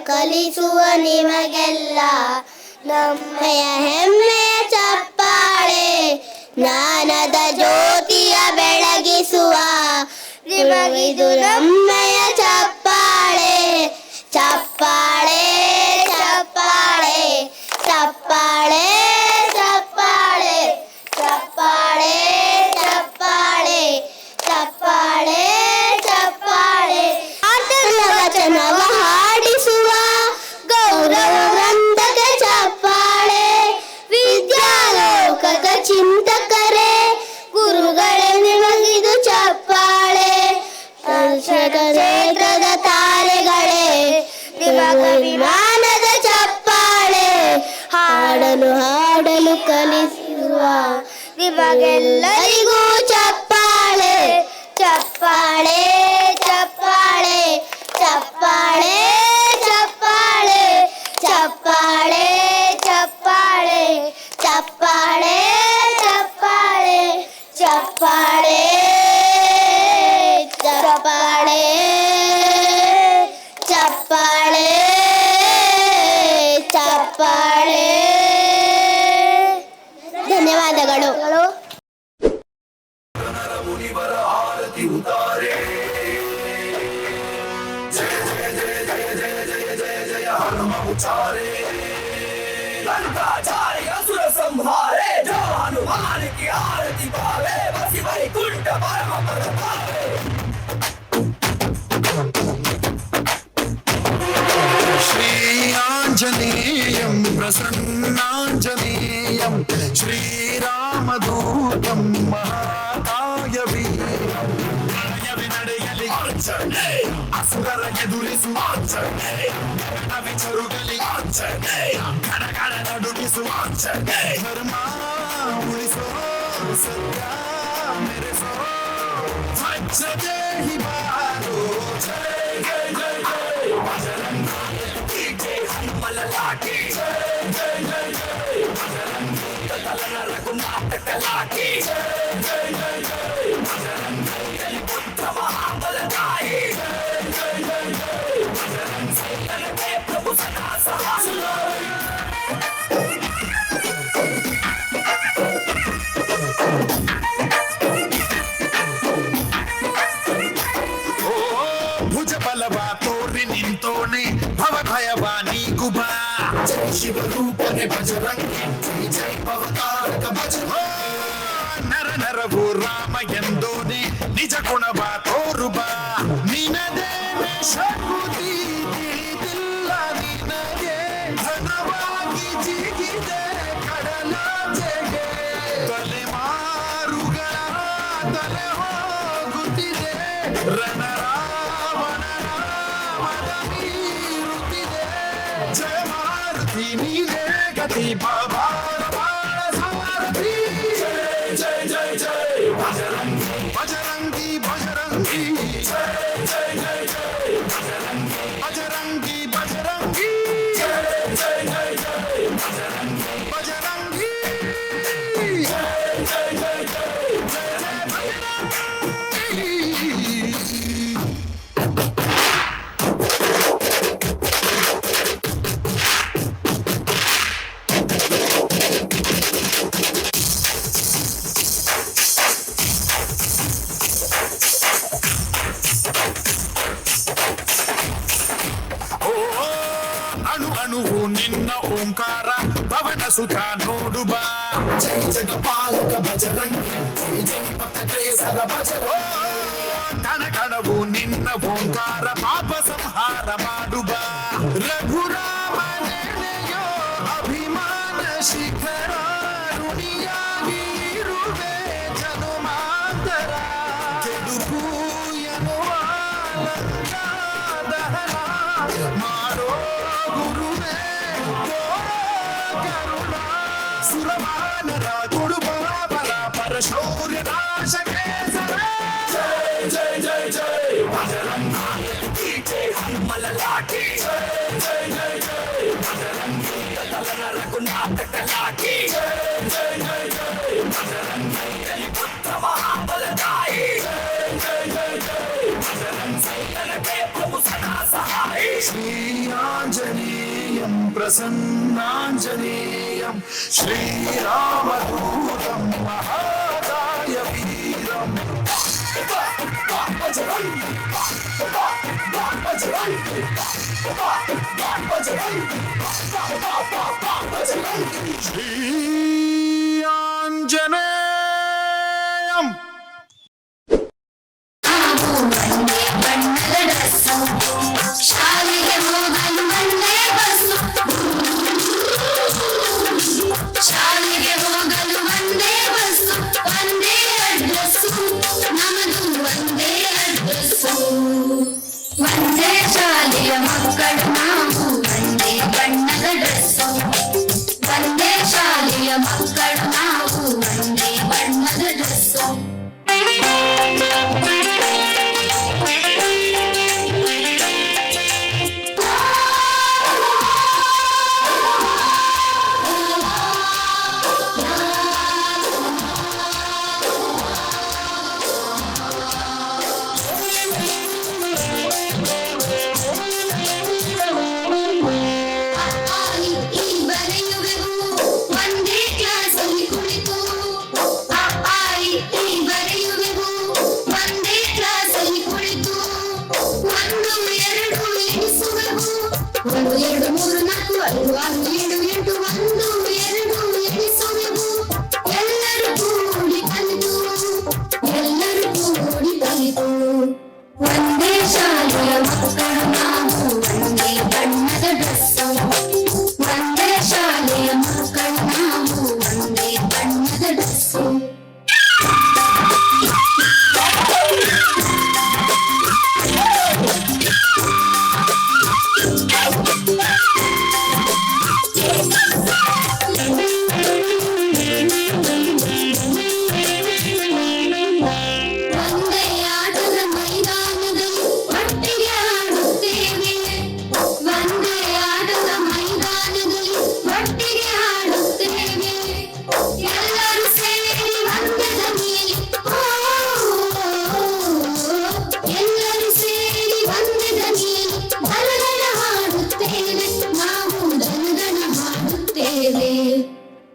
ಕಲಿಸುವ ನಿಮಗೆಲ್ಲ ನಮ್ಮೆಯ ಹೆಮ್ಮೆಯ ಚಪ್ಪಾಳೆ, ಜ್ಞಾನದ ಜ್ಯೋತಿಯ ಬೆಳಗಿಸುವ ನಿಮಗಿದು ನಮ್ಮೆಯ ಚಪ್ಪಾಳೆ. ಚಪ್ಪಾಳೆ ಚಪ್ಪಾಳೆ ಚಪ್ಪಾಳೆ ಚಪ್ಪಾಳೆ ಚಪ್ಪಾಳೆ ಚಪ್ಪಾಳೆ ಚಪ್ಪಾಳೆ ಚಪ್ಪಾಳೆ. ಆಟದ ವಚನವ ಹಾಡಿಸುವ ಗೌರವ ವೃಂದಕ್ಕೆ ಚಪ್ಪಾಳೆ. ವಿದ್ಯಾಲೋಕದ ಚಿಂತಕರೇ ಗುರುಗಳೇ ನಿಮಗಿದು ಚಪ್ಪಾಳೆ. ಕ್ಷೇತ್ರದ ತಾರೆಗಳೇ ನಿಮಗ ವಿಮಾನದ ಚಪ್ಪಾಳೆ. ಹಾಡಲು ಹಾಡಲು ಕಲಿಸುವ ನಿಮಗೆಲ್ಲರಿಗೂ ಚಪ್ಪಾಳೆ. ಚಪ್ಪಾಳೆ ಚಪ್ಪಾಳೆ ಚಪ್ಪಾಳೆ ಚಪ್ಪಾಳೆ ಚಪ್ಪಾಳೆ ಚಪ್ಪಾಳೆ ಚಪ್ಪಾಳೆ ಚಪ್ಪಾಳೆ ಚಪ್ಪಾಳೆ ಚಪ್ಪಾಳೆ ಚಪ್ಪಾಳೆ ಚಪ್ಪಾಳೆ. ಧನ್ಯವಾದಗಳು. श्रीआञ्जनेयं प्रसन्नाञ्जनेयं श्रीरामदूतं महाकायवीरं ನಡೆಯಲಿ ಆಂಜನೇಯ ಅಸುರರ ಎದುರಿಸು ಆಂಜನೇಯ ನವಿಚರುಗಲಿ ಆಂಜನೇಯ ಕಣಗಳ ನಡುಗಿಸು ಆಂಜನೇಯ ಧರ್ಮ ಉಳಿಸೋ ಸತ್ಯ ಮೆರೆಸೋ ವಜ್ರದೇಹಿ ಬಾರೋ ಜಯ ಜಯ ಜಯ ಜಯ ಬಜರಂಗ ಮಲಲಾಟಿ ಜಯ ಜಯ ಜಯ ಜಯ ಬಜರಂಗ ತಲನ ರಘುನಾಥ ಕಲಾಟಿ ಜಯ ಜಯ ಜಯ ಜಯ ಬಜರಂಗ ಪುತ್ರ ಮಹಾಬಲದಾಯಿ ಜಯ ಜಯ ಜಯ ಜಯ ಬಜರಂಗ ತನಗೆ ಪ್ರಭು ಸದಾ ಸಹಾಯ. ಭುಜ ಬಲವ ತೋರಿ ನಿಂತೋನೆ ಭವ ಭಯವ ನೀಗುಬ ಜೈ ಶಿವರೂಪನೆ ಬಜರಂಗಿ ಜೈ ಭವತಾರಕ ಭಜ ನರ ನರವು ರಾಮ ಎಂದೋನೆ ನಿಜ ಗುಣವ ತೋರುಬ ನಿನದೇನೆ ಶಕ್ತಿ ತಿಳಿದಿಲ್ಲ ನಿನಗೆ ಧನವಾಗಿ ಜಿಗಿದೆ ಕಡಲಾಚೆಗೆ ತಲೆಮಾರುಗಳ ತಲೆ ಹೋಗುತ್ತಿದೆ ರಣರಾವಣ ರಾಮದ ಮೀರುತ್ತಿದೆ ಜಯ ಮಾರುತಿ ನೀನೇ ಗತಿ ಬಾಬಾರ ಬಾಳ ಸಾರಥಿ ಜಯ ಜಯ ಜಯ ಜಯ ಬಜರಂಗಿ ಬಜರಂಗಿ ಬಜರಂಗಿ ಜಯ ಜಯ ಜಯ ಜಯ ಬಜರಂಗಿ ಬಜರಂಗಿ ಬಜರಂಗಿ ಜಯ ಜಯ ಜಯ ಜಯ ಬಜರಂಗಿ ಬಜರಂಗಿ ಜಯ ಜಯ ಜಯ ಜಯ ಜಯ ಜಯ ಬಜರಂಗಿ. ಅಣು ಅಣುವು ನಿನ್ನ ಓಂಕಾರ ಪವನ ಸುತ ನೋಡುವ ಜೈ ಜಗಪಾಲಕ ಬಜರಂಗಿ ಜೈ ಪಥಕೇಸರ ಭಜ ಕಣ ಕಣವು ನಿನ್ನ ಓಂಕಾರ ಪಾಪ ಸಂಹಾರ ಮಾಡುವ ರಘುರಾಮನೆಯೋ ಅಭಿಮಾನ ಶಿಖರ ಋಣಿಯಾಗಿ ಇರುವೆ ಜನುಮಾಂತರ ಕೆಡುಕು ಎನ್ನುವ ದಹನ ಮಾಡೋ ಗುರುವೇ ಕರುಣ ಸುರಮಾನರ ಕೊಡುಬಲ ಬಲ ಪರಶೌರ್ಯ ನಾಶಕೆ ಜಯ ಜಯ ಜಯ ಜಯ ಬಜರಂಗ ಮಲಲಾಟಿ ಜಯ ಜಯ ಜಯ ಜಯ ಬಜರಂಗ ತಲನ ರಘುನಾಥ ಕಲಾಟಿ ಜಯ ಜಯ ಜಯ ಜಯ ಬಜರಂಗ ಪುತ್ರ ಮಹಾಬಲದಾಯಿ ಜಯ ಜಯ ಜಯ श्रीआञ्जनेयं प्रसन्नाञ्जनेयं श्रीरामदूतं महाकाय वीरम् श्रीआञ्जनेयम् ಶಾಲೆಗೆ ಹೋಗಲು ಒಂದೇ ಬಸ್ಸು ಶಾಲೆಗೆ ಹೋಗಲು ಒಂದೇ ಬಸ್ಸು ಒಂದೇ ಅಡ್ರೆಸ್ಸು ನಮ್ಮದು ಒಂದೇ ಅಡ್ರೆಸ್ಸು ಒಂದೇ ಶಾಲೆಯ ಮಕ್ಕಳು ನಾವು ಒಂದೇ ಬಣ್ಣದ ಡ್ರೆಸ್ಸು ಒಂದೇ ಶಾಲೆಯ ಮಕ್ಕಳು ನಾವು ಒಂದೇ ಬಣ್ಣದ ಡ್ರೆಸ್ಸು ಒಂದು ಎರಡು ಮೂರು ನಾಲ್ಕು ಐದು ಆರು ಏಳು ಎಂಟು ಒಂದು ಎರಡು ಎಣಿಸುವೆವು ಎಲ್ಲರೂ ಕೂಡಿ ಕಲಿತು ಒಂದೇ ಶಾಲೆಯ ಮಕ್ಕಳು ನಾವು ಒಂದೇ ಬಣ್ಣದ ಡ್ರೆಸ್ಸು ಒಂದೇ ಶಾಲೆಯ ಮಕ್ಕಳು ನಾವು ಒಂದೇ ಬಣ್ಣದ ಡ್ರೆಸ್ಸು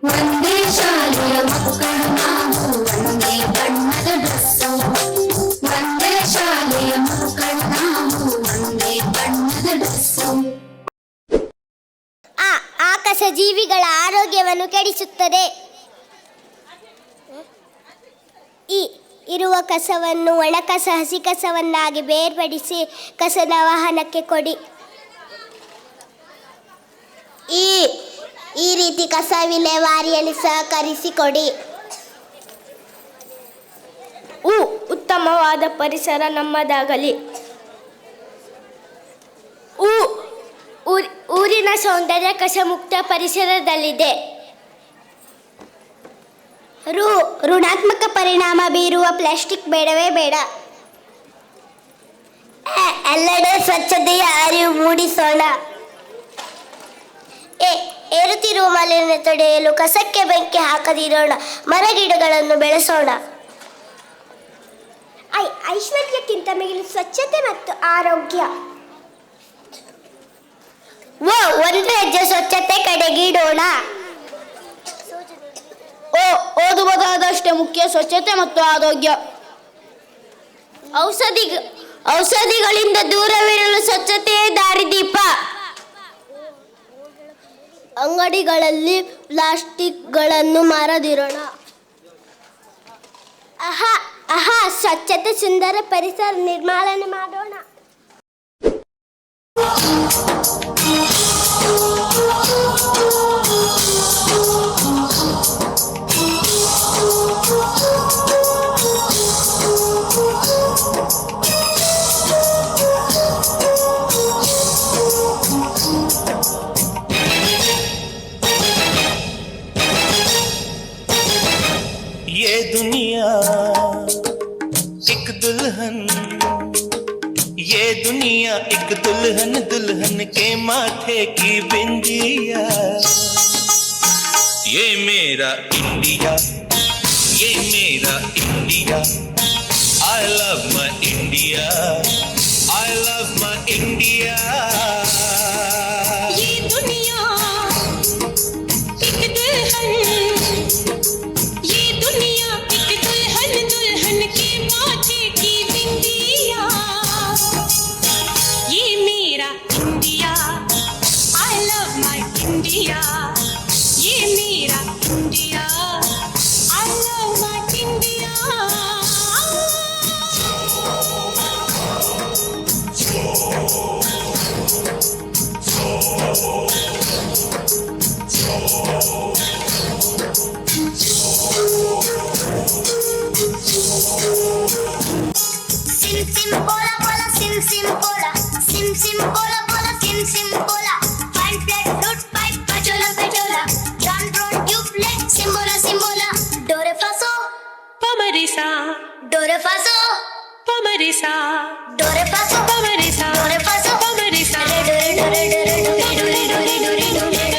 ಒಂದೇ ಶಾಲೆಯ ಮಕ್ಕಳು ನಾವು ಒಂದೇ ಬಣ್ಣದ ಡ್ರೆಸ್ಸು ಒಂದೇ ಶಾಲೆಯ ಮಕ್ಕಳು ನಾವು ಒಂದೇ ಬಣ್ಣದ ಡ್ರೆಸ್ಸು ಆಕಾಶ ಜೀವಿಗಳ ಆರೋಗ್ಯವನ್ನು ಕೆಡಿಸುತ್ತದೆ. ಇರುವ ಕಸವನ್ನು ಒಣಕಸ ಹಸಿ ಕಸವನ್ನಾಗಿ ಬೇರ್ಪಡಿಸಿ ಕಸದ ವಾಹನಕ್ಕೆ ಕೊಡಿ. ಈ ರೀತಿ ಕಸ ವಿಲೇವಾರಿಯಲ್ಲಿ ಸಹಕರಿಸಿಕೊಡಿ. ಉತ್ತಮವಾದ ಪರಿಸರ ನಮ್ಮದಾಗಲಿ. ಊರಿನ ಸೌಂದರ್ಯ ಕಸಮುಕ್ತ ಪರಿಸರದಲ್ಲಿದೆ. ಋಣಾತ್ಮಕ ಪರಿಣಾಮ ಬೀರುವ ಪ್ಲಾಸ್ಟಿಕ್ ಬೇಡವೇ ಬೇಡ. ಎಲ್ಲೆಡೆ ಸ್ವಚ್ಛತೆಯ ಅರಿವು ಮೂಡಿಸೋಣ. ಏರುತ್ತಿರುವ ಮಾಲಿನ್ಯ ತಡೆಯಲು ಕಸಕ್ಕೆ ಬೆಂಕಿ ಹಾಕದಿರೋಣ. ಮರಗಿಡಗಳನ್ನು ಬೆಳೆಸೋಣ. ಐಶ್ವರ್ಯಕ್ಕಿಂತ ಮಿಗಿಲು ಸ್ವಚ್ಛತೆ ಮತ್ತು ಆರೋಗ್ಯ. ಒಂದು ಹೆಜ್ಜೆ ಸ್ವಚ್ಛತೆ ಕಡೆಗಿಡೋಣ. ಓದುವುದಾದಷ್ಟೇ ಮುಖ್ಯ ಸ್ವಚ್ಛತೆ ಮತ್ತು ಆರೋಗ್ಯ. ಔಷಧಿಗಳಿಂದ ದೂರವಿರಲು ಸ್ವಚ್ಛತೆಯೇ ದಾರಿದೀಪ. ಅಂಗಡಿಗಳಲ್ಲಿ ಪ್ಲಾಸ್ಟಿಕ್ಗಳನ್ನು ಮಾರದಿರೋಣ. ಸ್ವಚ್ಛತೆ ಸುಂದರ ಪರಿಸರ ನಿರ್ಮಾಣ ಮಾಡೋಣ. ये दुनिया एक दुल्हन, ये दुनिया एक दुल्हन, दुल्हन के माथे की बिंदिया. ये मेरा इंडिया, ये मेरा India. I love my India. India. I love my India. ये दुनिया एक दुल्हन, ये दुनिया एक दुल्हन, दुल्हन के माथे की बिंदिया, ये मेरा India, I love my India, ये मेरा India, I love my India. Sim sim bola bola sim sim bola, sim sim bola bola sim sim bola. Fine flat flute pipe pachola pachola, John Brown tube leg simbola simbola. Do re fa so, Pamarisa, do re fa so, pamarisa, do re fa so, pamarisa, do re fa so, pamarisa. do re do re do re do re do re do re do re do re.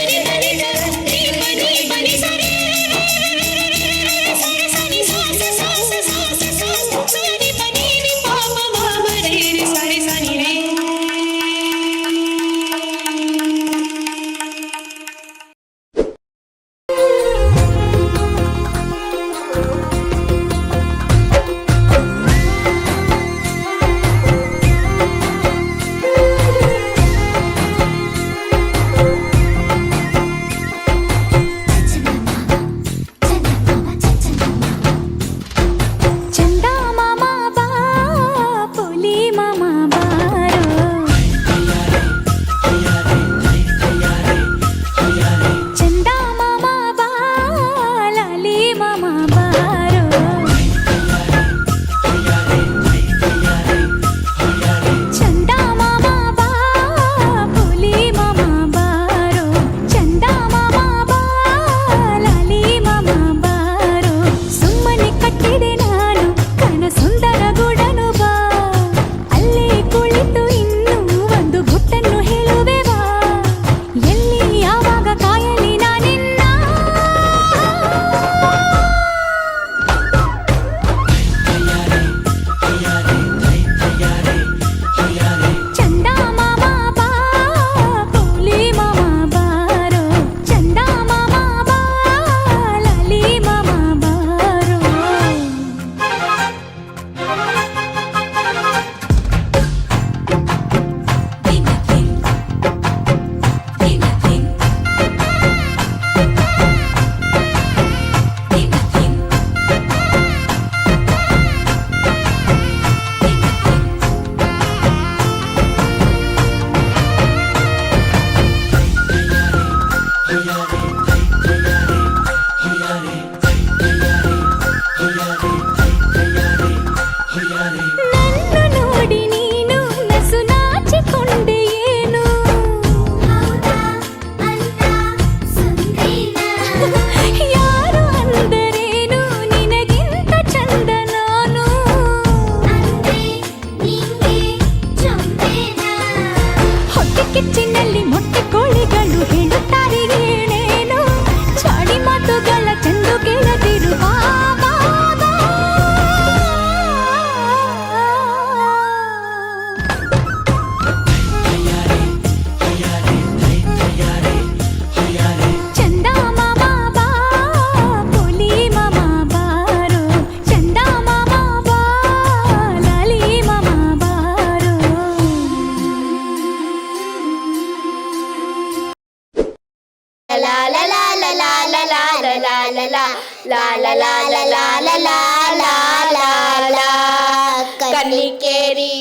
Kannikeri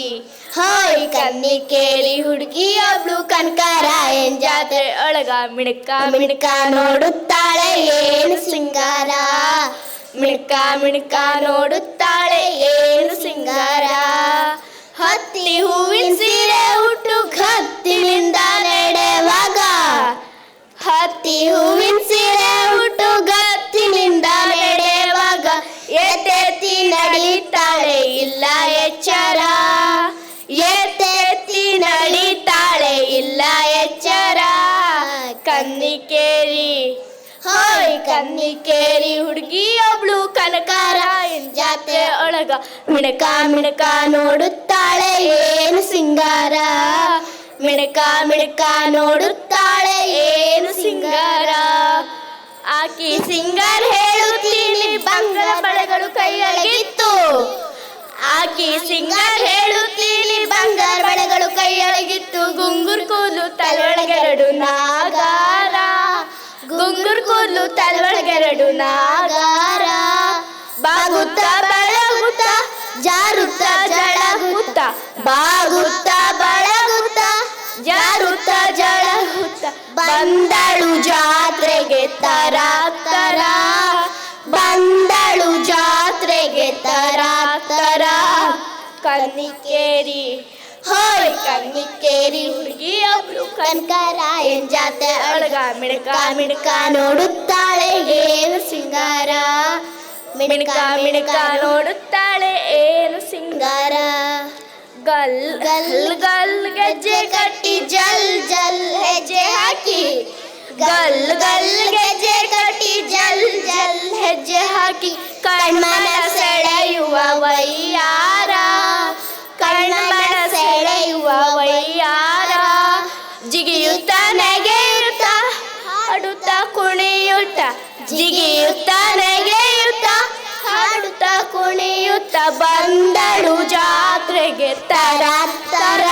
hi Kannikeri ಹುಡುಗಿ ಒಬ್ಳು ಕನಕರಾಯನ್ ಜಾತ್ರೆ ಒಳಗ ಮಿಣಕ ಮಿಣಕ ನೋಡುತ್ತಾಳೆ ಏನು ಸಿಂಗಾರ, ಮಿಣಕ ಮಿಣಕ ನೋಡುತ್ತಾಳೆ ಏನು ಸಿಂಗಾರ. ಹತ್ತಿ ಹೂವಿನ ಸೀರೆ ಹುಟ್ಟು ಹತ್ತಿನಿಂದ ನಡೆವಾಗ, ಹತ್ತಿ ಹೂವಿನ ಸೀರೆ ಹುಟ್ಟು ಗತ್ತಿನಿಂದ ನಡೆವಾಗ ಎತ್ತೆತ್ತಿ ನಡೀತಾಳೆ ಇಲ್ಲ ಎಚ್ಚರ, ಎತ್ತೆತ್ತಿ ನಡೀತಾಳೆ ಇಲ್ಲ ಎಚ್ಚರ. ಕನ್ನಿಕೇರಿ ಹೋಯ್ ಕನ್ನಿಕೇರಿ ಹುಡುಗಿ ಒಬ್ಳು ಕನಕಾರ ಜಾತ್ರೆ ಒಳಗ ಮಿಣಕ ಮಿಣಕ ನೋಡುತ್ತಾಳೆ ಏನು ಸಿಂಗಾರ ಮಿಣಕ ಮಿಣಕ ನೋಡುತ್ತಾಳೆ ಏನು ಸಿಂಗಾರ ಆಕಿ ಸಿಂಗಾರ ಹೇಳುತ್ತೀನಿ ಬಂಗಾರ ಬಳೆಗಳು ಕೈಯೊಳಗಿತ್ತು ಆಕಿ ಸಿಂಗಾರ ಹೇಳುತ್ತೀನಿ ಬಂಗಾರ ಬಳೆಗಳು ಕೈಯೊಳಗಿತ್ತು ಗುಂಗುರ್ ಕೂದಲು ತಲೆಯೊಳಗೆರಡು ನಾಗಾರ ಗುಂಗುರ್ ಕೂದಲು ತಲೆಯೊಳಗೆರಡು ನಾಗಾರ ಬಾಗುತ್ತ ಬಳಗುತ್ತ ಜಾರುತ್ತ ಜಳಗುತ್ತ ಬಾಗುತ್ತ ಬಳಗುತ್ತ ಜಾರುತ್ತ ಜಳಗುತ್ತ ಬಂದಳು ಜಾತ್ರೆಗೆ ತರ ತರ ಬಂದಳು ಜಾತ್ರೆಗೆ ತರ ತರ ಕನ್ನಿಕೇರಿ ಹೋಯ್ ಕನ್ನಿಕೇರಿ ಹುಡುಗಿ ಒಬ್ಳು ಕನಕರಾಯನ್ ಜಾತ್ರೆ ಒಳಗ ಮಿಣಕ ಮಿಣಕ ನೋಡುತ್ತಾಳೆ ಏನು ಸಿಂಗಾರ ಮಿಣಕ ಮಿಣಕ ನೋಡುತ್ತಾಳೆ ಏನು ಸಿಂಗಾರ ಗಲ್ ಗಲ್ ಗಲ್ ಗೆಜ್ಜೆ ಕಟ್ಟಿ ಜಲ್ ಜಲ್ ಹೆಜ್ಜೆ ಹಾಕಿ ಗಲ್ ಗಲ್ ಗೆಜ್ಜೆ ಕಟ್ಟಿ ಜಲ್ ಜಲ್ ಹೆಜ್ಜೆ ಹಾಕಿ ಕಣ್ಮನ ಸೆಳೆಯುವ ವೈಯಾರ ಕಣ್ಮನ ಸೆಳೆಯುವ ವೈಯಾರ ಜಿಗಿಯುತ್ತ ನೆಗೆಯುತ್ತ ಹಾಡುತ್ತ ಕುಣಿಯುತ್ತ ಜಿಗಿಯುತ್ತ ನೆಗೆಯುತ್ತ ಹಾಡುತ್ತ ಕುಣಿಯುತ್ತ ಬಂದಳು ಜಾತ್ರೆಗೆ ತರ ತರ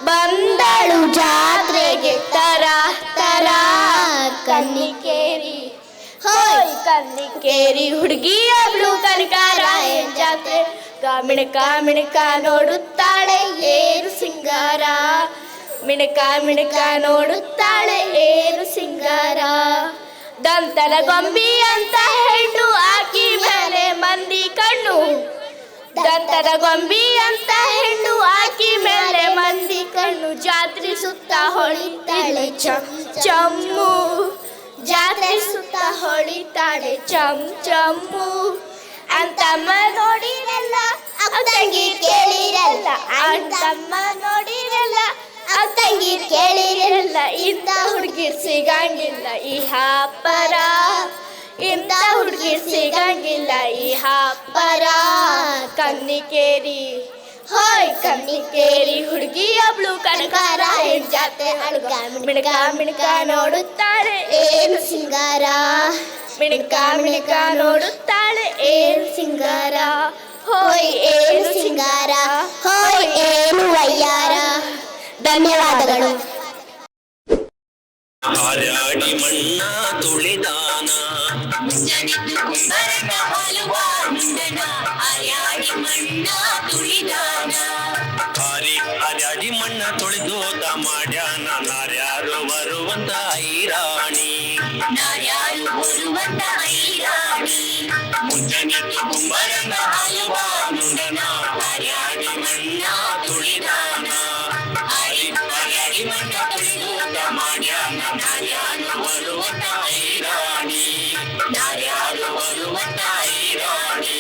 ಬಂದಳು ಜಾತ್ರೆಗೆ ತರ ತರ ಕನ್ನಿಕೇರಿ ಹೋಯ್ ಕನ್ನಿಕೇರಿ ಹುಡುಗಿ ಒಬ್ಳು ಕನಕರಾಯನ್ ಜಾತ್ರೆ ಮಿಣಕ ಮಿಣಕ ನೋಡುತ್ತಾಳೆ ಏನು ಸಿಂಗಾರ ಮಿಣಕ ಮಿಣಕ ನೋಡುತ್ತಾಳೆ ಏನು ಸಿಂಗಾರ ದಂತನ ಗೊಂಬಿ ಅಂತ ಹೆಣ್ಣು ಆಕಿ ಮೇಲೆ ಮಂದಿ ಕಣ್ಣು ದಂತನ ಗೊಂಬಿ ಅಂತ ಹೆಣ್ಣು ಆಕಿ ಮೇಲೆ ಮಂದಿ ಕಣ್ಣು ಜಾತ್ರೆ ಸುತ್ತ ಹೊಳಿತಾಳೆ ಚಮ್ ಚಮ್ಮು ಜಾತ್ರೆ ಸುತ್ತ ಹೊಳಿತಾಳೆ ಚಮ್ ಚಮ್ಮು ಅಂತಮ್ಮ ನೋಡಿರಲ್ಲ ತಂಗಿ ಕೇಳಿರಲ್ಲ ಅಂತಮ್ಮ ನೋಡಿರಲ್ಲ ತಂಗಿ ಕೇಳಿರಲ್ಲ ಇಂಥ ಹುಡುಗಿರ್ ಸಿಗಂಗಿಲ್ಲ ಈ ಹಾಪರ ಇಂಥ ಹುಡುಗಿರ್ ಸಿಗಂಗಿಲ್ಲ ಈ ಹಾಪರ ಕನ್ನಿಕೇರಿ ಹೋಯ್ ಕನ್ನಿಕೇರಿ ಹುಡುಗಿ ಒಬ್ಳು ಕನಕರಾಯನ್ ಜಾತ್ರೆ ಒಳಗ ಮಿಣಕ ಮಿಣಕ ನೋಡುತ್ತಾಳೆ ಏನು ಸಿಂಗಾರ ಮಿಣಕ ಮಿಣಕ ನೋಡುತ್ತಾಳೆ ಏನು ಸಿಂಗಾರ ಹೋಯ್ ಏನು ಸಿಂಗಾರ ಹೋಯ್ ಏನು ವಯ್ಯಾರ ಧನ್ಯವಾದಗಳು ಹಾರಾಡಿ ಮಣ್ಣ ತುಳಿದಾನ ಹಾರಾಡಿ ಮಣ್ಣ ತುಳಿದೋದ ಮಾಡ್ಯಾನ ನಾರ್ಯಾರು ಬರುವಂತ ಐರಾಣಿ ಮುಂಜಾನೆದ್ದು ಕುಂಬರನ ಹಲವ ನುಂಡನ ಹಾರಾಡಿ ಮಣ್ಣ ತುಳಿದಾನ ಹಾರಾಡಿ ಮಣ್ಣ ತುಳಿದೋದ ಮಾಡ್ಯಾನ ನಾರ್ಯಾರು ಬರುವಂತ ಐರಾಣಿ ನಾರ್ಯಾರು ಬರುವಂತ ಐರಾಣಿ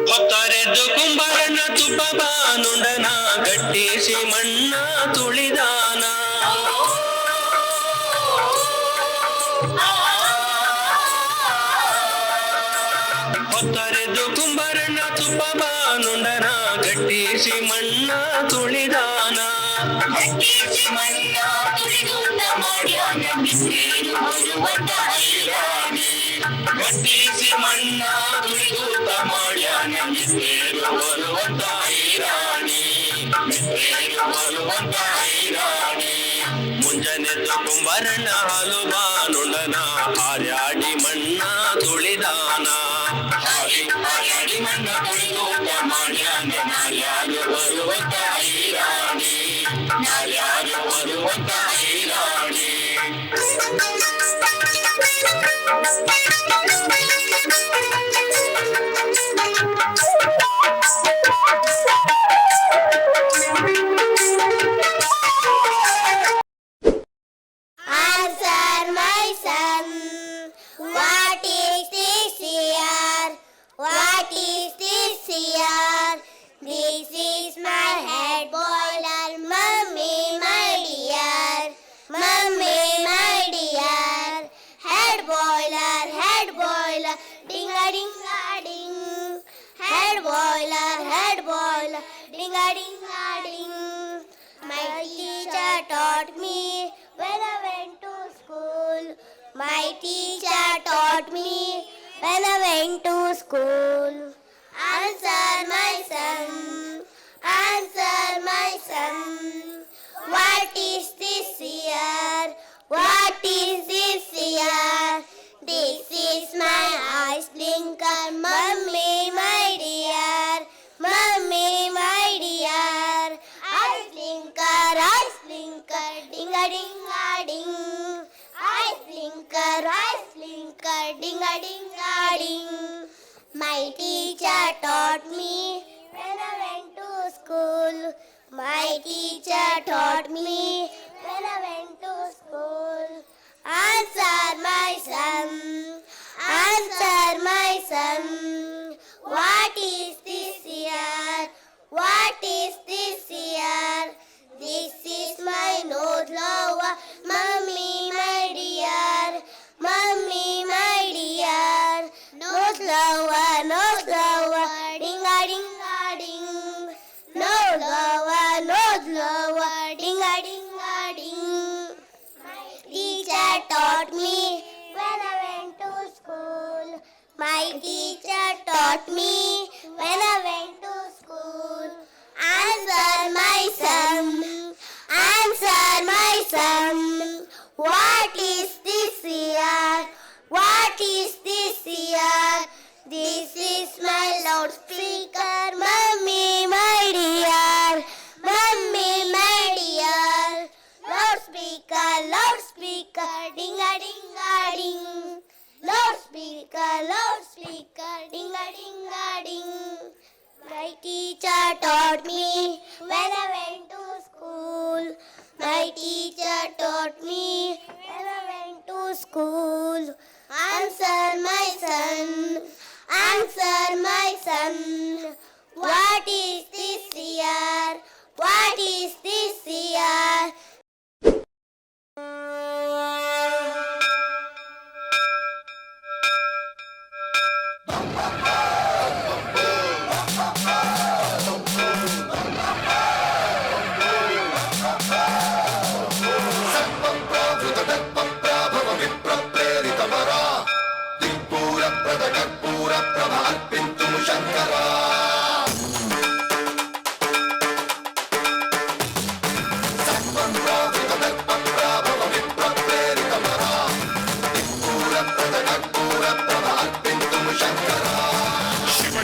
ಹೊತ್ತರೆದ್ದು ಕುಂಬರನ ತುಪ್ಪ ಬಾನುಂಡನ ಗಟ್ಟಿಸಿ ಮಣ್ಣ ತುಳಿದಾನ ಹೊತ್ತರೆದ್ದು ಕುಂಬರನ ತುಪ್ಪ ಬಾನುಂಡನ ಗಟ್ಟಿಸಿ ಮಣ್ಣ ತುಳಿದಾನ ಗಟ್ಟಿಸಿ ಮಣ್ಣ ತುಳಿದುಂಡ ಮಾಡ್ಯಾನ ಬಿಸಿಲು ಬರುವಂತ ಐರಾಣಿ ಗಟ್ಟಿಸಿ ಮಣ್ಣ ತುಳಿದುಂಡ ಮಾಡ್ಯಾನ ಬಿಸಿಲು ಬರುವಂತ ಐರಾಣಿ ಬಿಸಿಲು ಬರುವಂತ ಐರಾಣಿ ಮುಂಜಾನೆದ್ದು ಕುಂಬರನ ಹಾಲು ಬಾನುಂಡನ ಹಾರಾಡಿ ಮಣ್ಣ ತುಳಿದಾನ ಹಾರಾಡಿ ಮಣ್ಣ ತುಳಿದೋಟ ಮಾಡ್ಯಾನ ನಾರ್ಯಾರು ಬರುವಂತ ಐರಾಣಿ ನಾರ್ಯಾರು ಬರುವಂತ ಐರಾಣಿ ding-a-ding-a-ding. My teacher taught me when I went to school. My teacher taught me when I went to school. Answer my son, answer my son. What is this year? What is this year? This is my ice blinker, mummy, my dear. Mummy, my dear. Ice blinker, ding-a-ding-a-ding. Ice blinker, ding-a-ding-a-ding. My teacher taught me when I went to school. My teacher taught me when I went to school. Answer my son, answer my son. What is this year? What is this year? This is my nose lower, mummy, my dear. Mummy, my dear. Nose lower, ding-a-ding-a-ding. Nose lower, ding-a-ding-a-ding. My teacher taught me when I went to school. My teacher taught me when I went to school. Answer my son, answer my son. What is this year? What is this year? This is my loudspeaker, mummy, my dear. Mummy, my dear. Loudspeaker, ding-a-ding-a-ding. Loudspeaker, ding-a-ding-a-ding. My teacher taught me when I went to school. My teacher taught me when I went to school. Answer my son, answer my son. What is this year? What is this year?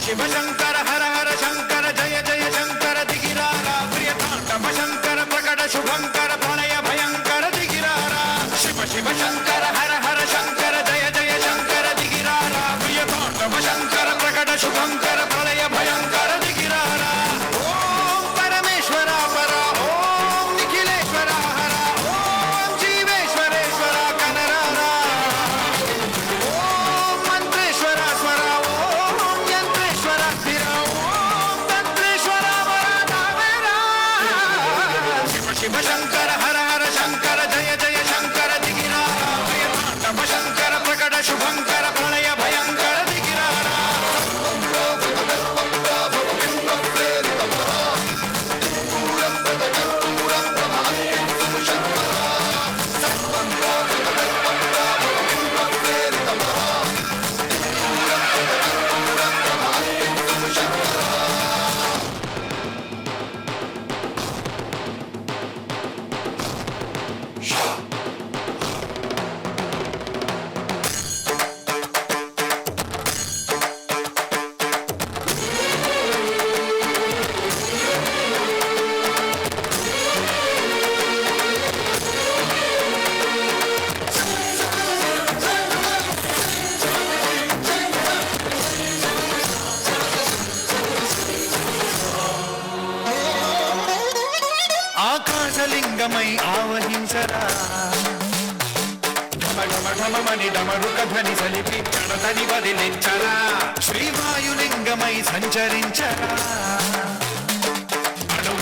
Shiva Shankara ಹರ ಹರ ಶಂಕರ ಜಯ ಜಯ ಶಂಕರ ದಿಗಿರಾರ ಪ್ರಿಯ ತಾಂಡವ ಶಂಕರ ಪ್ರಕಟ ಶುಭಂಕರ ಪ್ರಳಯ ಭಯಂಕರ ದಿಗಿರಾರ ಶಿವ ಶಿವ ಶಂಕರ ಹರ ಹರ ಶಂಕರ ಜಯ ಜಯ ಶಂಕರ ದಿಗಿರಾರ ಪ್ರಿಯ ತಾಂಡವ ಶಂಕರ ಪ್ರಕಟ ಶುಭಂಕರ ಪ್ರಳಯ ಭಯಂಕರ ದಿಗಿರಾರ ಓಂ ಪರಮೇಶ್ವರ ಪರ ಓಂ ನಿಖಿಲೇಶ್ವರ ಹರ ಓಂ ಜೀವೇಶ್ವರೇಶ್ವರ ಕನರಾರ ಓಂ ಮಂತ್ರೇಶ್ವರ ಸ್ವರ ಓಂ ಯಂತ್ರೇಶ್ವರ ಸ್ಥಿರ ಓಂ ತಂತ್ರೇಶ್ವರ ವರದಾವೇರ ಶಿವ ಶಿವ ಶಂಕರ ಹರ ಹರ ಶಂಕರ ಜಯ ಜಯ ಶಂಕರ ದಿಗಿರಾರ ಪ್ರಿಯ ತಾಂಡವ ಶಂಕರ ಪ್ರಕಟ ಶುಭಂಕರ ಪ್ರಳಯ ಭಯಂಕರ ದಿಗಿರಾರ ఆకాశలింగమై ఆవహించరా ఢమ ఢమ ఢమమని డమరుక ధ్వని సలిపి కడతని వదిలించరా శ్రీవాయులింగమై సంచరించరా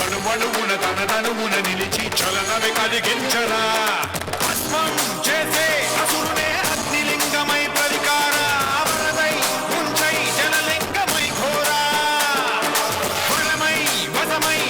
అణువణువున తన తనువున నిలిచి చలనవి కలిగించరా భస్మం చేసే అసురునే అగ్నిలింగమై పరికార వరదై ఉంచై జనలింగమై ఘోరా వరమై వసమై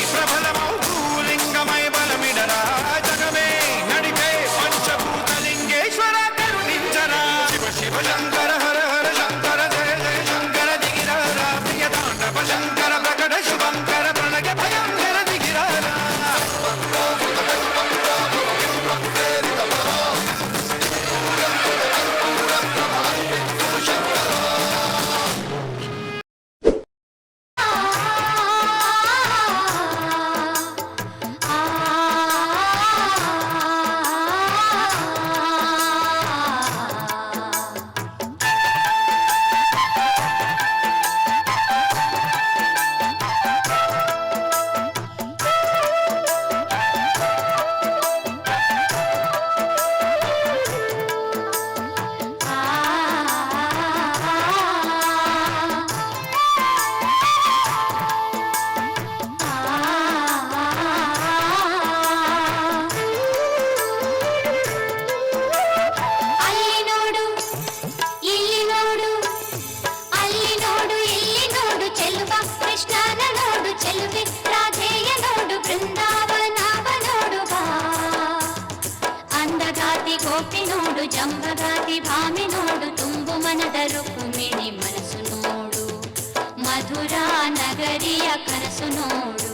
ಕೃಷ್ಣನ ನೋಡು ಚೆಲುವೆ ರಾಧೆಯ ನೋಡು ಬೃಂದಾವನವ ನೋಡು ಬಾ ಅಂದಗಾತಿ ಗೋಪಿ ನೋಡು ಜಂಬಗಾತಿ ಭಾಮಿ ನೋಡು ತುಂಬು ಮನದ ರುಕ್ಮಿಣಿ ಮನಸ್ಸು ನೋಡು ಮಧುರಾ ನಗರಿಯ ಕನಸು ನೋಡು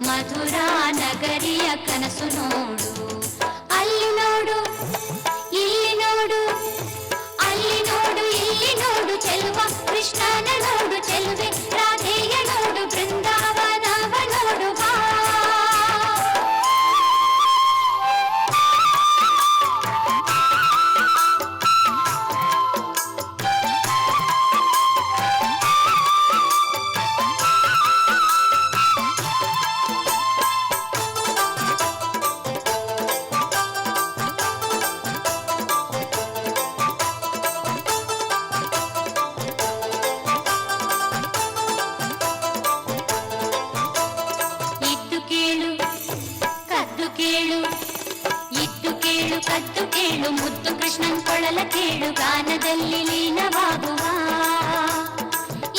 ಮಧುರಾ ನಗರಿಯ ಕನಸು ನೋಡು ಅಲ್ಲಿ ನೋಡು ಇಲ್ಲಿ ನೋಡು ಅಲ್ಲಿ ನೋಡು ಇಲ್ಲಿ ನೋಡು ಚೆಲುವ ಕೃಷ್ಣನ ನೋಡು ಚೆಲುವೆ ರಾಧೆಯ ನೋಡು ಬೃಂದಾವನವ ನೋಡು ಬಾ ಕದ್ದು ಕೇಳು ಮುದ್ದು ಕೃಷ್ಣನ್ ಕೊಳಲ ಕೇಳು ಗಾನದಲ್ಲಿ ಲೀನವಾಗುವ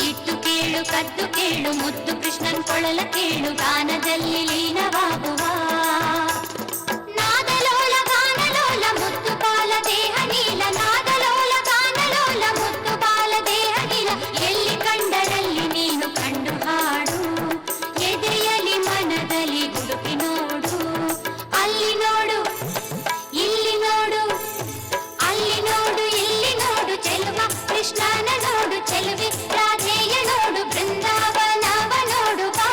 ಇಟ್ಟು ಕೇಳು ಕದ್ದು ಕೇಳು ಮುದ್ದು ಕೃಷ್ಣನ್ ಕೊಳಲ ಕೇಳು ಗಾನದಲ್ಲಿ ಲೀನವಾಗುವ ನಾದಲೋಲ ಗಾನಲೋಲ ಮುದ್ದು ಬಾಲ ದೇಹ ನೀಲ ನಾದಲೋಲ ಗಾನಲೋಲ ಮುದ್ದು ಬಾಲ ದೇಹ ನೀಲ ಎಲ್ಲಿ ಕಂಡರಲ್ಲಿ ನೀನು ಕಂಡು ಹಾಡು ಎದೆಯಲಿ ಮನದಲ್ಲಿ ಹುಡುಕಿ ನೋಡು ಅಲ್ಲಿ ನೋಡು ಇಲ್ಲಿ ನೋಡು ಅಲ್ಲಿ ನೋಡು ಇಲ್ಲಿ ನೋಡು ಚೆಲುವ ಕೃಷ್ಣನ ನೋಡು ಚೆಲುವೆ ರಾಧೆಯ ನೋಡು ಬೃಂದಾವನವ ನೋಡು ಬಾ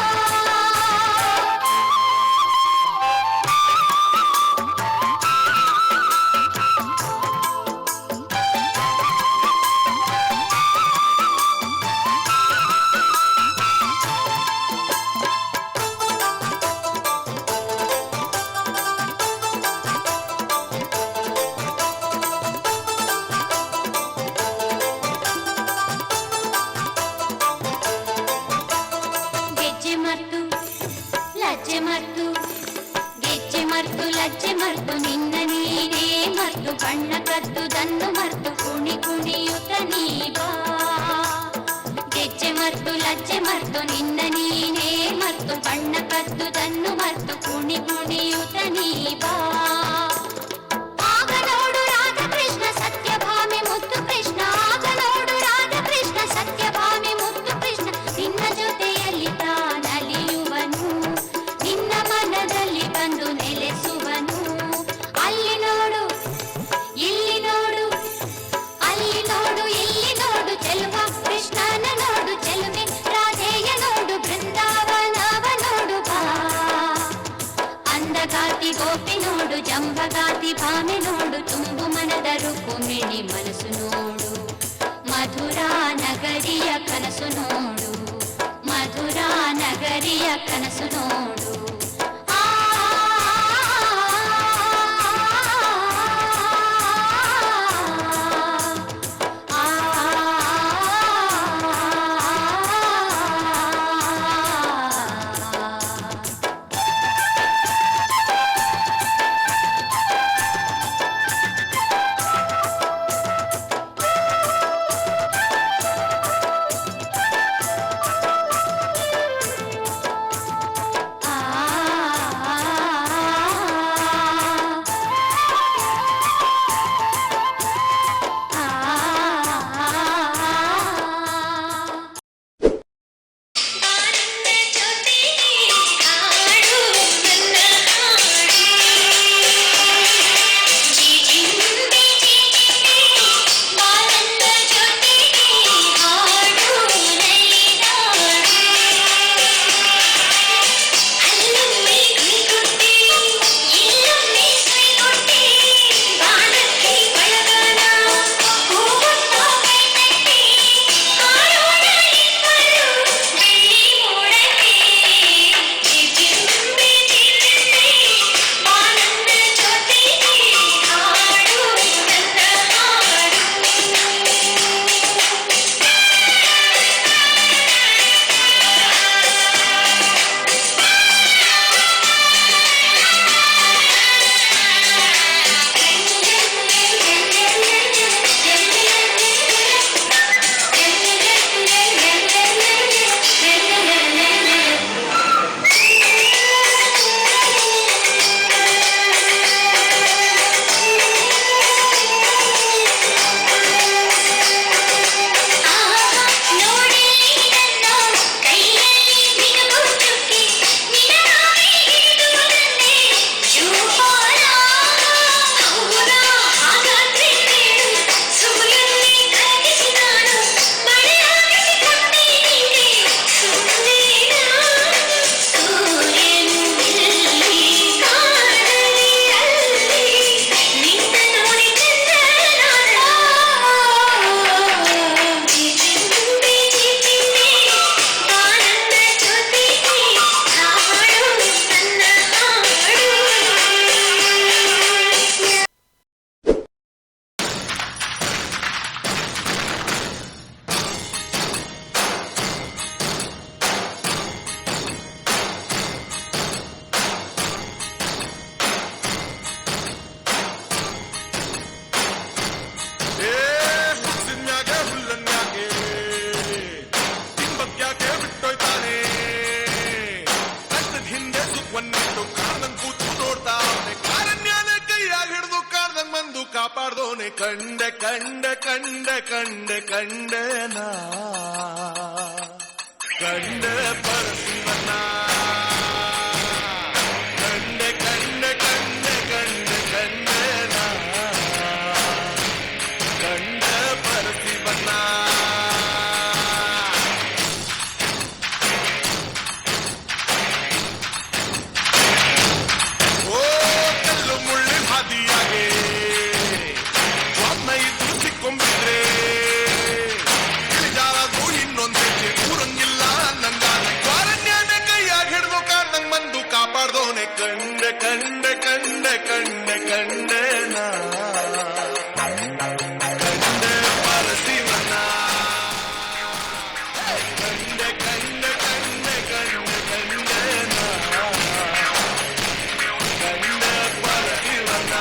ಲಜ್ಜೆ ಮರ್ತು ನಿನ್ನ ನೀನೇ ಮರ್ತು ಬಣ್ಣ ಕದ್ದುದನ್ನು ಮರ್ತು ಕುಣಿ ಕುಣಿಯುತ್ತ ನೀಬಾ ಗೆಜ್ಜೆ ಮರ್ತು ಲಜ್ಜೆ ಮರ್ತು ನಿನ್ನ ನೀನೇ ಮರ್ತು ಬಣ್ಣ ಕದ್ದುದನ್ನು ಮರ್ತು ಕುಣಿ ಕುಣಿಯುತ್ತ ನೀಬಾ ಆಗ ನೋಡು ರಾಧಕೃಷ್ಣ ಸತ್ಯಭಾಮಿ ಮುತ್ತು ಕೃಷ್ಣ ಆಗ ನೋಡು ರಾಧಕೃಷ್ಣ ಸತ್ಯಭಾಮಿ ಮುತ್ತು ಕೃಷ್ಣ ನಿನ್ನ ಜೊತೆಯಲ್ಲಿ ತಾನಲಿಯುವನು ನಿನ್ನ ಮನದಲ್ಲಿ ಬಂದು ನೆಲೆಸುವನು ಅಲ್ಲಿ ನೋಡು ಇಲ್ಲಿ ನೋಡು ಅಲ್ಲಿ ನೋಡು ಇಲ್ಲಿ ನೋಡು ಚೆಲುವ ಕೃಷ್ಣನ ನೋಡು ಚೆಲುವೆ ರಾಧೆಯ ನೋಡು ಬೃಂದಾವನವ ನೋಡು ಬಾ ಅಂದಗಾತಿ ಗೋಪಿ ನೋಡು ಜಂಬಗಾತಿ ಭಾಮೆ ನೋಡು ತುಂಬು ಮನದ ರುಕ್ಮಿಣಿ ಮನಸ್ಸು ನೋಡು ಮಧುರಾ ನಗರಿಯ ಕನಸು ನೋಡು ಮಧುರಾ ನಗರಿಯ ಕನಸು ನೋಡು ಕಂಡ ಪರಸಿವನ ಕಂಡ ಕಂಡ ಕಂಡ ಕಂಡ ಕಂಡನ ಕಂಡ ಪರಸಿವನ ಓ ಕಲ್ಲು ಮುಳ್ಳಿನ ಹಾದಿಯಾಗೆ ಸ್ವಾಪ್ನ ಇದ್ದು ಸಿಕ್ಕೊಂಬಿಟ್ರೆ ಇಳಿಜಾರದು ಇನ್ನೊಂದ್ ಹೆಜ್ಜೆ ಊರಂಗಿಲ್ಲ ನಂಗಾನೆ ಕ್ವಾರಣ್ಯಾನ ಕೈಯಾಗ ಹಿಡ್ದು ಕಾಣಂಗ್ ಬಂದು ಕಾಪಾಡ್ದೋನೆ ಕಂಡ ಕಂಡ ಕಂಡ ಕಂಡ ಕಂಡನ ಕಂಡ ಪರಸಿವನ ಕಂಡ ಕಂಡ ಕಂಡ ಕಂಡ ಕಂಡನ ಕಂಡ ಪರಸಿವನ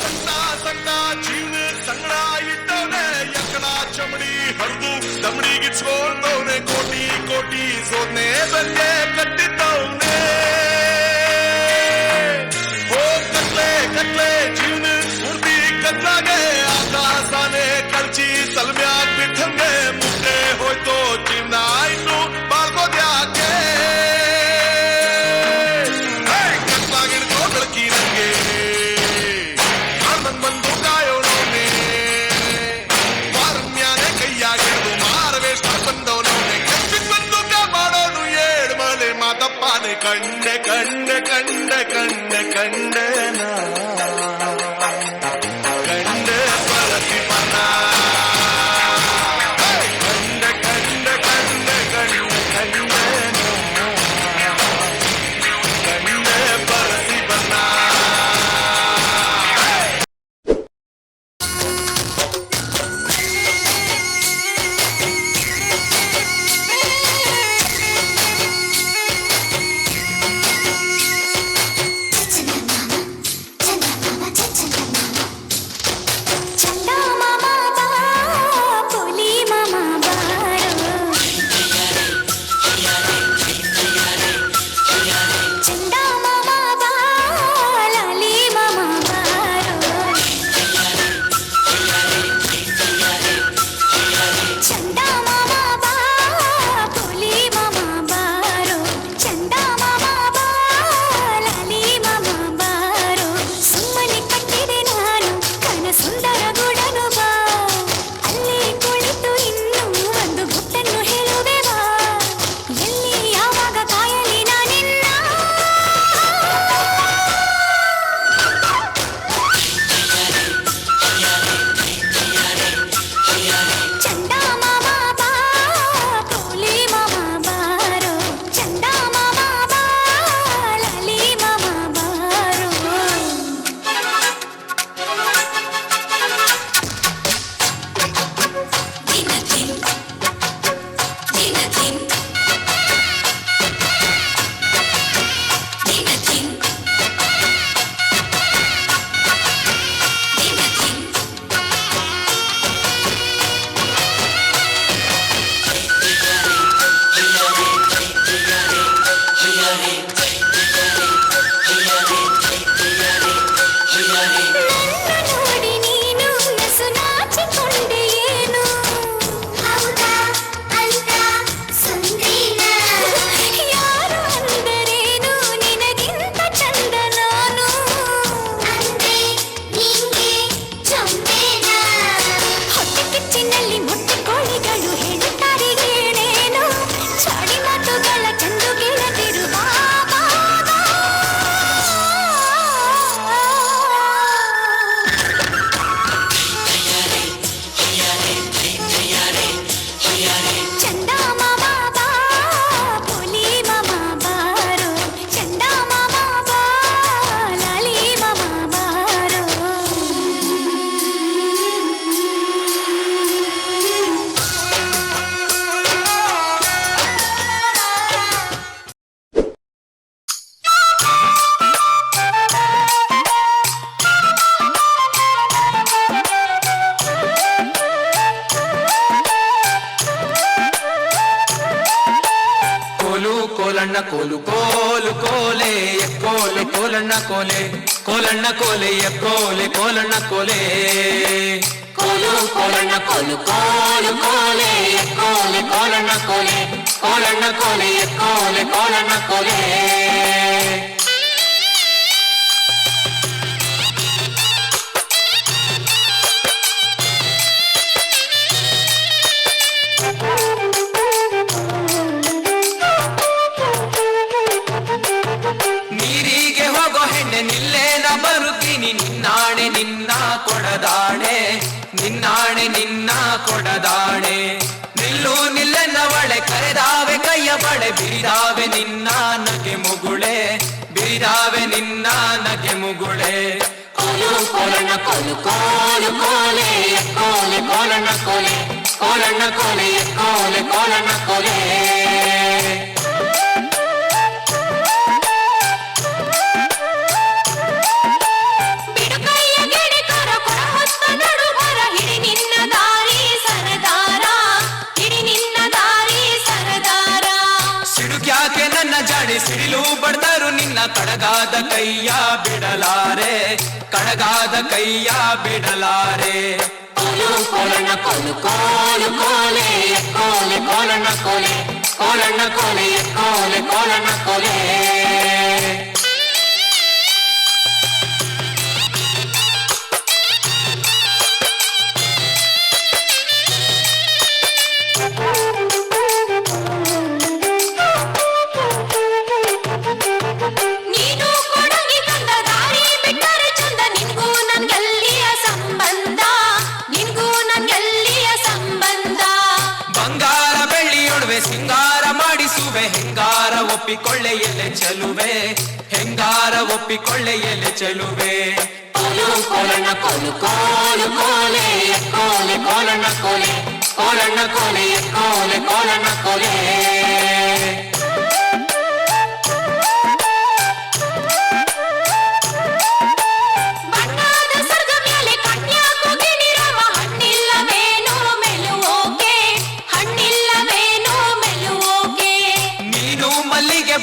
ಸಣ್ಣ ಸಣ್ಣ ಜೀವ ಸಂಗಡ ಇಟ್ಟವನೆ ಎಕ್ಕಡ ಚಮಡಿ ಹರಿದು ದಮಡಿಗಿಚ್ಕೊಂಡವನೆ ಕೋಟಿ ಕೋಟಿ ಸೋನೆ ಬೆಲ್ಲೆ ಕಟ್ಟಿದ್ದವನೆ ಓ ಕತ್ಲೆ ಕತ್ಲೆ ಜೀವನ ಪೂರ್ತಿ ಕತ್ಲಾಗೆ ಆಕಾಶಾನೆ ಕಳ್ಚಿ ತಲ್ಮ್ಯಾಗ ಬಿಟ್ಟಂಗೆ ಮುಟ್ಟೆ ಹೋಯ್ತೋ ಜೀವನ ಇನ್ನು ಬಾಳ್ಕೋದ್ಯಾಕೆ ಕತ್ಲಾಗಿಡ್ಕೋ ಬೆಳಕಿ ನಂಗೆ ಕಾಣ್ದಂಗ್ ಬಂದು ಕಾಯೋಣವನೆ ವಾರಮ್ಯಾನೆ ಕೈಯಾಗಿಡ್ದು ಮಾರವೇಷ್ಟ ಬಂದವನವನೆ ಕೆತ್ತಿದ್ ಬಂದು ಕಾಪಾಡೋನು ಏಳು ಮಲೆ ಮಾತಪ್ಪಾನೆ ಕಂಡ ಕಂಡ ಕಂಡ ಕಂಡ ಕಂಡನ ಕಂಡ ಪರಸಿವನ ಕಂಡ ಕಂಡ ಕಂಡ ಕಂಡ ಕಂಡನ ಕಂಡ ಪರಸಿವನ ಚಂದ ಮಾಮ ಬಾ ಪುಲಿ ಮಾಮ ಬಾರೋ ಚಂದ ಮಾಮ ಬಾ ಲಾಲಿ ಮಾಮ ಬಾರೋ ಚಂದ ಮಾಮ ಬಾ ಪುಲಿ ಮಾಮ ಬಾರೋ ಚಂದ ಮಾಮ ಬಾ ಲಾಲಿ ಮಾಮ ಬಾರೋ ಸುಮ್ಮನೆ ಕಟ್ಟಿದೆ ನಾನು ಕನ ಸುಂದರ ಗುಡನು ಬಾ ಅಲ್ಲಿ ಕುಳಿತು ಇನ್ನು ಒಂದು ಗುಟ್ಟನ್ನು ಹೇಳುವೆ ಬಾ ಎಲ್ಲಿ ಯಾವಾಗ ಕಾಯಲಿ ನಾನಿನ್ನ ಚಂದ ಮಾಮ ಬಾ ಪೋಲಿ ಮಾಮ ಬಾರೋ ಚಂದ ಮಾಮ ಬಾ ಲಾಲಿ ಮಾಮ ಬಾರೋ ದಿನದಿನ್ ದಿನದಿನ್ ದಿನದಿನ್ ದಿನದಿನ್ ನನ್ನ ನೋಡಿ ನೀನು ನಸು ನಾಚಿಕೊಂಡೆ ಏನು ಹೌದಾ ಅಂತ ಸುಂದರಿನ ಯಾರು ಅಂದರೇನು ನಿನಗಿಂತ ಚಂದ ನಾನು ಅಂದ್ರೆ ನಿಂಗೆ ಚೊಂಬೇನ ಹೊಟ್ಟೆ ಕಿಚ್ಚಿನಲ್ಲಿ ಮೊಟ್ಟೆ ಕೋಳಿಗಳು ಹೇಳುತ್ತಾರೆ ಏನೇನು ಚಾಡಿ ಮಾತುಗಳ ಚಂದು ಕೇಳದಿರು ಬಾ ಬಾ ಬಾ. ಚಂದ ಮಾಮ ಬಾ ಪೋಲಿ ಮಾಮ ಬಾರೋ ಚಂದ ಮಾಮ ಬಾ ಲಾಲಿ ಮಾಮ ಬಾರೋ ಕೋಲು ಕೋಲಣ್ಣ ಕೋಲು ಕೋಲು ಕೋಲೆ ಕೋಲು ಕೋಲಣ್ಣ ಕೋಲೆ ಕೋಲಣ್ಣ ಕೋಲೆ ಕೋಲೆ ಕೋಲಣ್ಣ ಕೋಲೆ ಕೋಲು ಕೋಲಣ್ಣ ಕೋಲು ಕೋಲು ಕೋಲೆ ಕೋಲೆ ಕೋಲಣ್ಣ ಕೋಲೆ ಕೋಲಣ್ಣ ಕೋಲೆ ಕೋಲೆ ಕೋಲಣ್ಣ ಕೋಲೆ ನೀರಿಗೆ ಹೋಗೋ ಹೆಣ್ಣೆ ನಿಲ್ಲೇನ ಬರುತ್ತೀನಿ ನಿನ್ನಾಣೆ ನಿನ್ನ ಕೊಡದಾಣೆ ನಿನ್ನಾಣೆ ನಿನ್ನ ಕೊಡದಾಣೆ ನಿಲ್ಲು ನಿಲ್ಲೆನ್ನವಳೆ ಕರೆದಾವೆ ಕೈಯ ಬಳೆ ಬಿರಿದಾವೆ ನಿನ್ನ ನಗೆ ಮುಗುಳೆ ಬಿರಿದಾವೆ ನಿನ್ನ ನಗೆ ಮುಗುಳೆ ಕೋಲು ಕೋಲಣ್ಣ ಕೋಲು ಕೋಲು ಕೋಲೆ ಕೋಲೆ ಕೋಲಣ್ಣ ಕೋಲೆ ಕೋಲಣ್ಣ ಕೋಲೆ ಕೋಲೆ ಕೋಲಣ್ಣ ಕೋಲೆ ಸಿಡಿಲು ಬಡ್ದರು ನಿನ್ನ ಕಡಗಾದ ಕೈಯ ಬಿಡಲಾರೆ ಕಡಗಾದ ಕೈಯ ಬಿಡಲಾರೆ ಕೋಲು ಕೋಲಣ್ಣ ಕೋಲು ಕೋಲು ಕೋಲೆ ಕೋಲೆ ಕೋಲಣ್ಣ ಕೋಲೆ ಕೋಲಣ್ಣ ಕೋಲೆ ಕೋಲೆ ಕೋಲಣ್ಣ ಕೋಲೆ ಸಿಂಗಾರ ಮಾಡಿಸುವೆ ಹೆಂಗಾರ ಒಪ್ಪಿಕೊಳ್ಳೆ ಎಲೆ ಚೆಲುವೆ ಹೆಂಗಾರ ಒಪ್ಪಿಕೊಳ್ಳೆ ಎಲೆ ಚೆಲುವೆ ಕೋಲು ಕೋಲಣ್ಣ ಕೋಲು ಕೋಲು ಕೋಲೆ ಕೋಲೆ ಕೋಲಣ್ಣ ಕೋಲೆ ಕೋಲಣ್ಣ ಕೋಲೆ ಕೋಲೆ ಕೋಲಣ್ಣ ಕೋಲೆ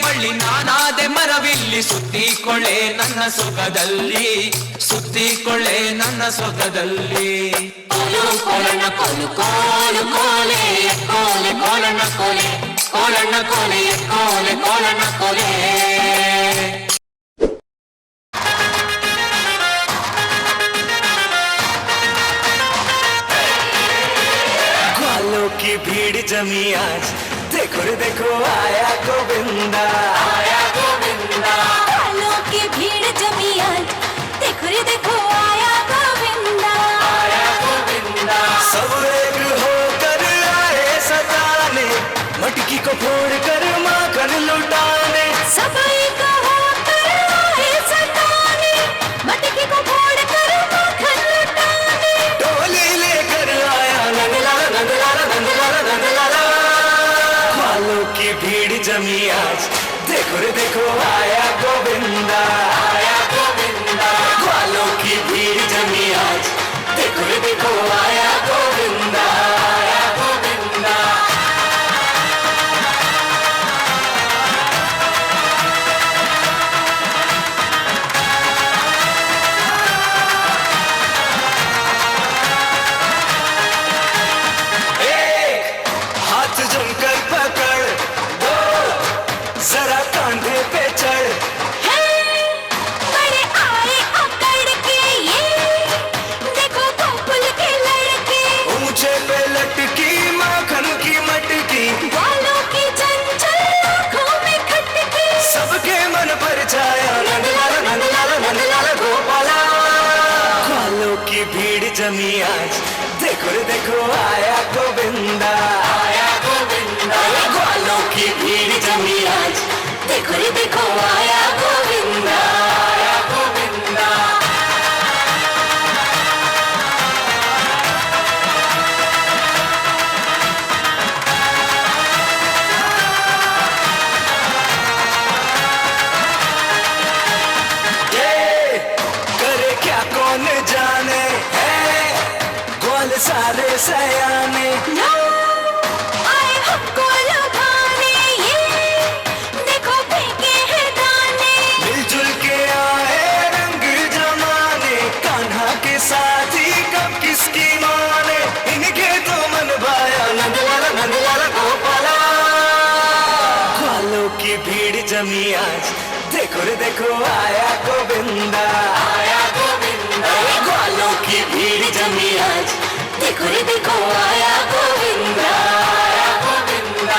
ಬಳ್ಳಿ ನಾನಾದೆ ಮರವಿಲ್ಲಿ ಸುತ್ತಿಕೊಳ್ಳೆ ನನ್ನ ಸೊಗದಲ್ಲಿ ಸುತ್ತಿಕೊಳ್ಳೆ ನನ್ನ ಸೊಗದಲ್ಲಿ ಕೋಲು ಕೋಲಣ್ಣ ಕೋಲು ಕೋಲು ಕೋಲೆ ಕೋಲೆ ಕೋಲಣ್ಣ ಕೋಲೆ ಕೋಲಣ್ಣ ಕೋಲೆ ಕೋಲೆ ಕೋಲಣ್ಣ ಕೋಲೆ ग्वालों की भीड़ जमी आज देखो रे देखो आया गोविंदा ग्वालों की भीड़ जमी आज देखो रे देखो आया गोविंदा सब एक होकर आए सताने मटकी को फोड़ कर माखन लुटाने सब एक होकर आए सताने मटकी को फोड़ कर माखन लुटाने टोली लेकर आया नंदलाला नंदलाला नंदलाला नंदलाला ग्वालों की भीड़ जमी आज देखो रे देखो आया गोविंदा ग्वालों की भीड़ जमी आज देखो रे देखो आया गोविंदा हाथ जमकर पकड़ दो जरा कांधे पे चढ़ बड़े आए अकड़ के ये देखो गोकुल के लड़के ऊंचे पे लटकी माखन की मटकी ग्वालों की चंचल आँखों में खटके सबके मन पर छाया नंदलाला नंदलाला नंदलाला गोपाला ग्वालों की भीड़ जमी आज देखो रे देखो आया गोविंदा ग्वालों की भीड़ जमी आज देखो रे देखो आया गोविंदा करे क्या कौन जाने है ग्वाल सारे सयाने आए हमको लुभाने ये देखो फेंके हैं दाने मिलजुल के आए रंग देखो आया गोविंदा, आया गोविंदा। ग्वालों की भीड़ जमी आज, देखो रे देखो आया गोविंदा, आया गोविंदा।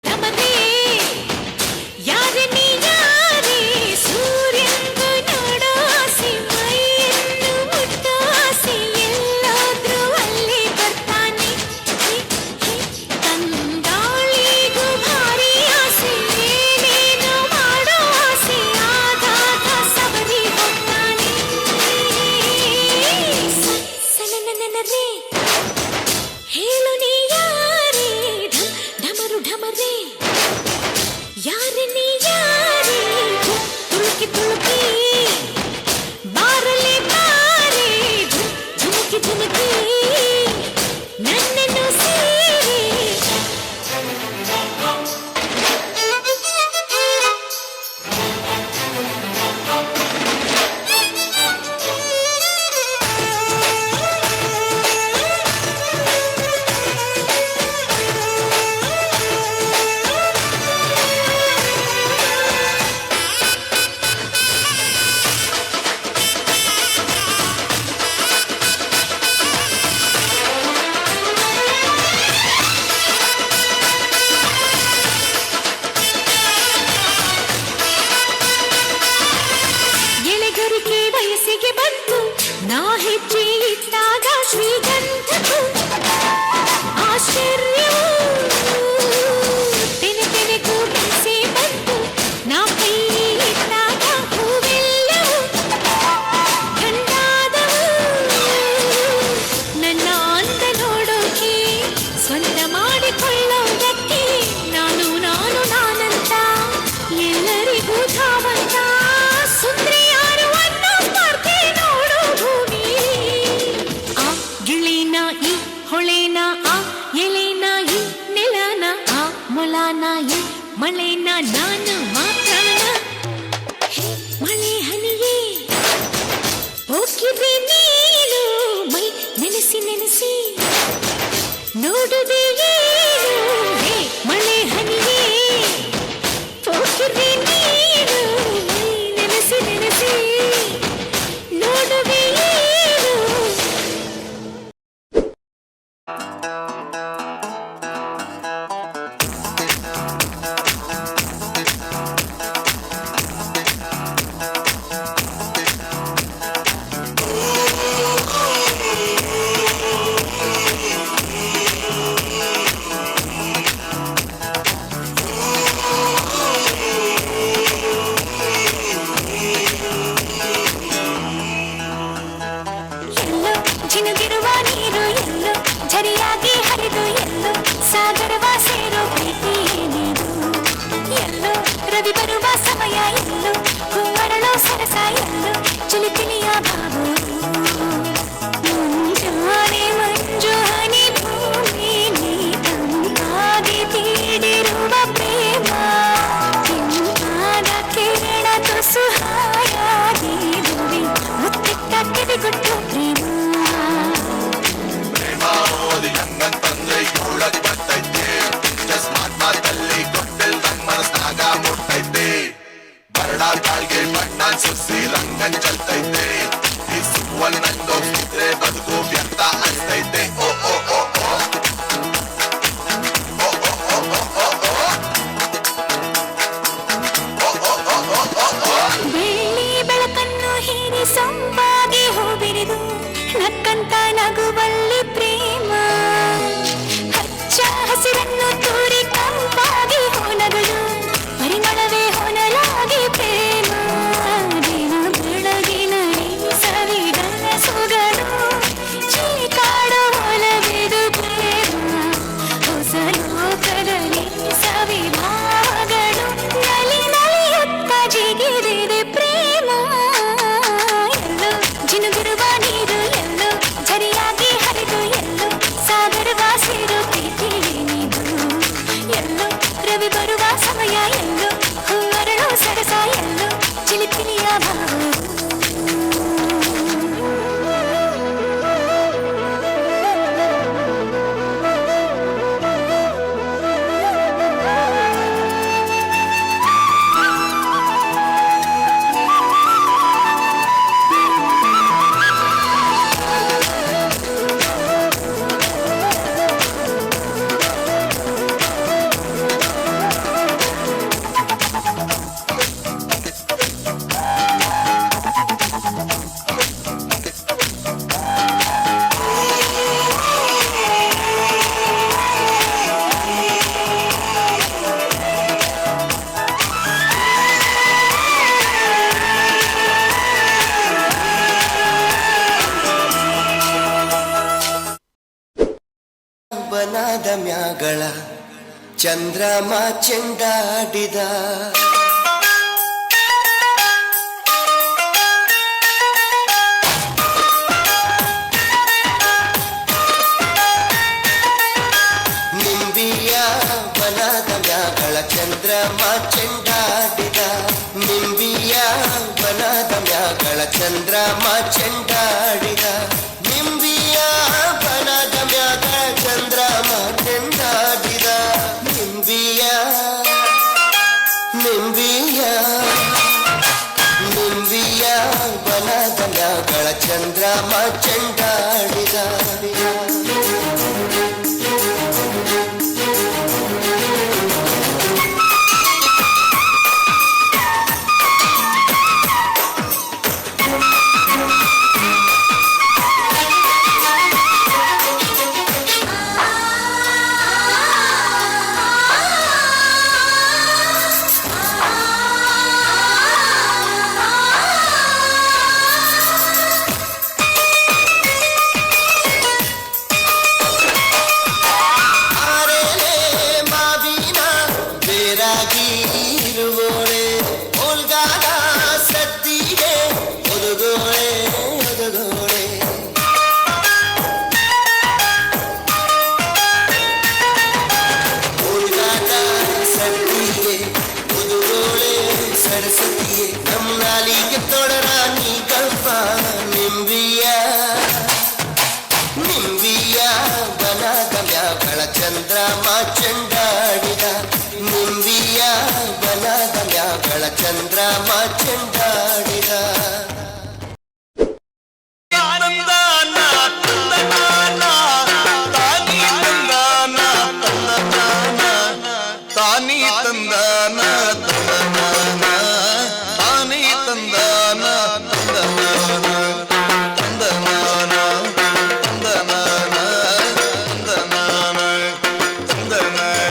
ನಮನೇ ಯಾರನೇ ಯಾರೇ ಸೂರ್ಯಂದು ನೋಡೋ ಆಸೆ ಮೈಯನ್ನು ಮುಟ್ಟೋ ಆಸೆ ಎಲ್ಲಾದ್ರೂ ಅಲ್ಲಿ ಬರ್ತಾನೆ ತಂಗಾಳಿಗೂ ಭಾರಿ ಆಸೆ ಏನೇನೋ ಮಾಡೋ ಆಸೆ ಆಗಾಗ ಸಬರಿ ಹೋಗ್ತಾನೆ ಸನನನರೇ ಹೇಳು ನೀ ಯಾರೇ ಢಮರು ಢಮರೇ ಯಾರೇ ನೀ ಯಾರೇ ತುಳುಕಿ ತುಳುಕಿ ಬಾರಲೆ ಬಾರೆ ಧುಮುಕಿ ಧುಮುಕಿ ನನ್ನನ್ನು ಸೇರಿ ಎಳೆಗರಿಕೆ ವಯಸ್ಸಿಗೆ ಬಂತು ನಾ ಹೆಜ್ಜೆ ಇಟ್ಟಾಗ ಶ್ರೀಗಂಧಕ್ಕೂ ಆಶ್ಚರ್ಯವೂ ತೆನೆ ತೆನೆಗೂ ಹಿಂಸೆ ಬಂತು ನಾ ಕೈ ಇಟ್ಟಾಗ ಹೂವೆಲ್ಲವೂ ಗಂಡಾದವು ನನ್ನ ಅಂದ ನೋಡೋಕೆ ಸ್ವಂತ ಮಾಡಿಕೊಳ್ಳೋದಕ್ಕೆ ನಾನು ನಾನು ನಾನಂತ ಎಲ್ಲರಿಗೂ ಧಾವಂತ ಸುಂದ್ರಿ ಯಾರು ಅನ್ನೋ ಸ್ಪರ್ಧೆ ನೋಡು ಭೂಮಿ ಆ ಗಿಳಿನ ಈ ಹೊಳೆನ ಆ ಎಲೆನ ಈ ನೆಲನ ಆ ಮೊಲನ ಈ ಮಳೆನ ನಾನು ಮಾತ್ರನ ಮಳೆ ಹನಿಯೇ ಹೋಗಿದ್ರೆ ನೀನು ಮೈ ನೆನೆಸಿ ನೆನೆಸಿ ನೋಡುದೆ ಏನು ಹೇ ಮಳೆ ಹನಿಯೇ ಹೋಗಿದ್ರೆ ನೀನು ಮೈ ನೆನೆಸಿ ನೆನೆಸಿ ನೋಡುವೆ ಏನು ಮ್ಯಾಗಳ ಚಂದ್ರಮ ಚೆಂಡಾಡಿದ ನಿಂಬಿಯ ಬನದ ಮ್ಯಾಗಳ ಚಂದ್ರಮ ಚೆಂಡಾಡಿದ ನಿಂಬಿಯ ಬನದ ಮ್ಯಾಗಳ ಚಂದ್ರಮ ಚೆಂಡಾಡಿದ ನಿಂಬಿಯ ಬನದ ಮ್ಯಾಗಳ ಚಂದ್ರಮ ಚೆಂಡಾಡಿದ ನಿಂಬಿಯ ನಿಂಬಿಯ ನಿಂಬಿಯ ಬನದ ಮ್ಯಾಗಳ ಚಂದ್ರಮ ಚೆಂಡಾಡಿದ ಇರುವೋಳೆ ಓಲ್ಗಾಲ ಸದ್ದಿಗೆ ಒದಗೋಳೆ ಒದಗೋಳೆ ಓಲ್ಗಾಲ ಸದ್ದಿಗೆ ಒದಗೋಳೆ ಸರಸ್ವತಿಗೆ ನಮ್ಮ ನಾಲಿಗೆ ತೊಡರ ನೀ ಕಲ್ಪ ನಿಂಬಿಯ ನಿಂಬಿಯ ಬನದ ಮ್ಯಾಗಳ ಚಂದ್ರಮ ಚೆಂಡಾಡಿದ ನಿಂಬಿಯ ಬನದ ಮ್ಯಾಗಳ ಚಂದ್ರಮ ಚೆಂಡಾಡಿದ ತಾನಿ ತಂದಾನ ತಂದನಾನ ತಾನಿ ತಂದಾನ ತಂದನಾನ ತಂದನಾನ ತಂದನಾನ ತಂದನಾನ ತಂದನಾನ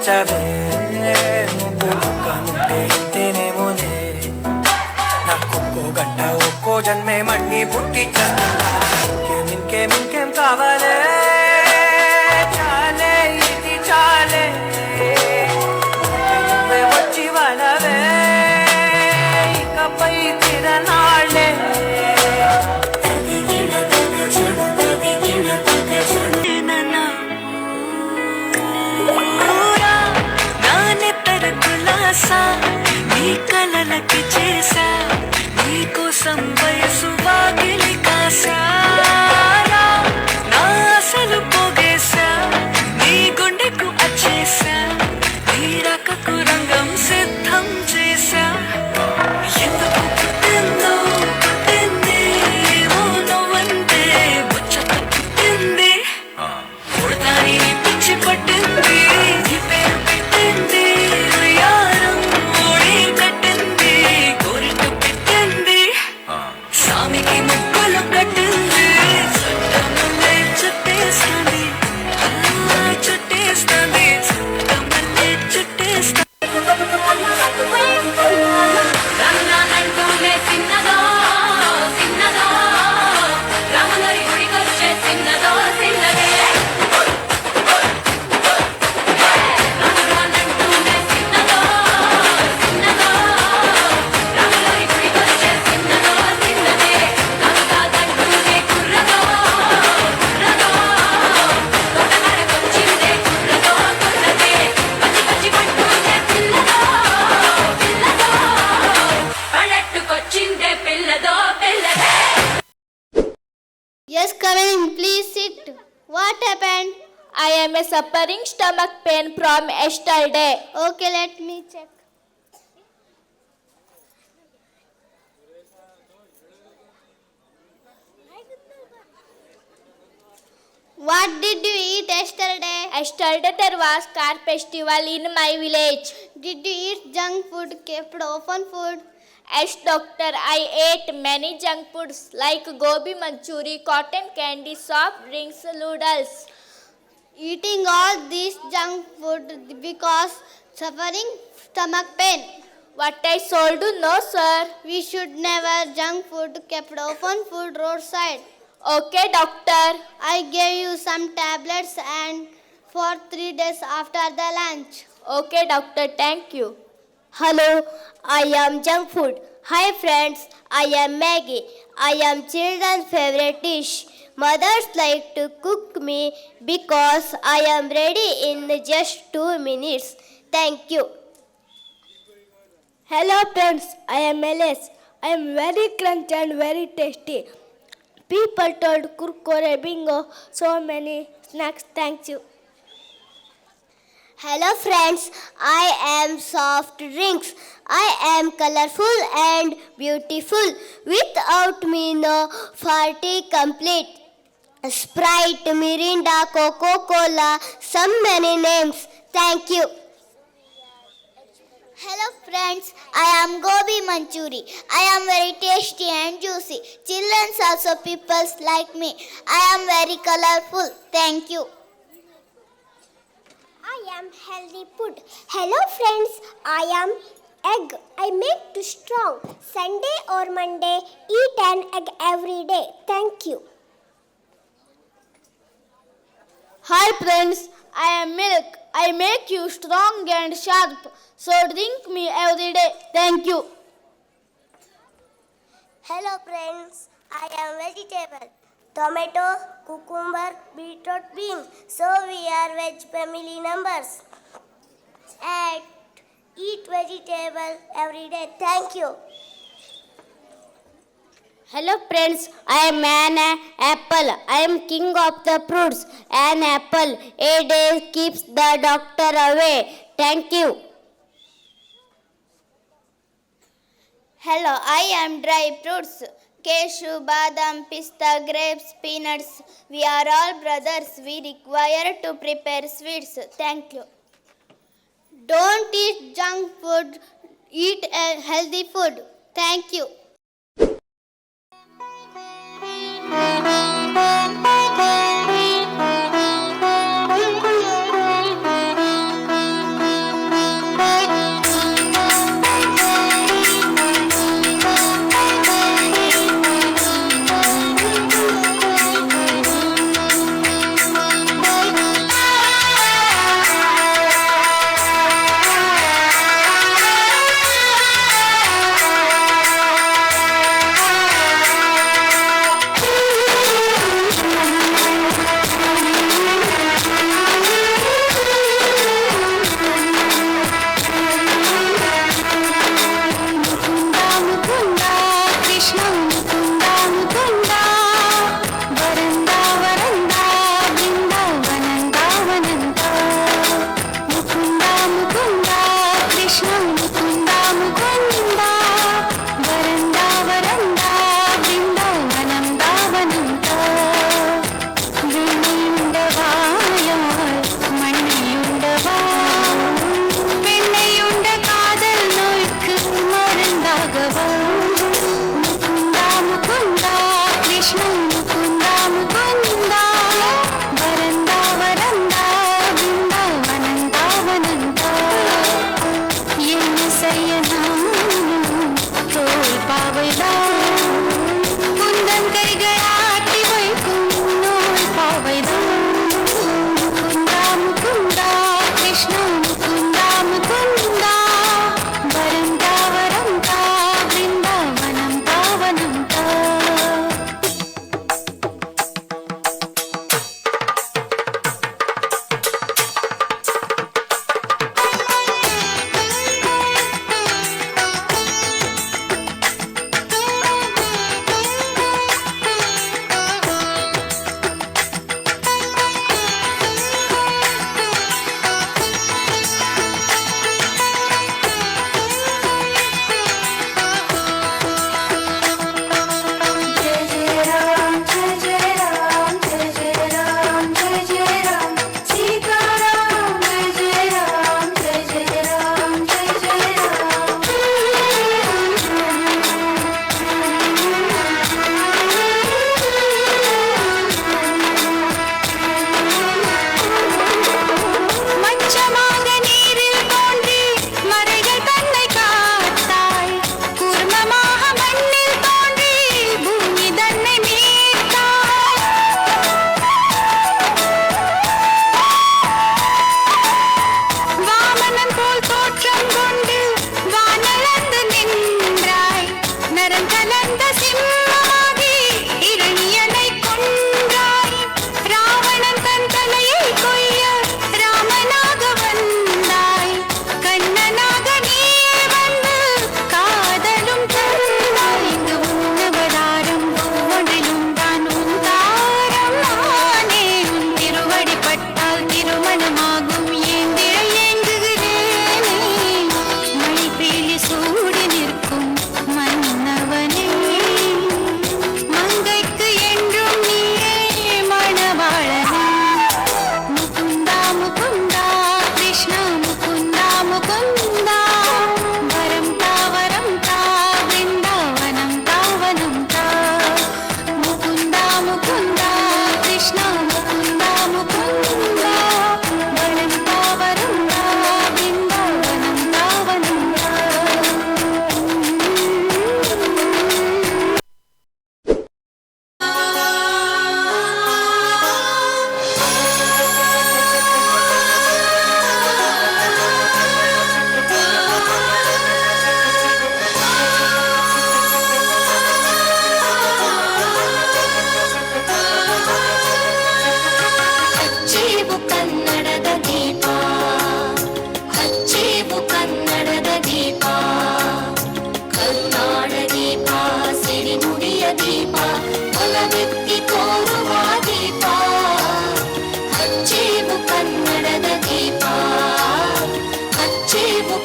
నచ్చవే నువ్వు ఒక్కనుంటే ఇంతేనేమోనే నాకొక్కో గంట ఒక్కో జన్మే మళ్ళీ పుట్టి ఇంకేం కావాలే చాలే ఇది చాలే నువ్వే వచ్చి వాళ్ళవే ఇకపై తిరనాళ్ళే నీ కలలకి చేసా నీకోసం వయసు వాకిలి కాసా నా అసలు పోగేశా నీ గుండెకు అచ్చేసా నీ రకకు రంగం సిద్ధం చేసా ఎందుకు పుట్టిందో పుట్టింది ఏమో నువ్వంటే ముచ్చట పుట్టింది పుడతాని పిచ్చి పట్టింది నీ పేరు పెట్టింది వయ్యారం ఓడి కట్టింది కోరిక పెట్టింది సామికి ముక్కలు కట్టింది చుట్టమల్లే చుట్టేస్తుంది చుట్టేస్తుంది చుట్టమల్లే చుట్టేస్తుంది రమణంటూనే చిన్నదో చిన్నదో రాములరి గుడికొచ్చే చిన్నదో చిన్నదే రమణంటూనే చిన్నదో చిన్నదో రాములరి గుడికొచ్చే చిన్నదో చిన్నదే కాదంటూనే కుర్రదో కుర్రదో తోటనడకొచ్చిందే కుర్రదో కుర్రదే పచ్చి పట్టుందే పిల్లదో పిల్లదో పడట్టుకొచ్చిందే పిల్లదో పిల్లదే. Yes, come in. Please sit. What happened? I am suffering stomach pain from yesterday. Okay, let me check. What did you eat yesterday? Yesterday there was car festival in my village. Did you eat junk food, kept open food? Yes, doctor, I ate many junk foods like gobi manchuri, cotton candy, soft drinks, noodles. Eating all these junk food because suffering stomach pain. What I told you, no sir. We should never junk food, kept open food roadside. Okay, doctor. I gave you some tablets and for 3 days after the lunch. Okay, doctor. Thank you. Hello, I am junk food. Hi friends, I am Maggie. I am children's favorite dish. Mothers like to cook me because I am ready in just 2 minutes. Thank you. Hello friends, I am Alice. I am very crunchy and very tasty. People told Kurkure Bingo so many snacks. Thank you. Hello friends, I am soft drinks. I am colorful and beautiful. Without me no party complete. Sprite, Mirinda, Coca-Cola, so many names. Thank you. Hello friends, I am Gobi Manchuri. I am very tasty and juicy. Children also people like me. I am very colorful. Thank you. I am healthy food. Hello friends, I am egg. I make too strong. Sunday or Monday, eat an egg every day. Thank you. Hi friends, I am milk. I make you strong and sharp. So drink me every day. Thank you. Hello friends, I am vegetable. Tomato, cucumber, beetroot, bean. So we are veg family members. And eat vegetable every day. Thank you. Hello friends, I am an apple. I am king of the fruits. An apple a day keeps the doctor away. Thank you. Hello, I am dry fruits. Cashew, badam, pista, grapes, peanuts. We are all brothers. We require to prepare sweets. Thank you. Don't eat junk food. Eat healthy food. Thank you.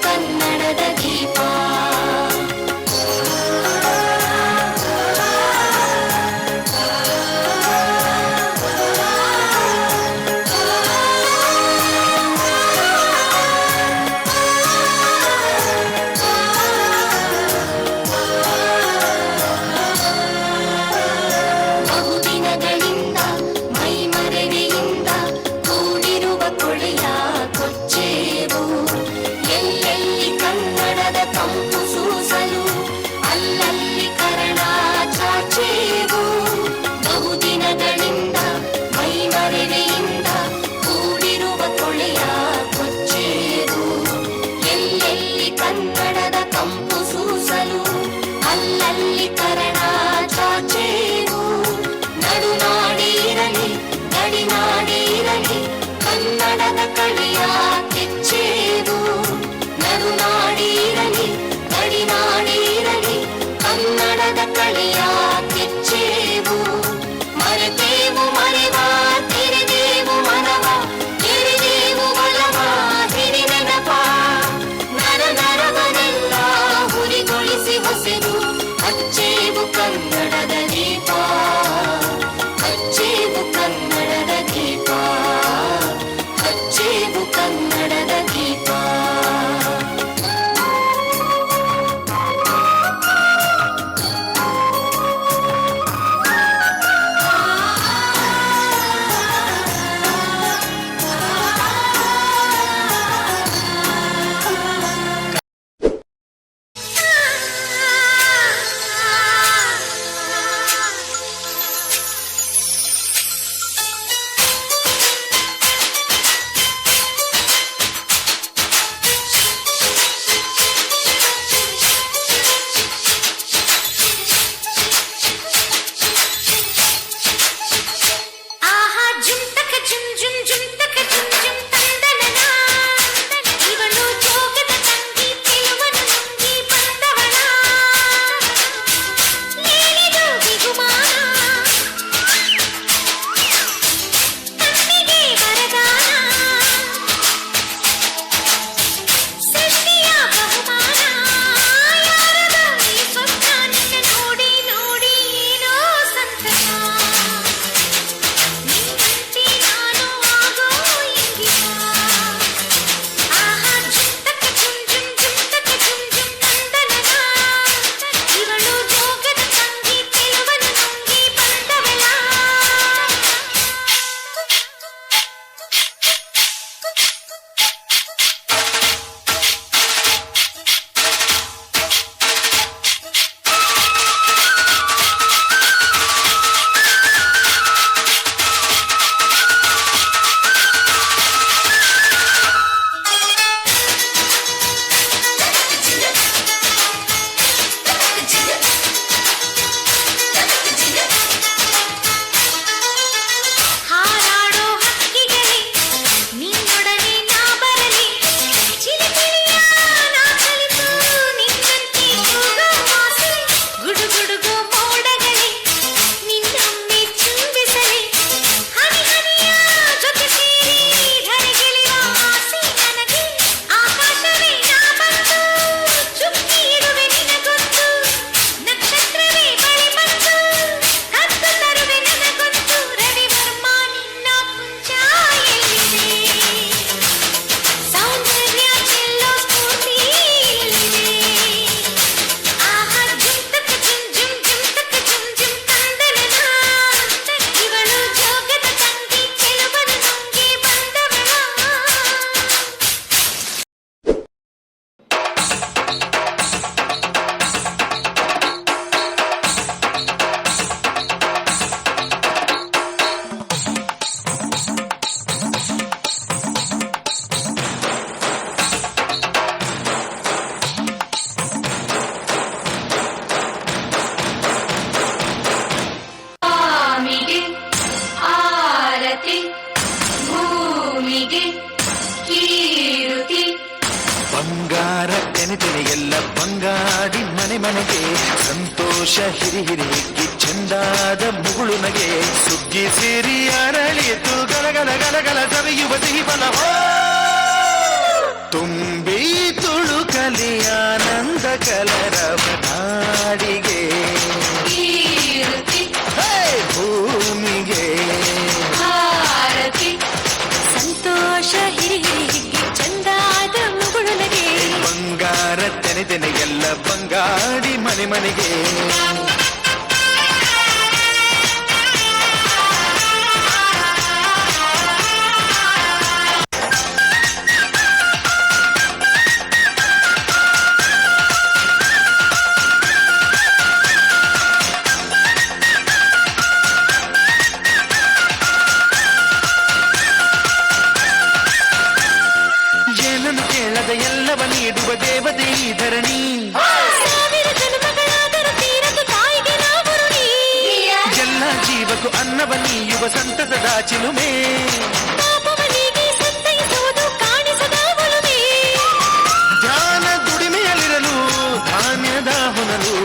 ಕನ್ನಡದ ದೀಪ. ಬಹುದಿನಗಳಿಂದ ಮೈಮರೆಯಿಂದ ಕೂಡಿರುವ ಕೊಳೆಯ ಕೊಚ್ಚೇವು. ಎಲ್ಲೆಲ್ಲಿ ಕನ್ನಡದ ಕಂಪು ಸೂಸಲು ಅಲ್ಲಲ್ಲಿ ಕರಣ ಚಾಚೇವು. ಬಹುದಿನಗಳಿಂದ ಮೈಮರೆಯಿಂದ ಕೂಡಿರುವ ಕೊಳೆಯ ಕೊಚ್ಚೇವು. ಎಲ್ಲೆಲ್ಲಿ ಕನ್ನಡದ ಕಂಪು ಸೂಸಲು ಅಲ್ಲಲ್ಲಿ ಕರಣ ಚಾಚೇವು. ನಡುನಾಡಿರಲಿ ಗಡಿನಾಡಿರಲಿ ಕನ್ನಡದ ಕಳೆಯ ಕೆಚ್ಚೇವು. ನಡುನಾಡಿರಲಿ ಗಡಿನಾಡಿರಲಿ ಕನ್ನಡದ ಕಳೆಯ ಕೆಚ್ಚೇವು. ಮರೆತೇವು ಮರೆವ ತೆರೆದೇವು ಮನವ ಎರೆದೇವು ಒಲವ ಹಿರಿ ನೆನಪ. ನರ ನರವನೆಲ್ಲ ಹುರಿಗೊಳಿಸಿ ಹೊಸೆದು ಹಚ್ಚೇವು ಕನ್ನಡದ ದೀಪ. ಹಚ್ಚೇವು ಕನ್ನಡದ ದೀಪ. ಹಚ್ಚೇವು ಕನ್ನಡದ ದೀಪ. ಆಹಾ ಜುಮ್ ತಕ ಜುಮ್ ಜುಮ್ ಜುಮ್ ತಕ ಜುಮ್ ಜುಮ್ ತಂದನನ. ಇವಳು ಜೋಗದ ತಂಗಿ ತಿಳುವನು ನುಂಗಿ ಬಂದವಳ. ಏನಿದು ಬಿಗುಮಾನ ಕಣ್ಣಿಗೆ ವರದಾನ. ಸೃಷ್ಟಿಯ ಬಹುಮಾನ ಯಾರದ ಈ ಸ್ವಪ್ನ ನಿನ್ನ ನೋಡಿ ನೋಡಿ ಏನೋ ಸಂತಸ. ನಿನ್ನಂತೆ ನಾನು ಆಗೋ ಇಂದಿನ. ಆಹಾ ಜುಮ್ ತಕ ಜುಮ್ ಜುಮ್ ಜುಮ್ ತಕ ಜುಮ್ ಜುಮ್ ತಂದನನ. ಇವಳು ಜೋಗದ ತಂಗಿ ತಿಳುವನು ನುಂಗಿ ಬಂದವಳ. ಹಾರಾಡೋ ಹಕ್ಕಿಗಳೇ ನಿನ್ನೊಡನೆ ನಾ ಬರಲಿ. ಚಿಲಿಪಿಲಿಯ ನಾ ಕಲಿತು ನಿನ್ನಂತೆ ಕೂಗೋ ಆಸೆ. ಗುಡುಗುಡುಗೋ ಮೋಡಗಳೇ ನಿನ್ನೊಮ್ಮೆ ಚುಂಬಿಸಲಿ. ಹನಿ ಹನಿಯ ಜೊತೆ ಸೇರಿ ಧರೆಗೆಳೆಯುವ ಆಸೆ ನನಗೆ. ಆಕಾಶವೇ ನಾ ಬಂದು ಚುಕ್ಕಿ ಇರುವೆ ನಿನಗೊತ್ತು. ನಕ್ಷತ್ರವೇ ಬಳಿ ಬಂದು ಹತ್ತು ತರುವೆ ನನಗೊತ್ತು. ರವಿವರ್ಮ ನಿನ್ನ ಕುಂಚ ಎಲ್ಲಿದೆ? ಸೌಂದರ್ಯ ಚೆಲ್ಲೋ ಸ್ಫೂರ್ತಿ ಇಲ್ಲಿದೆ. ಆಹಾ ಜುಮ್ ತಕ ಜುಮ್ ಜುಮ್ ಜುಮ್ ತಕ ಜುಮ್ ಜುಮ್ ತಂದನನ. ಇವಳು ಜೋಗದ ತಂಗಿ ಚೆಲುವನು ನುಂಗಿ ಬಂದವಳ. ಸ್ವಾಮಿಗೆ ಆರತಿ ಭೂಮಿಗೆ ಕೀರುತಿ. ಬಂಗಾರ ತೆನೆ ತೆನೆಗೆಲ್ಲ ಬಂಗಾಡಿ ಮನೆ ಮನೆಗೆ ಸಂತೋಷ ಹಿರಿ ಹಿರಿಗಿ ಚೆಂದಾದ ಮುಗುಳು ನಗೆ. ಸುಗ್ಗಿ ಸೇರಿ ಅರಳಿತು ಗಲಗಲ ಗಲಗಲ ಸವಿಯುವ ಸಿಹಿ ಬಲವೋ ತುಂಬಿ ತುಳು ಬರಲಿ ಆನಂದ ಕಲರವ ನಾಡಿಗೆ ಕೀರುತಿ ಹೇ ಭೂಮಿಗೆ ಭಾರತಿ ಸಂತೋಷ ಹಿರಿ ಹಿರಿ ಚಂದಾದ ಮುಗುಳುನಗೆ ಬಂಗಾರ ತೆನೆ ಎಲ್ಲ ಬಂಗಾಡಿ ಮನೆ ಮನೆಗೆ ಏನನ್ನು ಕೇಳದ ಎಲ್ಲವ ನೀಡುವ ದೇವತೆ ಈ ಧರಣಿ ಸಾವಿರ ಜನ್ಮಗಳಾದರೂ ತೀರದು ತಾಯಿಗೆ ನಾವು ಋಣಿ. ಎಲ್ಲ ಜೀವಕ್ಕೂ ಅನ್ನವ ನೀಯುವ ಸಂತಸದ ಚಿಲುಮೆ ಪಾಪವನಿಗೆ ಸಂತೈಸುವುದು ಕಾಣಿಸದ ಒಲುಮೆ. ಧ್ಯಾನ ದುಡಿಮೆಯಲ್ಲಿರಲು ಧಾನ್ಯದ ಹೊನಲು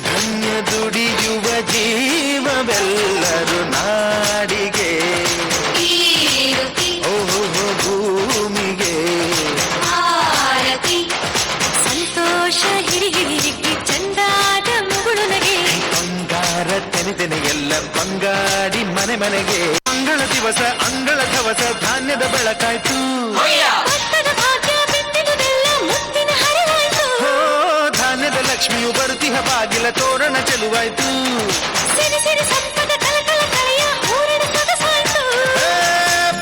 ಧನ್ಯ ದುಡಿಯುವ ಜೀವವೆಲ್ಲರೂ ನಾಡಿಗೆ ಕೀರುತಿ ಓಹೋ ಭೂಮಿಗೆ ಭಾರತಿ ಸಂತೋಷ ಹಿರಿ ಹಿರಿ ಚಂದಾದ ಮುಗುಳುನಗೆ ಬಂಗಾರ ತೆನೆ ಎಲ್ಲ ಬಂಗಾಡಿ ಮನೆ ಮನೆಗೆ ಅಂಗಳ ದಿವಸ ಅಂಗಳ ಧವಸ ಧಾನ್ಯದ ಬೆಳಕಾಯ್ತು ಭತ್ತದ ಭಾಗ್ಯ ಬಿತ್ತಿದುದೆಲ್ಲ ಮುತ್ತಿನ ಹರಿವಾಯ್ತು. ಓ ಧಾನ್ಯದ ಲಕ್ಷ್ಮಿಯು ಬರುತ್ತಿಹ ಬಾಗಿಲ ತೋರಣ ಚೆಲುವಾಯ್ತು ಸಿರಿ ಸಿರಿ ಸಂಪದ ಕಲಕಲ ಕಳೆಯ ಊರಿನ ಸೊಗಸಾಯ್ತು. ಏ,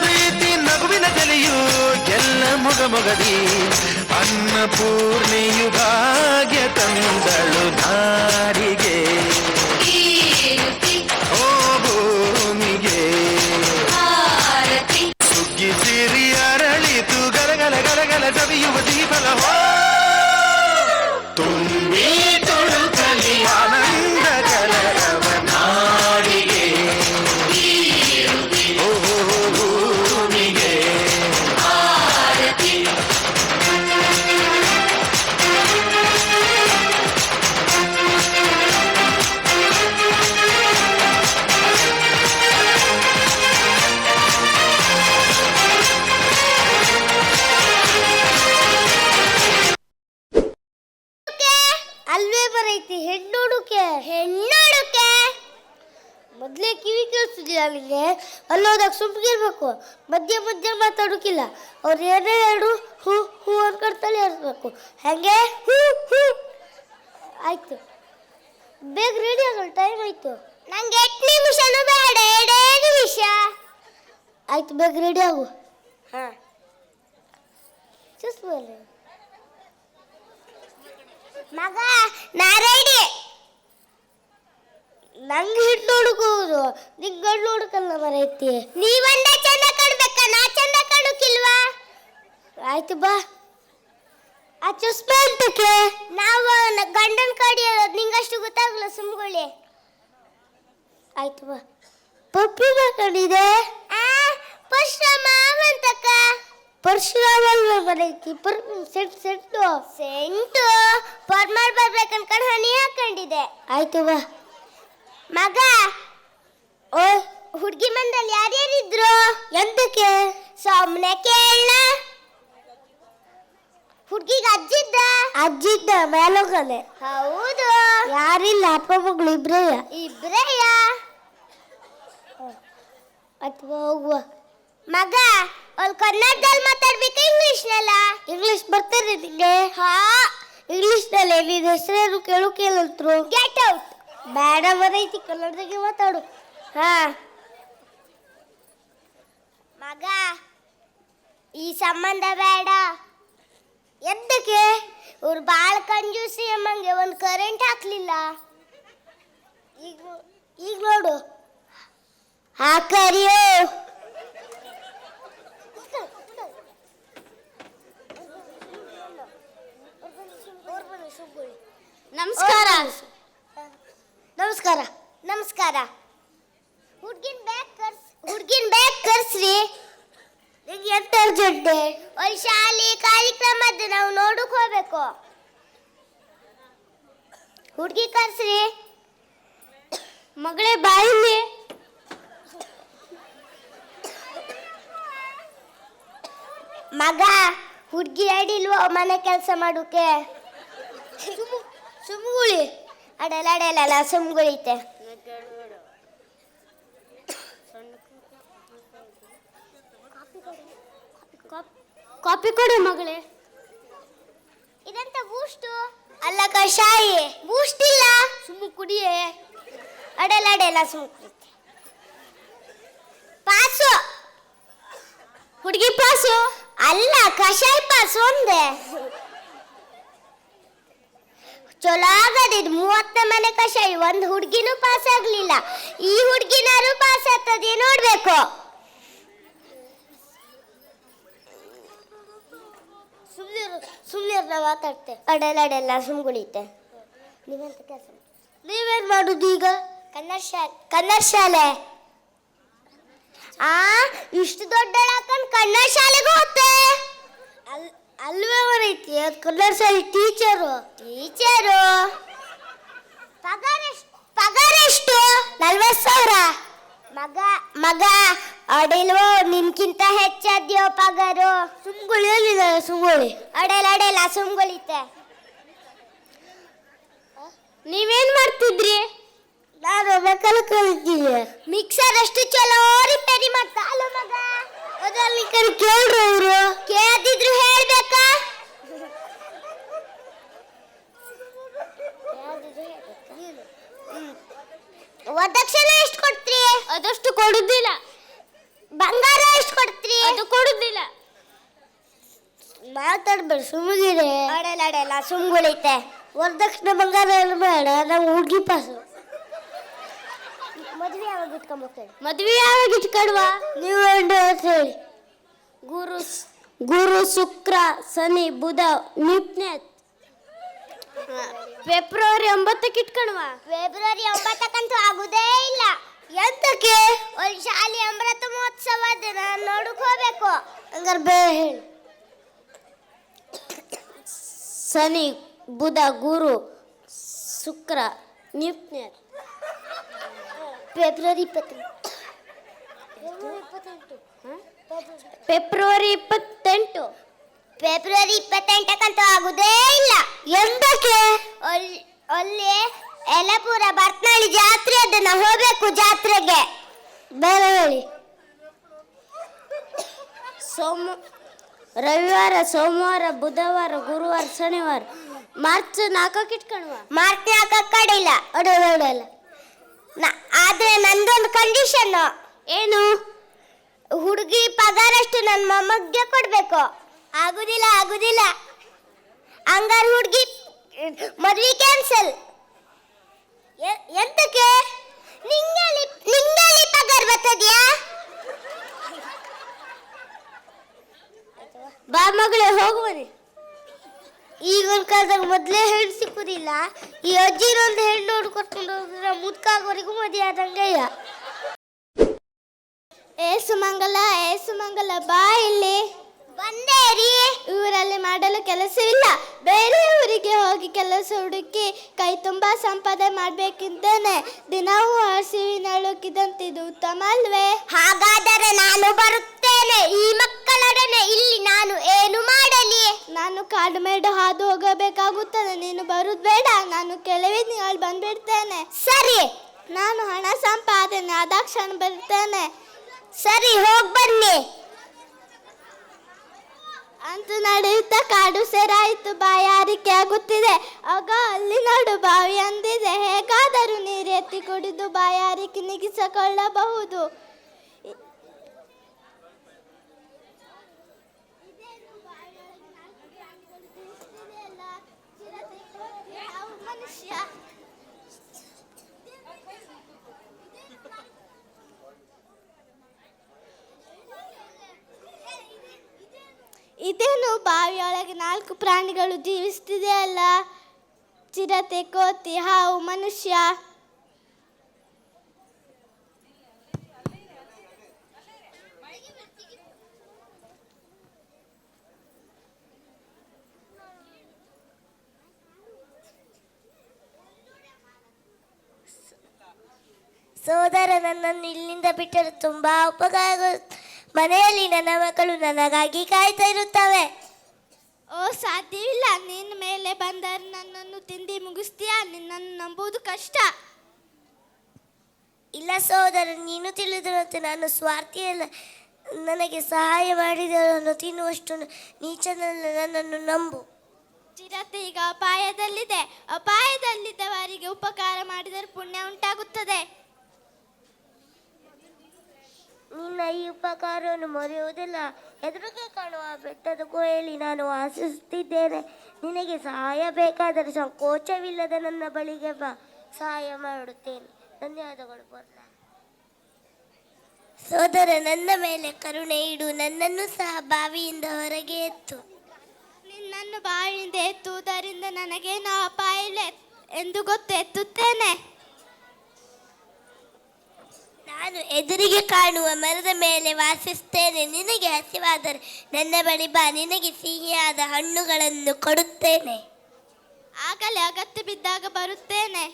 ಪ್ರೀತಿ ನಗುವಿನ ಕಲೆಯು ಎಲ್ಲ ಮೊಗಮೊಗದಿ ಅನ್ನಪೂರ್ಣೆಯು ಭಾಗ್ಯ ತಂದಳು ನಾರಿಗೆ ಕೀರುತಿ ಓ ಭೂಮಿಗೆ ಭಾರತಿ ಸುಗ್ಗಿ ಸಿರಿ ಅರಳಿತು ಗಲಗಲ ಗಲಗಲ ಸವಿಯುವ ದೀಪಲ ಹೋ ತುಂಬಿ ತುಳುಕಲಿ ಆನಂದ ಕಲರವ ನಾಡಿಗೆ ಓ ಭೂಮಿಗೆ ಭಾರತಿ ಅಲ್ವೇ ಬರೈತಿ ಹೆಣ್ಣೋಡುಕೆ ಹೆಣ್ಣೋಡುಕೆ ಮೊದ್ಲೇ ಕಿವಿ ಕೇಳಿಸ್ತಿದ್ದಿಲ್ಲ ನಿಂಗೆ ಅಲ್ಲೋದಾಗ ಸುಮ್ಗಿರ್ಬೇಕು ಮಧ್ಯ ಮಧ್ಯ ಮಾತಾಡೋಕಿಲ್ಲ ಅವ್ರು ಏನೇ ಹೇಳು ಹೂ ಹೂ ಅನ್ಕೊಡ್ತಾಳೆ ಇರ್ಬೇಕು ಹಾಗೆ ಹೂ ಹೂ ಆಯ್ತು ಬೇಗ ರೆಡಿ ಆಗೋಣ ಟೈಮ್ ಆಯ್ತು ನಂಗೆ 8 ನಿಮಿಷನೂ ಬೇಡ 2 ನಿಮಿಷ ಆಯ್ತು ಬೇಗ ರೆಡಿ ಆಗು ಹಾಂ ಚೂಸ್ ಮಗ ನಾ ರೆಡಿ ನಂಗೆ ಹಿಟ್ಟು ಹುಡುಕೋದು ನಿಂಗೆ ಗಂಡು ಹುಡುಕಲ್ಲ ಮರೈತಿ ನೀವಂದ ಚಂದ ಕಾಣ್ಬೇಕ ನಾ ಚಂದ ಕಾಣುಕಿಲ್ವಾ ಆಯ್ತು ಬಾ ಆ ಚುಸ್ಮೆ ಅಂತಕ್ಕೆ ನಾವು ಗಂಡನ ಕಡಿಯೋದು ನಿಂಗಷ್ಟು ಗೊತ್ತಾಗಲ್ಲ ಸುಮ್ಗೊಳ್ಳಿ ಆಯ್ತು ಬಾ ಪಪ್ಪಿ ಮಾಡ್ಕೊಂಡಿದೆ ಪರಶುರಾಮ ಅಂತಕ್ಕ ಪರಶುರಾಮ ಬರೈತಿ ಸೆಂಟು ಪರ್ಮಾರ್ ಬರ್ಬೇಕನ್ಕೊಂಡು ಹನಿ ಹಾಕೊಂಡಿದೆ ಆಯ್ತು ಬಾ ಮಗ ಓ ಹುಡುಗಿ ಮಂದಲ್ಲಿ ಯಾರ್ಯಾರಿದ್ರು ಎಂತಕ್ಕೆ ಸುಮ್ಮನೆ ಕೇಳ ಹುಡುಗಿಗೆ ಅಜ್ಜಿದ್ದ ಮೇಲೋಗಲೆ ಹೌದು ಯಾರಿಲ್ಲ ಅಪ್ಪ ಮಗಳು ಇಬ್ರೇಯ ಅಥವಾ ಹೋಗುವ ಮಗ ಅವ್ಳು ಕನ್ನಡದಲ್ಲಿ ಮಾತಾಡ್ಬೇಕು ಇಂಗ್ಲಿಷ್ ಬರ್ತಾರೆ ನಿಂಗೆ ಹಾ ಇಂಗ್ಲಿಷ್ನಲ್ಲಿ ನಿನ್ನ ಹೆಸರೇನು ಕೇಳಂತ್ರು ಗೆಟ್ ಔಟ್ ಬೇಡ ಬರೈತಿ ಕನ್ನಡದಾಗೆ ಮಾತಾಡು ಹಾ ಮಗ ಈ ಸಂಬಂಧ ಬೇಡ ಎದ್ದಕ್ಕೆ ಇವ್ರು ಭಾಳ ಕಂಜೂಸಿ ಅಮ್ಮಂಗೆ ಒಂದು ಕರೆಂಟ್ ಹಾಕ್ಲಿಲ್ಲ ಈಗ ನೋಡು ಹಾಕರಿಯೋ ನಮಸ್ಕಾರ ನಮಸ್ಕಾರ ನಮಸ್ಕಾರ ಹುಡ್ಗಿನ್ ಬ್ಯಾಗ್ ಕರ್ಸ್ರಿ ನಿಂಗೆ ಎಂತ ಅರ್ಜೆಂಟ್ ಒಂದು ಶಾಲೆ ಕಾರ್ಯಕ್ರಮದ ನಾವು ನೋಡಕ್ ಹೋಗ್ಬೇಕು ಹುಡ್ಗಿ ಕರ್ಸ್ರಿ ಮಗಳೇ ಬಾಯಿಲಿ ಮಗ ಹುಡುಗಿ ಅಡಿಲ್ವೋ ಮನೆ ಕೆಲಸ ಮಾಡೋಕೆ? ಸುಮ್ಗುಳಿ. ಅಡಲ್ಲ ಸುಮ್ಗುಳಿತೆ. ಕಾಪಿ ಕೊಡು ಮಗಳೇ. ಇದಂತ ಬೂಸ್ಟು ಅಲ್ಲ ಕಷಾಯಿ. ಬೂಸ್ಟ್ ಇಲ್ಲ, ಸುಮ್ಮ ಕುಡಿಯೇ. ಅಡಲ್ಲ ಸುಮ್ಕುಳಿತೆ. ಪಾಸು. ಹುಡುಗಿ ಪಾಸು ಅಲ್ಲ ಕಷಾಯಿ ಪಾಸು ಒಂದೇ. ಚಲೋ ಆಗದಿದ್ 30 ಮನೆ ಕಷಾಯಿ, ಒಂದು ಹುಡ್ಗಿನೂ ಪಾಸ್ ಆಗ್ಲಿಲ್ಲ. ಈ ಹುಡ್ಗಿನಾರು ಪಾಸ್ ಆಗ್ತದೆ ನೋಡ್ಬೇಕು. ಸುಮ್ನಿರ್ ಮಾತಾಡ್ತೆ. ಅಡಲ್ಲ ಸುಮ್ಗುಳಿತೆ. ನೀವೆಂತ ಕೆಲಸ? ನೀವೇನ್ ಮಾಡುದು ಈಗ? ಕನ್ನಡ ಶಾಲೆ. ಇಷ್ಟು ದೊಡ್ಡ ಕನ್ನಡ ಶಾಲೆಗೆ ಹೋಗ್ತೆ? ಅಲ್ವೇ ಬರೈತಿ ಅದು ಕನ್ನಡ ಶಾಲೆ ಟೀಚರು. ಪಗಾರ ಎಷ್ಟು? 40,000. ಮಗ ಅಡಿಲ್ವೋ ನಿನ್ಕಿಂತ ಹೆಚ್ಚಾದ್ಯೋ ಪಗಾರು. ಸುಮ್ಗುಳಿ. ಅಡಲ್ಲ ಸುಮ್ಗುಳಿತೆ. ನೀವೇನ್ ಮಾಡ್ತಿದ್ರಿ? ನಾನು ಮೆಕ್ಕಲು ಕಲಿತೀನಿ. ಮಿಕ್ಸರ್ ಅಷ್ಟು ಚಲೋ ರಿಪೇರಿ ಮಾಡ್ತಾ. ಅಲ್ಲ ಮಗ ಅದ್ರಲ್ಲಿ ಕೇಳ್ರು ಅವರು. ಕೇಳ್ತಿದ್ರು ಹೇಳ್ಬೇಕಾ? ವರದಕ್ಷಿಣೆ ಎಷ್ಟು ಕೊಡ್ತೀರಿ? ಅದಷ್ಟು ಕೊಡುದಿಲ್ಲ. ಬಂಗಾರ ಎಷ್ಟು ಕೊಡ್ತೀರಿ? ಅದು ಕೊಡುದಿಲ್ಲ. ಮಾತಾಡ್ಬೇಡ ಸುಮ್ಗಿರಿ. ಅಡಲ್ಲ ಸುಮ್ಗುಳಿತೆ. ವರದಕ್ಷಿಣೆ ಬಂಗಾರ ಎಲ್ಲ ಬೇಡ, ನಾವು ಹುಡುಗಿ ಪಾಸು. ಮದ್ವೆ ಯಾವಾಗ ಇಟ್ಕೊಂಡ್ವಾ? ನೀವು ಹೇಳಿ. ಗುರು ಶುಕ್ರ ಶನಿ ಬುಧ ನಿಪ್ನೆತ್. ಫೆಬ್ರವರಿ 9ಕ್ಕೆ ಇಟ್ಕೊಂಡ್ವಾ? ಫೆಬ್ರವರಿ 9ಕ್ಕಂತೂ ಆಗುದೇ ಇಲ್ಲ. ಎಂತಕ್ಕೆ? ಒಂದು ಶಾಲೆ ಅಮೃತ ಮಹೋತ್ಸವ ನಾನು ನೋಡಕ್ ಹೋಗ್ಬೇಕು. ಹಂಗಾರೆ ಬೇರೆ ಹೇಳಿ. ಶನಿ ಬುಧ ಗುರು ಶುಕ್ರ ನಿಪ್ನೆತ್. ಫೆಬ್ರವರಿ 28. ಫೆಬ್ರವರಿ 28ಕ್ಕಂತೂ ಆಗುದೇ ಇಲ್ಲ. ಎಂತಕ್ಕೆ? ಅಲ್ಲಿ ಯಲಪುರ ಭರತನಹಳ್ಳಿ ಜಾತ್ರೆ ಅದನ್ನ ಹೋಗ್ಬೇಕು ಜಾತ್ರೆಗೆ. ಬೇರೆ ಹೇಳಿ. ರವಿವಾರ ಸೋಮವಾರ ಬುಧವಾರ ಗುರುವಾರ ಶನಿವಾರ. ಮಾರ್ಚ್ 4ಕ್ಕೆ ಇಟ್ಕೊಂಡ್ವಾ? ಮಾರ್ಚ್ 4ಕ್ಕೆ ಕಡಿಲ್ಲ. ಅಡಲ್ಲ. ಆದ್ರೆ ನಂದೊಂದು ಕಂಡೀಷನ್. ಏನು? ಹುಡುಗಿ ಪಗಾರಷ್ಟು ನನ್ನ ಮೊಮ್ಮಗ್ಗೆ ಕೊಡ್ಬೇಕು. ಆಗುದಿಲ್ಲ. ಹಂಗಾರ ಹುಡುಗಿ ಮದ್ವೆ ಕ್ಯಾನ್ಸಲ್. ಎಂತಕ್ಕೆ? ನಿಂgali ಪಗಾರ ಬರ್ತದ್ಯಾ? ಬಾ ಮಗಳೇ ಹೋಗುವನೆ. ಈಗಿನ ಕಾಲದಾಗ ಮೊದಲೇ ಹೆಣ್ಣು ಸಿಕ್ಕುದಿಲ್ಲ. ಈ ಅಜ್ಜಿನೊಂದು ಹೆಣ್ಣು ನೋಡ್ಕೊಟ್ಕೊಂಡು ಹೋದ್ರೆ ಮುದ್ಕಾಗೋರಿಗೂ ಮದುವೆ ಆದಂಗಯ್ಯ. ಏಸು ಮಂಗಲ ಬಾ ಇಲ್ಲಿ. ಬಂದೇರಿ. ಊರಲ್ಲಿ ಮಾಡಲು ಕೆಲಸವಿಲ್ಲ, ಬೇರೆ ಊರಿಗೆ ಹೋಗಿ ಕೆಲಸ ಹುಡುಕಿ ಕೈ ತುಂಬ ಸಂಪಾದನೆ ಮಾಡಬೇಕಿದ್ದೇನೆ. ದಿನವೂ ಹಸಿವಿನಳುಕಿದಂತಿದು ಉತ್ತಮ ಅಲ್ವೇ? ಹಾಗಾದರೆ ನಾನು ಬರುತ್ತೇನೆ. ಈ ಮಕ್ಕಳೊಡನೆ ಇಲ್ಲಿ ನಾನು ಏನು ಮಾಡಲಿ? ನಾನು ಕಾಡು ಮೇಡು ಹಾದು ಹೋಗಬೇಕಾಗುತ್ತದೆ. ನೀನು ಬರುದು ಬೇಡ. ನಾನು ಕೆಲವೇ ತಿಂಗಳು ಬಂದ್ಬಿಡ್ತೇನೆ. ಸರಿ. ನಾನು ಹಣ ಸಂಪಾದನೆ ಆದಾಕ್ಷಣ ಬರ್ತೇನೆ. ಸರಿ, ಹೋಗಿ ಬನ್ನಿ. ಅಂತೂ ನಡೆಯುತ್ತಾ ಕಾಡು ಸೇರಾಯಿತು. ಬಾಯಾರಿಕೆ ಆಗುತ್ತಿದೆ. ಆಗ ಅಲ್ಲಿ ನೋಡು ಬಾವಿ ಅಂದಿದೆ. ಹೇಗಾದರೂ ನೀರು ಎತ್ತಿ ಕುಡಿದು ಬಾಯಾರಿಕೆ ನೀಗಿಸಿಕೊಳ್ಳಬಹುದು. ಇದೇನು ಬಾವಿಯೊಳಗೆ 4 ಪ್ರಾಣಿಗಳು ಜೀವಿಸ್ತಿದೆ ಅಲ್ಲ. ಚಿರತೆ, ಕೋತಿ, ಹಾವು, ಮನುಷ್ಯ. ಸೋದರ ನನ್ನನ್ನು ಇಲ್ಲಿಂದ ಬಿಟ್ಟರೆ ತುಂಬಾ ಉಪಕಾರ. ಮನೆಯಲ್ಲಿ ನನ್ನ ಮಕ್ಕಳು ನನಗಾಗಿ ಕಾಯ್ತಾ ಇರುತ್ತವೆ. ಓ ಸಾಧ್ಯವಿಲ್ಲ. ನಿನ್ನ ಮೇಲೆ ಬಂದರೆ ನನ್ನನ್ನು ತಿಂದು ಮುಗಿಸ್ತೀಯಾ? ನಿನ್ನನ್ನು ನಂಬುವುದು ಕಷ್ಟ. ಇಲ್ಲ ಸಹೋದರ, ನೀನು ತಿಳಿದಿರುವಂತೆ ನಾನು ಸ್ವಾರ್ಥಿಯಲ್ಲ. ನನಗೆ ಸಹಾಯ ಮಾಡಿದವರನ್ನು ತಿನ್ನುವಷ್ಟು ನೀಚನಲ್ಲ. ನನ್ನನ್ನು ನಂಬು. ಚಿರತೆ ಈಗ ಅಪಾಯದಲ್ಲಿದೆ. ಅಪಾಯದಲ್ಲಿದ್ದವರಿಗೆ ಉಪಕಾರ ಮಾಡಿದರೆ ಪುಣ್ಯ ಉಂಟಾಗುತ್ತದೆ. ನಿನ್ನ ಈ ಉಪಕಾರವನ್ನು ಮರೆಯುವುದಿಲ್ಲ. ಎದುರಿಗೆ ಕಾಣುವ ಬೆಟ್ಟದ ಗುಹೆಯಲ್ಲಿ ನಾನು ವಾಸಿಸುತ್ತಿದ್ದೇನೆ. ನಿನಗೆ ಸಹಾಯ ಬೇಕಾದರೆ ಸಂಕೋಚವಿಲ್ಲದ ನನ್ನ ಬಳಿಗೆ ಬಾ, ಸಹಾಯ ಮಾಡುತ್ತೇನೆ. ಧನ್ಯವಾದಗಳು ಬರ್ಲ. ಸೋದರ, ನನ್ನ ಮೇಲೆ ಕರುಣೆ ಇಡು. ನನ್ನನ್ನು ಸಹ ಬಾವಿಯಿಂದ ಹೊರಗೆ ಎತ್ತು. ನಿನ್ನನ್ನು ಬಾವಿಯಿಂದ ಎತ್ತುವುದರಿಂದ ನನಗೇನು ಅಪಾಯ ಇಲ್ಲ ಎಂದು ಗೊತ್ತು. ಎತ್ತುತ್ತೇನೆ. ನಾನು ಎದುರಿಗೆ ಕಾಣುವ ಮರದ ಮೇಲೆ ವಾಸಿಸ್ತೇನೆ. ನಿನಗೆ ಹಸಿವಾದರೆ ನನ್ನ ಬಳಿ ಬಾ, ನಿನಗೆ ಸಿಹಿಯಾದ ಹಣ್ಣುಗಳನ್ನು ಕೊಡುತ್ತೇನೆ. ಆಗಲೇ ಅಗತ್ಯ ಬಿದ್ದಾಗ ಬರುತ್ತೇನೆ.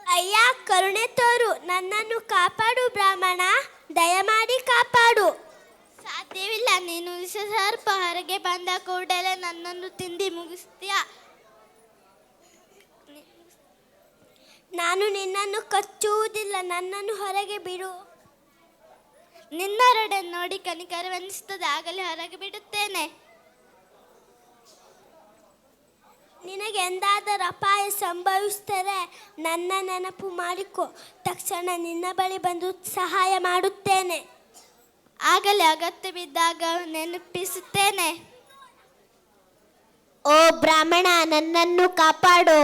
ಅಯ್ಯ, ಕರುಣೆ ತೋರು, ನನ್ನನ್ನು ಕಾಪಾಡು ಬ್ರಾಹ್ಮಣ, ದಯಮಾಡಿ ಕಾಪಾಡು. ಸಾಧ್ಯವಿಲ್ಲ. ನೀನು ಸ್ವಲ್ಪ ಹೊರಗೆ ಬಂದ ಕೂಡಲೇ ನನ್ನನ್ನು ತಿಂದು ಮುಗಿಸ್ತೀಯಾ? ನಾನು ನಿನ್ನನ್ನು ಕಚ್ಚುವುದಿಲ್ಲ. ನನ್ನನ್ನು ಹೊರಗೆ ಬಿಡು. ನಿನ್ನರೊಡನೆ ನೋಡಿ ಕನಿಕರವೆನಿಸುತ್ತದೆ. ಆಗಲೇ ಹೊರಗೆ ಬಿಡುತ್ತೇನೆ. ನಿನಗೆ ಎಂದಾದರೂ ಅಪಾಯ ಸಂಭವಿಸಿದರೆ ನನ್ನ ನೆನಪು ಮಾಡಿಕೊ. ತಕ್ಷಣ ನಿನ್ನ ಬಳಿ ಬಂದು ಸಹಾಯ ಮಾಡುತ್ತೇನೆ. ಆಗಲೇ ಅಗತ್ಯ ಬಿದ್ದಾಗ ನೆನಪಿಸುತ್ತೇನೆ. ಓ ಬ್ರಾಹ್ಮಣ, ನನ್ನನ್ನು ಕಾಪಾಡು.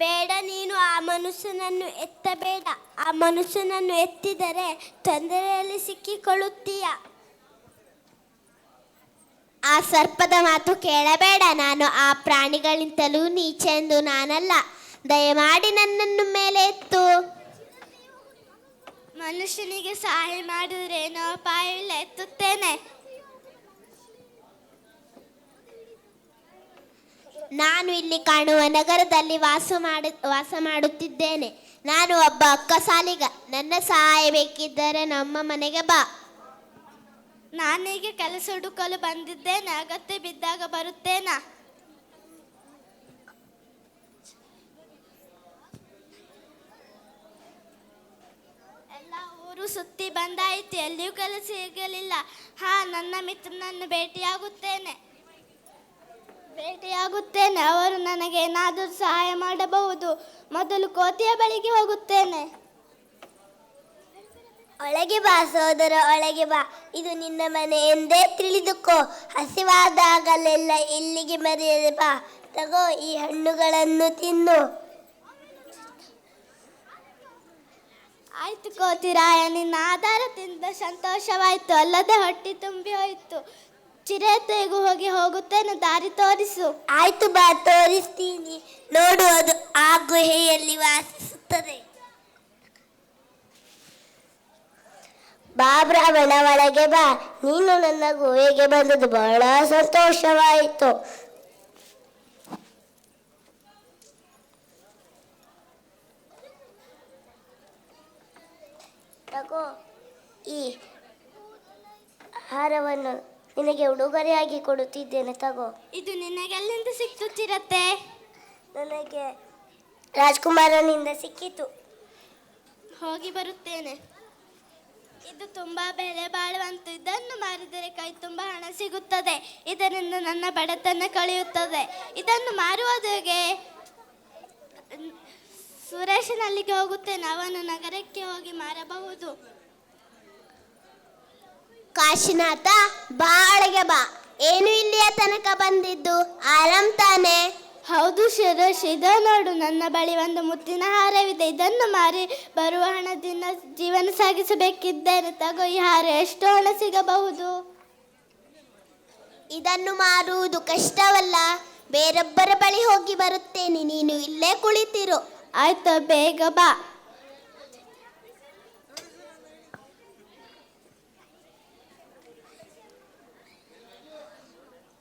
ಬೇಡ, ನೀನು ಆ ಮನುಷ್ಯನನ್ನು ಎತ್ತಬೇಡ. ಆ ಮನುಷ್ಯನನ್ನು ಎತ್ತಿದರೆ ತೊಂದರೆಯಲ್ಲಿ ಸಿಕ್ಕಿಕೊಳ್ಳುತ್ತೀಯ. ಆ ಸರ್ಪದ ಮಾತು ಕೇಳಬೇಡ. ನಾನು ಆ ಪ್ರಾಣಿಗಳಿಂತಲೂ ನೀಚೆಂದು ನಾನಲ್ಲ. ದಯಮಾಡಿ ನನ್ನನ್ನು ಮೇಲೆ ಎತ್ತು. ಮನುಷ್ಯನಿಗೆ ಸಹಾಯ ಮಾಡಿದ್ರೆ ಏನೋ ಅಪಾಯವಿಲ್ಲ. ಎತ್ತುತ್ತೇನೆ. ನಾನು ಇಲ್ಲಿ ಕಾಣುವ ನಗರದಲ್ಲಿ ವಾಸ ಮಾಡುತ್ತಿದ್ದೇನೆ. ನಾನು ಒಬ್ಬ ಅಕ್ಕಸಾಲಿಗ. ನನ್ನ ಸಹಾಯ ಬೇಕಿದ್ದರೆ ನಮ್ಮ ಮನೆಗೆ ಬಾ. ನಾನೀಗ ಕೆಲಸ ಹುಡುಕಲು ಬಂದಿದ್ದೇನೆ. ಅಗತ್ಯ ಬಿದ್ದಾಗ ಬರುತ್ತೇನಾ? ಎಲ್ಲ ಊರು ಸುತ್ತಿ ಬಂದಾಯಿತು. ಎಲ್ಲಿಯೂ ಕೆಲಸ ಸಿಗಲಿಲ್ಲ. ನನ್ನ ಮಿತ್ರನನ್ನು ಭೇಟಿಯಾಗುತ್ತೇನೆ. ಅವರು ನನಗೆ ಏನಾದರೂ ಸಹಾಯ ಮಾಡಬಹುದು. ಮೊದಲು ಕೋತಿಯ ಬಳಿಗೆ ಹೋಗುತ್ತೇನೆ. ಒಳಗೆ ಬಾ ಸೋದರ, ಒಳಗೆ ಬಾ. ಇದು ನಿನ್ನ ಮನೆ ಎಂದೇ ತಿಳಿದುಕೋ. ಹಸಿವಾದಾಗಲೆಲ್ಲ ಇಲ್ಲಿಗೆ ಮರೆಯದೆ ಬಾ. ತಗೋ, ಈ ಹಣ್ಣುಗಳನ್ನು ತಿನ್ನು. ಆಯ್ತು ಕೋತಿರಾಯ, ನಿನ್ನ ಆಧಾರ ತಿಂದ ಸಂತೋಷವಾಯಿತು. ಅಲ್ಲದೆ ಹೊಟ್ಟೆ ತುಂಬಿ ಹೋಯಿತು. ಚಿರತೆಗೂ ಹೋಗುತ್ತೇನೆ. ದಾರಿ ತೋರಿಸು. ಆಯ್ತು ಬಾ, ತೋರಿಸ್ತೀನಿ. ನೋಡು, ಅದು ಆ ಗುಹೆಯಲ್ಲಿ ವಾಸಿಸುತ್ತದೆ. ಬಾ ಬ್ರಾಹ್ಮಣ, ಒಳಗೆ ಬಾ. ನೀನು ನನ್ನ ಗುಹೆಗೆ ಬಂದದ್ದು ಬಹಳ ಸಂತೋಷವಾಯಿತು. ತಗೋ, ಈ ಆಹಾರವನ್ನು ನಿನಗೆ ಉಡುಗೊರೆಯಾಗಿ ಕೊಡುತ್ತಿದ್ದೇನೆ. ತಗೋ. ಇದು ನಿನಗೆಲ್ಲಿಂದ ಸಿಕ್ತು ಚಿರತೆ? ನನಗೆ ರಾಜ್ಕುಮಾರನಿಂದ ಸಿಕ್ಕಿತು. ಹೋಗಿ ಬರುತ್ತೇನೆ. ಇದು ತುಂಬಾ ಬೆಲೆ ಬಾಳುವಂತ. ಇದನ್ನು ಮಾರಿದರೆ ಕೈ ತುಂಬ ಹಣ ಸಿಗುತ್ತದೆ. ಇದರಿಂದ ನನ್ನ ಬಡತನ ಕಳೆಯುತ್ತದೆ. ಇದನ್ನು ಮಾರುವುದು ಹೇಗೆ? ಸುರೇಶನಲ್ಲಿಗೆ ಹೋಗುತ್ತೇನೆ. ಅವನು ನಗರಕ್ಕೆ ಹೋಗಿ ಮಾರಬಹುದು. ಕಾಶಿನಾಥ, ಬಾ, ಒಳಗೆ ಬಾ. ಏನು ಇಲ್ಲಿಯ ತನಕ ಬಂದಿದ್ದು? ಆರಾಮ್ ತಾನೆ? ಹೌದು ಸುರೇಶ್, ಇದ ನೋಡು, ನನ್ನ ಬಳಿ ಒಂದು ಮುತ್ತಿನ ಹಾರವಿದೆ. ಇದನ್ನು ಮಾರಿ ಬರುವ ಹಣದಿಂದ ಜೀವನ ಸಾಗಿಸಬೇಕಿದ್ದೇನೆ. ತಗೋ, ಈ ಹಾರ. ಎಷ್ಟು ಹಣ ಸಿಗಬಹುದು? ಇದನ್ನು ಮಾರುವುದು ಕಷ್ಟವಲ್ಲ. ಬೇರೊಬ್ಬರ ಬಳಿ ಹೋಗಿ ಬರುತ್ತೇನೆ. ನೀನು ಇಲ್ಲೇ ಕುಳಿತಿರು. ಆಯ್ತು, ಬೇಗ ಬಾ.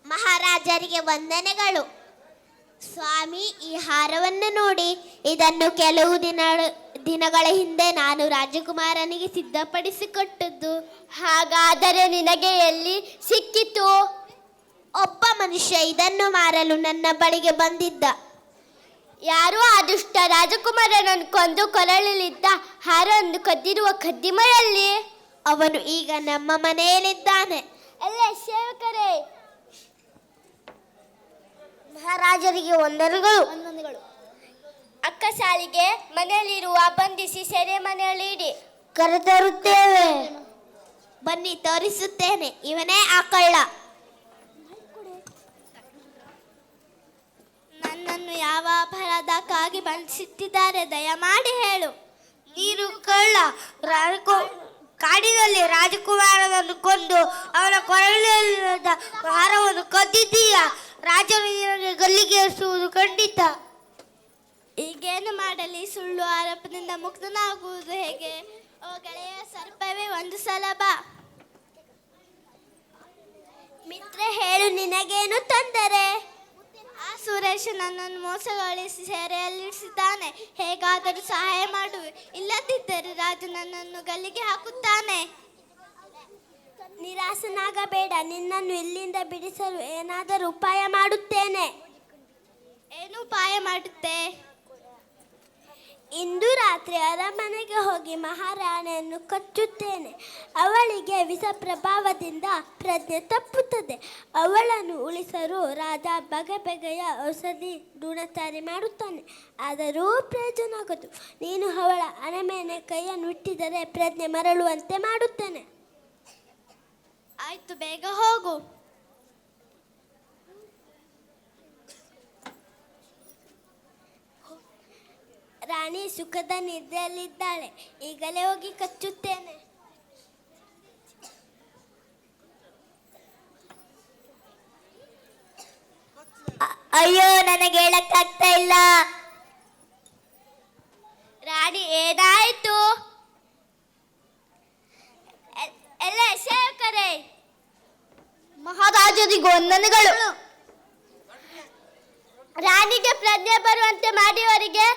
ಮಹಾರಾಜರಿಗೆ ವಂದನೆಗಳು. ಸ್ವಾಮಿ, ಈ ಹಾರವನ್ನು ನೋಡಿ. ಇದನ್ನು ಕೆಲವು ದಿನಗಳ ಹಿಂದೆ ನಾನು ರಾಜಕುಮಾರನಿಗೆ ಸಿದ್ಧಪಡಿಸಿಕೊಟ್ಟದ್ದು. ಹಾಗಾದರೆ ನಿನಗೆ ಎಲ್ಲಿ ಸಿಕ್ಕಿತು? ಒಬ್ಬ ಮನುಷ್ಯ ಇದನ್ನು ಮಾರಲು ನನ್ನ ಬಳಿಗೆ ಬಂದಿದ್ದ. ಯಾರೋ ಆ ದುಷ್ಟ ರಾಜಕುಮಾರನನ್ನು ಕೊಂದು ಕೊರಳಲಿದ್ದ ಹಾರವನ್ನು ಕದ್ದಿರುವ ಕದ್ದಿಮಯಲ್ಲಿ. ಅವನು ಈಗ ನಮ್ಮ ಮನೆಯಲ್ಲಿದ್ದಾನೆ. ಎಲ್ಲ ಸೇವಕರೇ, ಮಹಾರಾಜರಿಗೆ ವಂದನೆಗಳು. ಅಕ್ಕ ಸಾಲಿಗೆ ಮನೆಯಲ್ಲಿರುವ ಬಂಧಿಸಿ ಸೆರೆ ಮನೆಯಲ್ಲಿ ಇಡಿ. ಕರೆತರುತ್ತೇವೆ. ಬನ್ನಿ, ತೋರಿಸುತ್ತೇನೆ. ಇವನೇ ಆ ಕಳ್ಳ. ನನ್ನನ್ನು ಯಾವ ಅಪರಾಧಕ್ಕಾಗಿ ಬಂಧಿಸುತ್ತಿದ್ದಾರೆ? ದಯಮಾಡಿ ಹೇಳು. ನೀನು ಕಳ್ಳ. ಕಾಡಿನಲ್ಲಿ ರಾಜಕುಮಾರನನ್ನು ಕೊಂದು ಅವನ ಕೊರಳಿನ ಹಾರವನ್ನು ಕದ್ದಿದ್ದೀಯ. ರಾಜನು ನಿನಗೆ ಗಲ್ಲಿಗೇರಿಸುವುದು ಖಂಡಿತ. ಈಗೇನು ಮಾಡಲಿ? ಸುಳ್ಳು ಆರೋಪದಿಂದ ಮುಕ್ತನಾಗುವುದು ಹೇಗೆ? ಓ ಗೆಳೆಯ ಸರ್ಪವೇ, ಒಂದು ಸಲ ಬಾ. ಮಿತ್ರ, ಹೇಳು, ನಿನಗೇನು ತೊಂದರೆ? ಆ ಸುರೇಶ ನನ್ನನ್ನು ಮೋಸಗೊಳಿಸಿ ಸೆರೆಯಲ್ಲಿರಿಸಿದ್ದಾನೆ. ಹೇಗಾದರೂ ಸಹಾಯ ಮಾಡುವೆ, ಇಲ್ಲದಿದ್ದರೆ ರಾಜು ನನ್ನನ್ನು ಗಲ್ಲಿಗೆ ಹಾಕುತ್ತಾನೆ. ನಿರಾಸನಾಗಬೇಡ. ನಿನ್ನನ್ನು ಇಲ್ಲಿಂದ ಬಿಡಿಸಲು ಏನಾದರೂ ಉಪಾಯ ಮಾಡುತ್ತೇನೆ. ಏನು ಉಪಾಯ ಮಾಡುತ್ತೆ? ಇಂದು ರಾತ್ರಿ ಅರಮನೆಗೆ ಹೋಗಿ ಮಹಾರಾಣಿಯನ್ನು ಕಚ್ಚುತ್ತೇನೆ. ಅವಳಿಗೆ ವಿಷ ಪ್ರಭಾವದಿಂದ ಪ್ರಜ್ಞೆ ತಪ್ಪುತ್ತದೆ. ಅವಳನ್ನು ಉಳಿಸಲು ರಾಜ ಬಗೆಬಗೆಯ ಔಷಧಿ ಗುಣಚಾರಿ ಮಾಡುತ್ತಾನೆ. ಆದರೂ ಪ್ರಯೋಜನ ಆಗೋದು. ನೀನು ಅವಳ ಹಣೆ ಮೇಲೆ ಕೈಯನ್ನು ಇಟ್ಟಿದರೆ ಪ್ರಜ್ಞೆ ಮರಳುವಂತೆ ಮಾಡುತ್ತೇನೆ. ಆಯ್ತು, ಬೇಗ ಹೋಗು. ರಾಣಿ ಸುಖದ ನಿದ್ರೆಯಲ್ಲಿದ್ದಾಳೆ. ಈಗಲೇ ಹೋಗಿ ಕಚ್ಚುತ್ತೇನೆ. ಅಯ್ಯೋ, ನನಗೆ ಹೇಳಕ್ಕಾಗ್ತಾ ಇಲ್ಲ. ರಾಣಿ, ಏನಾಯ್ತು? ಎಲ್ಲ ಸೇವಕರೇ, ಮಹಾರಾಜರಿಗೆ ವಂದನೆಗಳು. ರಾಣಿಗೆ ಪ್ರಜ್ಞೆ ಬರುವಂತೆ ಮಾಡಿಯವರಿಗೆ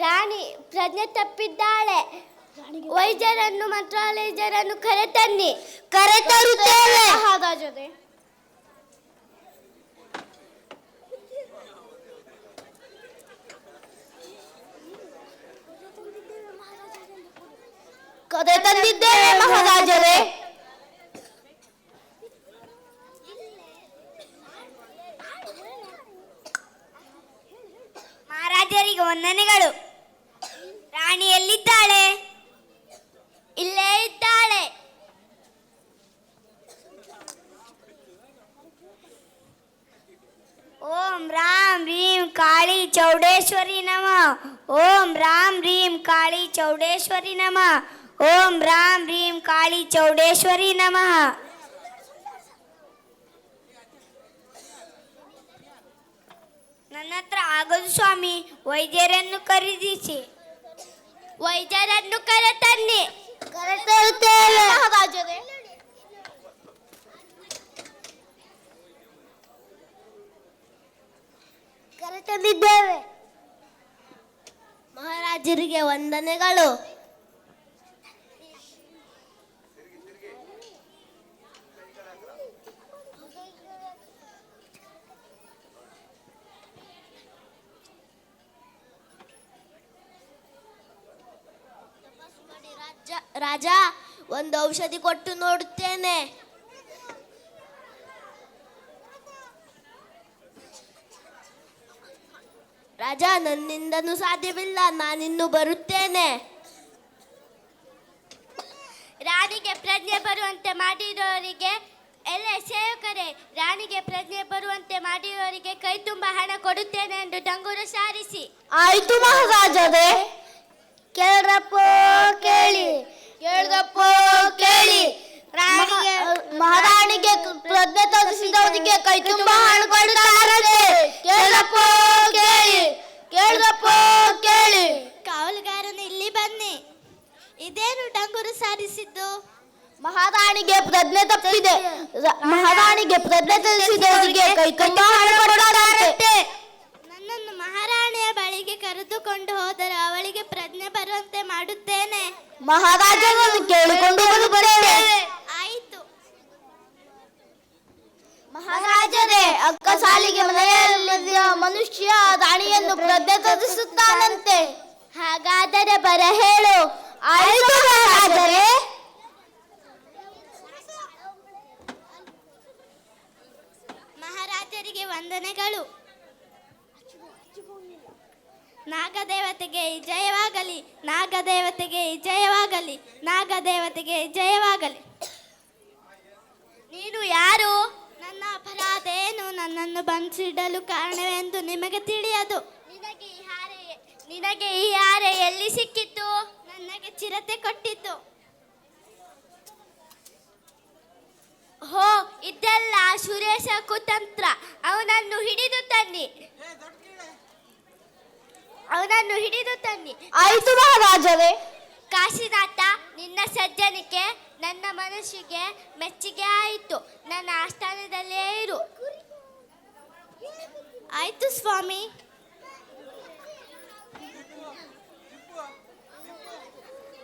ರಾಣಿ ಪ್ರಜ್ಞೆ ತಪ್ಪಿದ್ದಾಳೆ. ವೈದ್ಯರನ್ನು, ಮಂತ್ರಾಲಯಜರನ್ನು ಕರೆತನ್ನಿ. ಕರೆತರುತ್ತೇವೆ ಮಹಾರಾಜರೇ. ಕರೆತಂದಿದ್ದೇವೆ ಮಹಾರಾಜರೇ. ಮಹಾರಾಜರಿಗೆ ವಂದನೆಗಳು. ರಾಣಿ ಎಲ್ಲಿದ್ದಾಳೆ? ಇಲ್ಲೇ ಇದ್ದಾಳೆ. ಓಂ ರಾಮ್ ರೀಂ ಕಾಳಿ ಚೌಡೇಶ್ವರಿ ನಮಃ. ಓಂ ರಾಮ್ ರೀಂ ಕಾಳಿ ಚೌಡೇಶ್ವರಿ ನಮಃ. ಓಂ ರಾಮ್ ರೀಂ ಕಾಳಿ ಚೌಡೇಶ್ವರಿ ನಮಃ. ನನ್ನ ಹತ್ರ ಆಗೋದು ಸ್ವಾಮಿ. ವೈದ್ಯರನ್ನು ಖರೀದಿಸಿ. ವೈದ್ಯರನ್ನು ಕರೆತನ್ನಿ. ಕರೆತರುತ್ತೇವೆ ಮಹಾರಾಜರೇ. ಕರೆತಂದಿದ್ದೇವೆ. ಮಹಾರಾಜರಿಗೆ ವಂದನೆಗಳು. ರಾಜ, ಒಂದು ಔಷಧಿ ಕೊಟ್ಟು ನೋಡುತ್ತೇನೆ. ರಾಜ, ನನ್ನಿಂದನೂ ಸಾಧ್ಯವಿಲ್ಲ. ನಾನಿನ್ನು ಬರುತ್ತೇನೆ. ರಾಣಿಗೆ ಪ್ರಜ್ಞೆ ಬರುವಂತೆ ಮಾಡಿರೋರಿಗೆ, ಎಲ್ಲ ಸೇವಕರೇ, ರಾಣಿಗೆ ಪ್ರಜ್ಞೆ ಬರುವಂತೆ ಮಾಡಿರೋರಿಗೆ ಕೈ ತುಂಬ ಹಣ ಕೊಡುತ್ತೇನೆ ಎಂದು ಡಂಗೂರು ಸಾರಿಸಿ. ಆಯ್ತು ಮಹಾರಾಜರೇ. ಕೇಳ್ರಪ್ಪ ಕೇಳಿ, ಕೇಳ್ರಪ್ಪ ಕೇಳಿ. ಮಹಾರಾಣಿಗೆ ಪ್ರಜ್ಞೆ ತೋರಿಸಿದವರಿಗೆ ಕೈ ತುಂಬ ಹಣ ಕೊಡುತ್ತಾರೆ. ಕೇಳ್ರಪ್ಪ ಕೇಳಿ, ಕೇಳ್ರಪ್ಪ ಕೇಳಿ. ಕಾವಲುಗಾರನು ಇಲ್ಲಿ ಬನ್ನಿ. ಇದೇನು ಡಂಗೂರು ಸಾರಿಸಿದ್ದು? ಮಹಾರಾಣಿಗೆ ಪ್ರಜ್ಞೆ ತಪ್ಪಿದೆ. ಮಹಾರಾಣಿಗೆ ಪ್ರಜ್ಞೆ ತಿಳಿಸಿದವರಿಗೆ ಕೈ ತುಂಬ ಹಣ ಕೊಡಲಾರಂತೆ. ನನ್ನನ್ನು ಮಹಾರಾಣಿಯ ಬಳಿಗೆ ಕರೆದುಕೊಂಡು ಹೋದರೆ ಅವಳಿಗೆ ಪ್ರಜ್ಞೆ ಬರುವಂತೆ ಮಾಡುತ್ತೇನೆ. ಮಹಾರಾಜನನ್ನು ಕೇಳಿಕೊಂಡು ಬರುತ್ತೇವೆ. ಆಯಿತು. ಮಹಾರಾಜರೇ, ಅಕ್ಕ ಸಾಲಿಗೆ ಮನೆಯಲ್ಲಿದ್ದ ಮನುಷ್ಯ ರಾಣಿಯನ್ನು ಪ್ರಜ್ಞೆ ತೋರಿಸುತ್ತಾನಂತೆ. ಹಾಗಾದರೆ ಬರ ಹೇಳು. ಆಯಿತು ಮಹಾರಾಜರೇ. ಮಹಾರಾಜರಿಗೆ ವಂದನೆಗಳು. ನಾಗದೇವತೆಗೆ ಜಯವಾಗಲಿ, ನಾಗದೇವತೆಗೆ ಜಯವಾಗಲಿ, ನಾಗದೇವತೆಗೆ ಜಯವಾಗಲಿ. ನೀನು ಯಾರು? ನನ್ನ ಅಪರಾಧ ಏನು? ನನ್ನನ್ನು ಬಂಧಿಸಿಡಲು ಕಾರಣವೆಂದು ನಿಮಗೆ ತಿಳಿಯದು. ನಿನಗೆ ಈ ಹಾರೆ ಎಲ್ಲಿ ಸಿಕ್ಕಿತು? ನನಗೆ ಚಿರತೆ ಕೊಟ್ಟಿತು. ಹೋ, ಇದೆಲ್ಲ ಸುರೇಶ ಕುತಂತ್ರ. ಅವನನ್ನು ಹಿಡಿದು ತನ್ನಿ. ಆಯಿತು ಮಹಾರಾಜರೇ. ಕಾಶಿನಾಥ, ನಿನ್ನ ಸಜ್ಜನಿಕೆ ನನ್ನ ಮನಸ್ಸಿಗೆ ಮೆಚ್ಚುಗೆ ಆಯಿತು. ನನ್ನ ಆಸ್ಥಾನದಲ್ಲೇ ಇರು. ಆಯಿತು ಸ್ವಾಮಿ.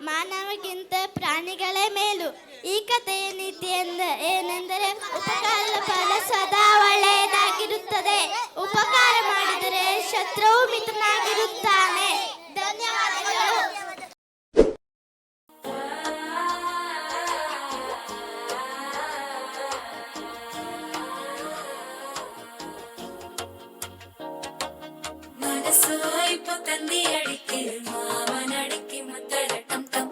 ಮಾನವಗಿಂತ ಪ್ರಾಣಿಗಳೇ ಮೇಲು. ಈ ಕಥೆಯ ನೀತಿ ಏನೆಂದರೆ ಉಪಕಾರ ಫಲ ಸದಾ ಒಳ್ಳೆಯದಾಗಿರುತ್ತದೆ. ಉಪಕಾರ ಮಾಡಿದರೆ ಶತ್ರುವು ಮಿತ್ರನಾಗಿರುತ್ತಾನೆ. ಧನ್ಯವಾದಗಳು. മനസ്സായിപ്പോ തന്റെ അടിക്ക് മാമനടിക്ക് മുത്തഴട്ടം തം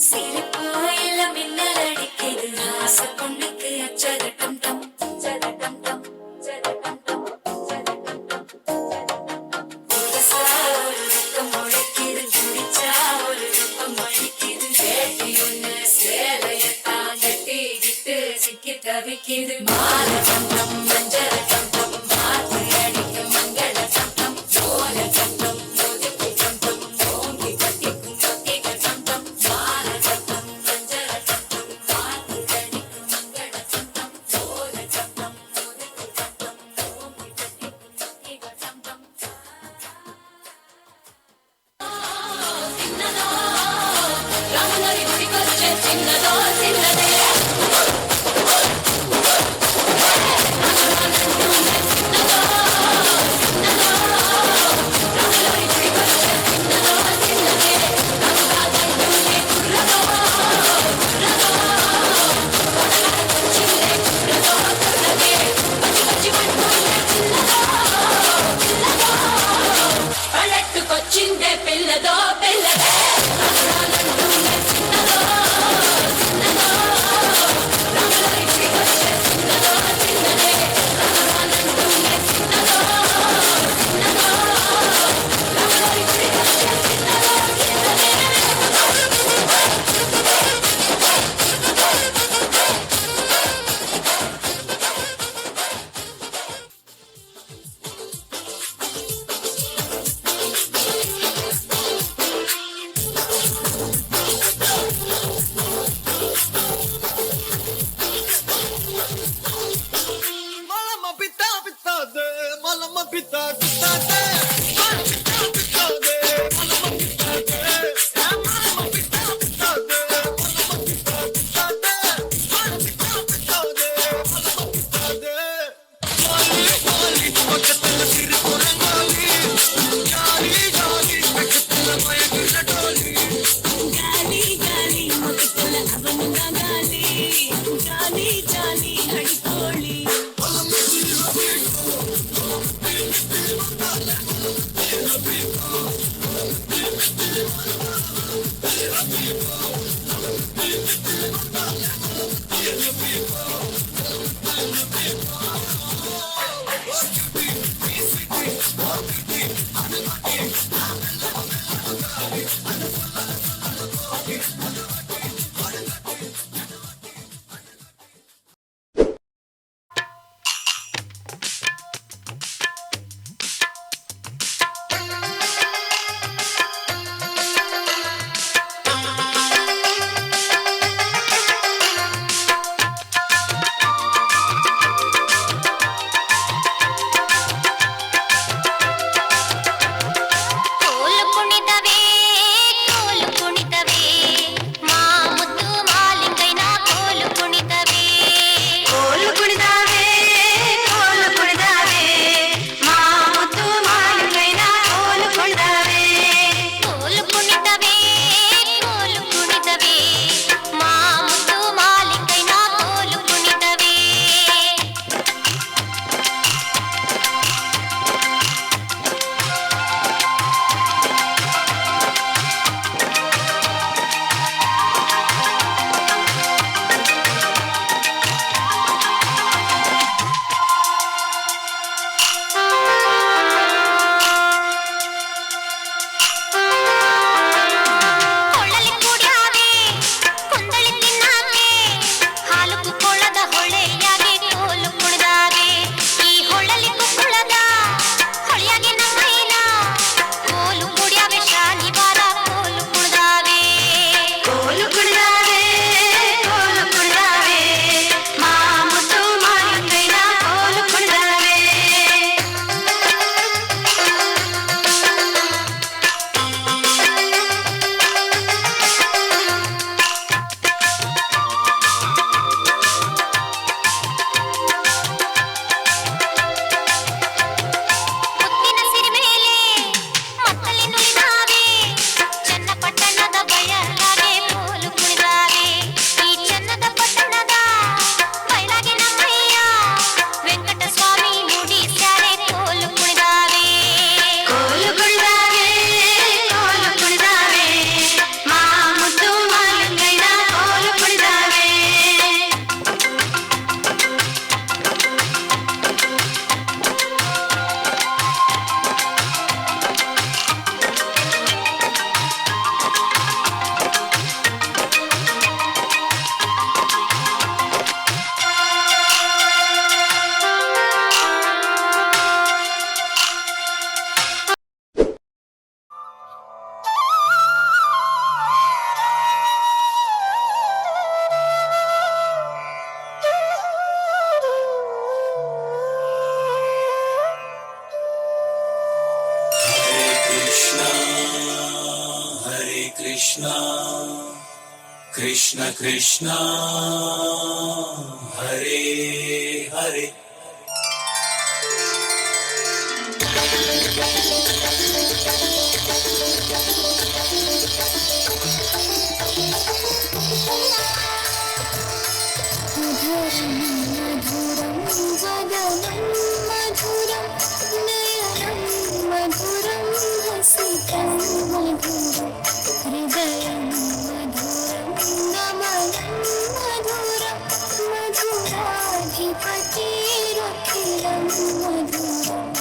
സിരിപ്പോയില്ല മിന്നലടിക്ക് ഹാസപ്പൊണ്ണിക്ക് അച്ചരട്ടം തം ചരട്ടം തം ചരട്ടം തം ഒരു രക്കം മുഴക്കിത് കുടിച്ചാ ഒരു രൂപം മഴിക്കിത് കേട്ടിയൊന്ന് സേലയത്താ കെട്ടിക്കിട്ട് സിക്കി തവിക്കിത് മാലകം തം മഞ്ചരകം തം മാറ്റി അടിക്കും മംഗളകം തം ഓലകം തം ഒതുക്കും തം ഓങ്കി കത്തിക്കും കത്തികം തം മാലകം തം മഞ്ചരകം തം മാറ്റി അടിക്കും മംഗളകം തം ഓലകം തം ഒതുക്കും തം ഓങ്കി കത്തിക്കും കത്തികം തം చిన్నదో రాములరి గుడికొచ్చే చిన్నదో చిన్నదే పల్లెట్టుకొచ్చిందే పిల్లదో పిల్లదే Malama pita pita de, malama pita pita de, malama pita de, malama pita de, malama pita pita de, malama pita pita de, malama pita pita de, malama pita de. Wali wali pakatla sir purangali, jali jali pakatla mayagla doli, gali gali pakatla avanga gali, jali jali hadikoli. Krishna Krishna Krishna Hare Hare मधुरं वदनं मधुरं नयनं मधुरं हसितं मधुरं हृदयं मधुरं नमनं मधुरं मधुराधिपतिरखिलं मधुरम्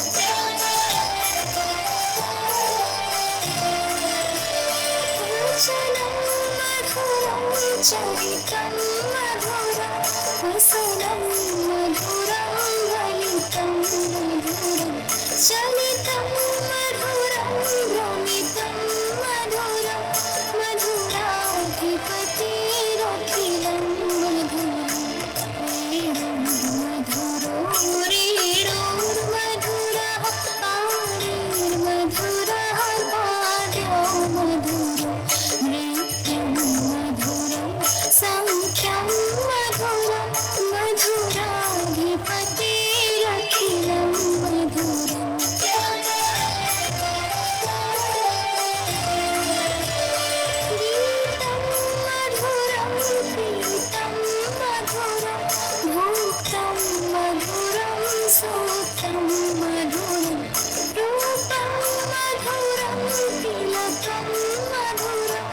वचनं मधुरं चरितं मधुरं वसनं मधुरं ललितं मधुरं चलितं मधुरं भ्रमितं मधुरं मधुराधिपतिरखिलं मधुरं वेणुं मधुरो रेणुर्मधुरः आदिर्मधुरः पाद्यो मधुरं नृत्यं मधुरं सङ्ख्यं मधुरं मधुराधिपतिरखिलं मधुरम् गीतं मधुरं प्रीतं मधुरं भूतं मधुरं सूतं मधुरं रूपं मधुरं तिलकं मधुरं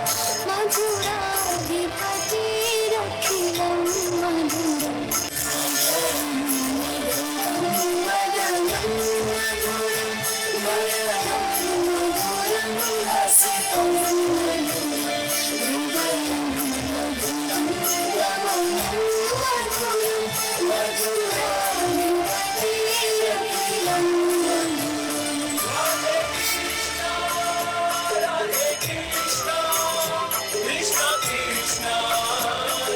मधुराधिपतिरखिलं मधुरम् वदनं मधुरं नयनं मधुरं हसितं मधुरं हृदयं मधुरं नमनं मधुरं मधुराधिपतिरखिलं मधुरम् Krishna Krishna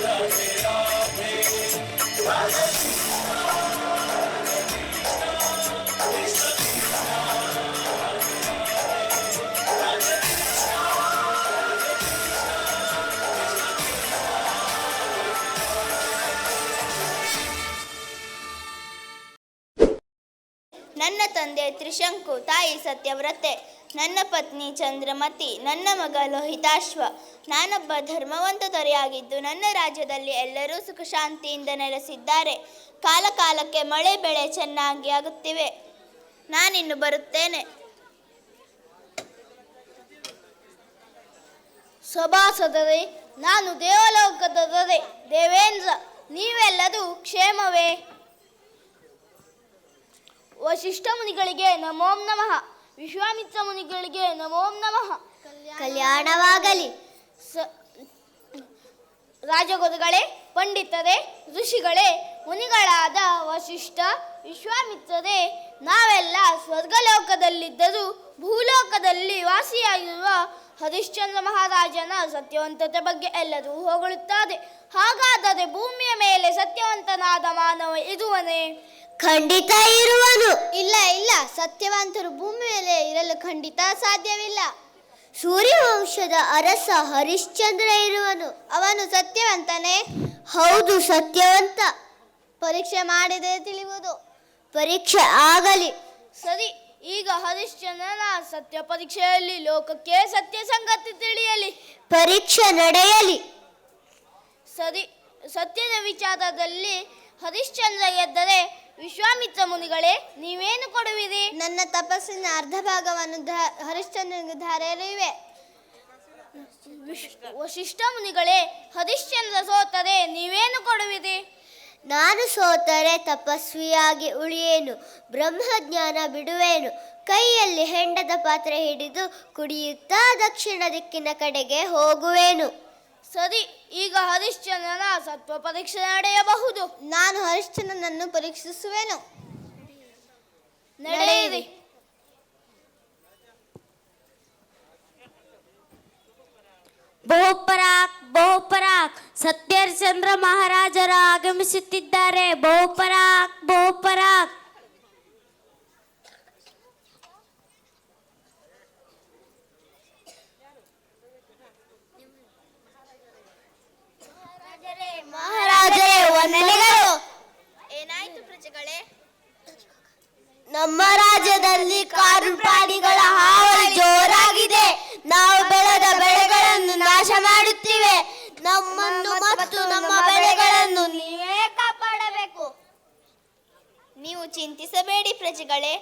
Radhe Radhe Radhe ನನ್ನ ತಂದೆ ತ್ರಿಶಂಕು, ತಾಯಿ ಸತ್ಯವ್ರತೆ, ನನ್ನ ಪತ್ನಿ ಚಂದ್ರಮತಿ, ನನ್ನ ಮಗ ಲೋಹಿತಾಶ್ವ. ನಾನೊಬ್ಬ ಧರ್ಮವಂತ ದೊರೆಯಾಗಿದ್ದು ನನ್ನ ರಾಜ್ಯದಲ್ಲಿ ಎಲ್ಲರೂ ಸುಖ ಶಾಂತಿಯಿಂದ ನೆಲೆಸಿದ್ದಾರೆ. ಕಾಲ ಕಾಲಕ್ಕೆ ಮಳೆ ಬೆಳೆ ಚೆನ್ನಾಗಿ ಆಗುತ್ತಿವೆ. ನಾನಿನ್ನು ಬರುತ್ತೇನೆ. ಸಭಾಸದರೇ, ನಾನು ದೇವಲೋಕದ ದೊರೆ ದೇವೇಂದ್ರ. ನೀವೆಲ್ಲರೂ ಕ್ಷೇಮವೇ? ವಸಿಷ್ಠ ಮುನಿಗಳಿಗೆ ನಮೋಂ ನಮಃ. ವಿಶ್ವಾಮಿತ್ರ ಮುನಿಗಳಿಗೆ ನಮೋಂ ನಮಃ. ಕಲ್ಯಾಣವಾಗಲಿ. ರಾಜಗುರುಗಳೇ, ಪಂಡಿತರೇ, ಋಷಿಗಳೇ, ಮುನಿಗಳಾದ ವಸಿಷ್ಠ ವಿಶ್ವಾಮಿತ್ರರೇ, ನಾವೆಲ್ಲ ಸ್ವರ್ಗಲೋಕದಲ್ಲಿದ್ದರೂ ಭೂಲೋಕದಲ್ಲಿ ವಾಸಿಯಾಗಿರುವ ಹರಿಶ್ಚಂದ್ರ ಮಹಾರಾಜನ ಸತ್ಯವಂತತೆ ಬಗ್ಗೆ ಎಲ್ಲರೂ ಹೊಗಳುತ್ತಾರೆ. ಹಾಗಾದರೆ ಭೂಮಿಯ ಮೇಲೆ ಸತ್ಯವಂತನಾದ ಮಾನವ ಇರುವನೇ? ಖಂಡಿತ ಇರುವನು. ಇಲ್ಲ ಇಲ್ಲ, ಸತ್ಯವಂತರು ಭೂಮಿ ಮೇಲೆ ಇರಲು ಖಂಡಿತ ಸಾಧ್ಯವಿಲ್ಲ. ಸೂರ್ಯವಂಶದ ಅರಸ ಹರಿಶ್ಚಂದ್ರ ಇರುವನು. ಅವನು ಸತ್ಯವಂತನೇ? ಹೌದು, ಸತ್ಯವಂತ. ಪರೀಕ್ಷೆ ಮಾಡಿದರೆ ತಿಳಿಯುವುದು. ಪರೀಕ್ಷೆ ಆಗಲಿ. ಸರಿ, ಈಗ ಹರಿಶ್ಚಂದ್ರನ ಸತ್ಯ ಪರೀಕ್ಷೆಯಲ್ಲಿ ಲೋಕಕ್ಕೆ ಸತ್ಯ ಸಂಗತಿ ತಿಳಿಯಲಿ. ಪರೀಕ್ಷೆ ನಡೆಯಲಿ. ಸರಿ, ಸತ್ಯದ ವಿಚಾರದಲ್ಲಿ ಹರಿಶ್ಚಂದ್ರ ಗೆದ್ದರೆ ವಿಶ್ವಾಮಿತ್ರ ಮುನಿಗಳೇ ನೀವೇನು ಕೊಡುವಿರಿ? ನನ್ನ ತಪಸ್ಸಿನ ಅರ್ಧ ಭಾಗವನ್ನು ಹರಿಶ್ಚಂದ್ರನಿಗೆ ಧಾರೆಯಲಿವೆ. ವಸಿಷ್ಠ ಮುನಿಗಳೇ, ಹರಿಶ್ಚಂದ್ರ ಸೋತರೆ ನೀವೇನು ಕೊಡುವಿರಿ? ನಾನು ಸೋತರೆ ತಪಸ್ವಿಯಾಗಿ ಉಳಿಯೇನು, ಬ್ರಹ್ಮಜ್ಞಾನ ಬಿಡುವೇನು, ಕೈಯಲ್ಲಿ ಹೆಂಡದ ಪಾತ್ರೆ ಹಿಡಿದು ಕುಡಿಯುತ್ತಾ ದಕ್ಷಿಣ ದಿಕ್ಕಿನ ಕಡೆಗೆ ಹೋಗುವೇನು. ಸರಿ, ಈಗ ಹರಿಶ್ಚಂದ್ರನ ಸತ್ವ ಪರೀಕ್ಷೆ ನಡೆಯಬಹುದು. ನಾನು ಹರಿಶ್ಚಂದ್ರನನ್ನು ಪರೀಕ್ಷಿಸುವೆನು. ನಡೆಯಿರಿ. ಬಹುಪರಾಕ್ ಬಹುಪರಾಕ್, ಸತ್ಯಹರಿಶ್ಚಂದ್ರ ಮಹಾರಾಜರ ಆಗಮಿಸುತ್ತಿದ್ದಾರೆ. ಬಹುಪರಾಕ್ ಬಹುಪರಾಕ್. ಭಾರತದಲ್ಲಿ ಕಾಡು ಪ್ರಾಣಿಗಳ ಹಾವಳಿ ಜೋರಾಗಿದೆ. ನಾವು ಬೆಳೆದ ಬೆಳೆಗಳನ್ನು ನಾಶ ಮಾಡುತ್ತಿವೆ. ನಮ್ಮನ್ನು ಮತ್ತು ನಮ್ಮ ಬೆಳೆಗಳನ್ನು ನೀವೇ ಕಾಪಾಡಬೇಕು. ನೀವು ಚಿಂತಿಸಬೇಡಿ ಪ್ರಜೆಗಳೇ,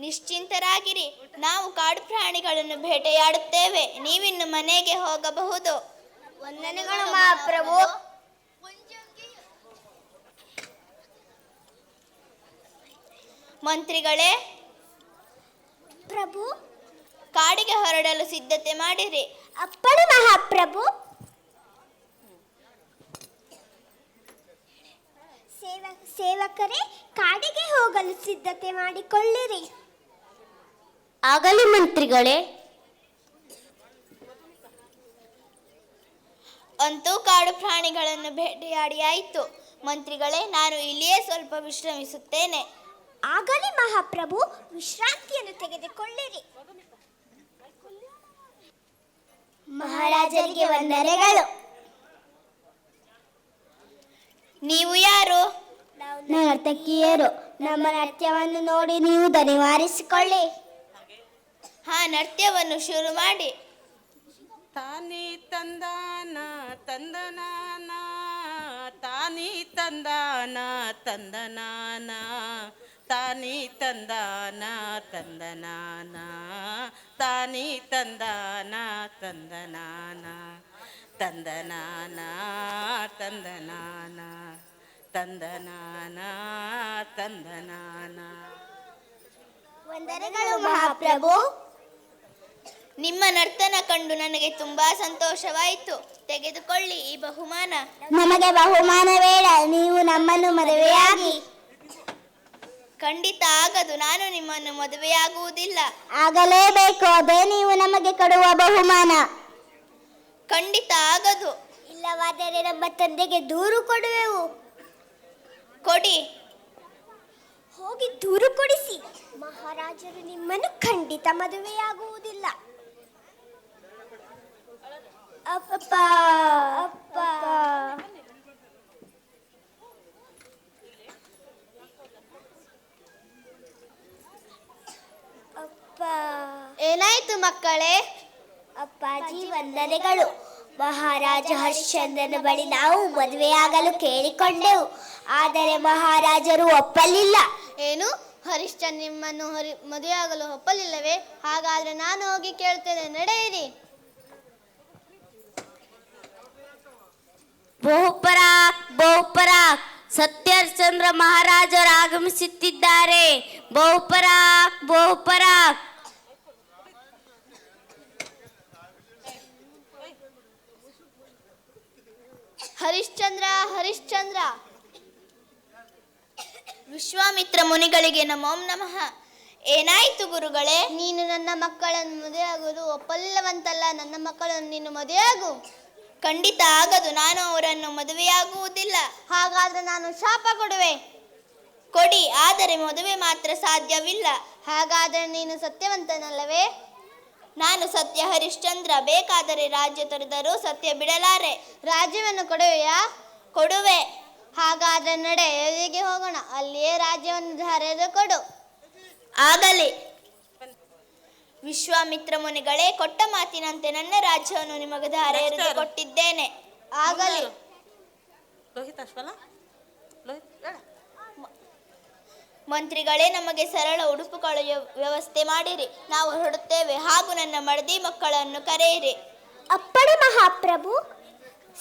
ನಿಶ್ಚಿಂತರಾಗಿರಿ. ನಾವು ಕಾಡು ಪ್ರಾಣಿಗಳನ್ನು ಬೇಟೆಯಾಡುತ್ತೇವೆ. ನೀವಿನ್ನು ಮನೆಗೆ ಹೋಗಬಹುದು. ವಂದನೆಗಳು ಮಹಾಪ್ರಭು. ಮಂತ್ರಿಗಳೇ, ಪ್ರಭು. ಕಾಡಿಗೆ ಹೊರಡಲು ಸಿದ್ಧತೆ ಮಾಡಿರಿ. ಅಪ್ಪಣೆ ಮಹಾಪ್ರಭು. ಸೇವಕರೇ, ಕಾಡಿಗೆ ಹೋಗಲು ಸಿದ್ಧತೆ ಮಾಡಿಕೊಳ್ಳಿರಿ. ಆಗಲಿ ಮಂತ್ರಿಗಳೇ. ಅಂತೂ ಕಾಡು ಪ್ರಾಣಿಗಳನ್ನು ಬೇಟೆಯಾಡಿ ಆಯಿತು. ಮಂತ್ರಿಗಳೇ, ನಾನು ಇಲ್ಲಿಯೇ ಸ್ವಲ್ಪ ವಿಶ್ರಮಿಸುತ್ತೇನೆ. ಆಗಲಿ ಮಹಾಪ್ರಭು, ವಿಶ್ರಾಂತಿಯನ್ನು ತೆಗೆದುಕೊಳ್ಳಿರಿ. ಮಹಾರಾಜರಿಗೆ ವಂದನೆಗಳು. ನೀವು ಯಾರು? ನರ್ತಕಿಯರು. ನಮ್ಮ ನೃತ್ಯವನ್ನು ನೋಡಿ ನೀವು ದನಿವಾರಿಸಿಕೊಳ್ಳಿ. ಹಾ, ನೃತ್ಯವನ್ನು ಶುರು ಮಾಡಿ. ತಾನಿ ತಂದಾನ ತಂದನಾನ, ತಾನಿ ತಂದಾನ ತಂದನಾನ, ತಾನಿ ತಂದಾನ ತಂದನಾನ, ತಾನಿ ತಂದಾನ ತಂದನಾನ, ತಂದನಾನ ತಂದನಾನ, ತಂದನಾನ ತಂದನಾನ. ವಂದನೆಗಳು ಮಹಾಪ್ರಭು. ನಿಮ್ಮ ನರ್ತನ ಕಂಡು ನನಗೆ ತುಂಬಾ ಸಂತೋಷವಾಯಿತು. ತೆಗೆದುಕೊಳ್ಳಿ ಈ ಬಹುಮಾನ. ನಮಗೆ ಬಹುಮಾನ ಬೇಡ, ನೀವು ನಮ್ಮನ್ನು ಮದುವೆಯಾಗಿ. ಖಂಡಿತ ಆಗದು. ನಾನು ನಿಮ್ಮನ್ನು ಮದುವೆಯಾಗುವುದಿಲ್ಲ. ಆಗಲೇಬೇಕು, ಅದೇ ನೀವು ನಮಗೆ ಕೊಡುವ ಬಹುಮಾನ. ಖಂಡಿತ ಆಗದು. ಇಲ್ಲವಾದರೆ ನಮ್ಮ ತಂದೆಗೆ ದೂರು ಕೊಡುವೆವು. ಕೊಡಿ. ಹೋಗಿ ದೂರು ಕೊಡಿಸಿ. ಮಹಾರಾಜರು ನಿಮ್ಮನ್ನು ಖಂಡಿತ ಮದುವೆಯಾಗುವುದಿಲ್ಲ. ಅಪ್ಪ ಅಪ್ಪ. ಅಪ್ಪ. ಏನಾಯ್ತು ಮಕ್ಕಳೇ? ಅಪ್ಪಾಜಿ ವಂದನೆಗಳು. ಮಹಾರಾಜ ಹರಿಶ್ಚಂದ್ರನ ಬಳಿ ನಾವು ಮದುವೆಯಾಗಲು ಕೇಳಿಕೊಂಡೆವು, ಆದರೆ ಮಹಾರಾಜರು ಒಪ್ಪಲಿಲ್ಲ. ಏನು? ಹರಿಶ್ಚಂದ್ರ ನಿಮ್ಮನ್ನು ಮದುವೆಯಾಗಲು ಒಪ್ಪಲಿಲ್ಲವೇ? ಹಾಗಾದ್ರೆ ನಾನು ಹೋಗಿ ಕೇಳ್ತೇನೆ, ನಡೆಯಿರಿ. ಬಹುಪರಾಕ್ ಬಹುಪರಾಕ್, ಸತ್ಯಹರಿಶ್ಚಂದ್ರ ಮಹಾರಾಜರು ಆಗಮಿಸುತ್ತಿದ್ದಾರೆ. ಬಹುಪರಾಕ್ ಬಹುಪರಾಕ್. ಹರಿಶ್ಚಂದ್ರ ಹರಿಶ್ಚಂದ್ರ. ವಿಶ್ವಾಮಿತ್ರ ಮುನಿಗಳಿಗೆ ನಮೋ ನಮಃ. ಏನಾಯಿತು ಗುರುಗಳೇ? ನೀನು ನನ್ನ ಮಕ್ಕಳನ್ನು ಮದುವೆಯಾಗುವುದು ಒಪ್ಪಲಿಲ್ಲವಂತಲ್ಲ. ನನ್ನ ಮಕ್ಕಳನ್ನು ನೀನು ಮದುವೆಯಾಗು. ಖಂಡಿತ ಆಗದು. ನಾನು ಅವರನ್ನು ಮದುವೆಯಾಗುವುದಿಲ್ಲ. ಹಾಗಾದ್ರೆ ನಾನು ಶಾಪ ಕೊಡುವೆ. ಕೊಡಿ, ಆದರೆ ಮದುವೆ ಮಾತ್ರ ಸಾಧ್ಯವಿಲ್ಲ. ಹಾಗಾದರೆ ನೀನು ಸತ್ಯವಂತನಲ್ಲವೇ? ನಾನು ಸತ್ಯ ಹರಿಶ್ಚಂದ್ರ. ಬೇಕಾದರೆ ರಾಜ್ಯ ತೊರೆದರೂ ಸತ್ಯ ಬಿಡಲಾರೆ. ರಾಜ್ಯವನ್ನು ಕೊಡುವೆಯಾ? ಕೊಡುವೆ. ಹಾಗಾದ್ರೆ ನಡೆ, ಎಲ್ಲಿಗೆ ಹೋಗೋಣ, ಅಲ್ಲಿಯೇ ರಾಜ್ಯವನ್ನು ಧಾರೆದು ಕೊಡು. ಆಗಲಿ. ವಿಶ್ವಾಮಿತ್ರ ಮುನಿಗಳೇ, ಕೊಟ್ಟ ಮಾತಿನಂತೆ ನನ್ನ ರಾಜ್ಯವನ್ನು ನಿಮಗೆ ಧಾರೆ ಎರೆದು ಕೊಟ್ಟಿದ್ದೇನೆ. ಆಗಲಿ. ಮಂತ್ರಿಗಳೇ, ನಮಗೆ ಸರಳ ಉಡುಪುಗಳ ವ್ಯವಸ್ಥೆ ಮಾಡಿರಿ. ನಾವು ಹೊರಡುತ್ತೇವೆ. ಹಾಗೂ ನನ್ನ ಮಡದಿ ಮಕ್ಕಳನ್ನು ಕರೆಯಿರಿ. ಅಪ್ಪಣೆ ಮಹಾಪ್ರಭು.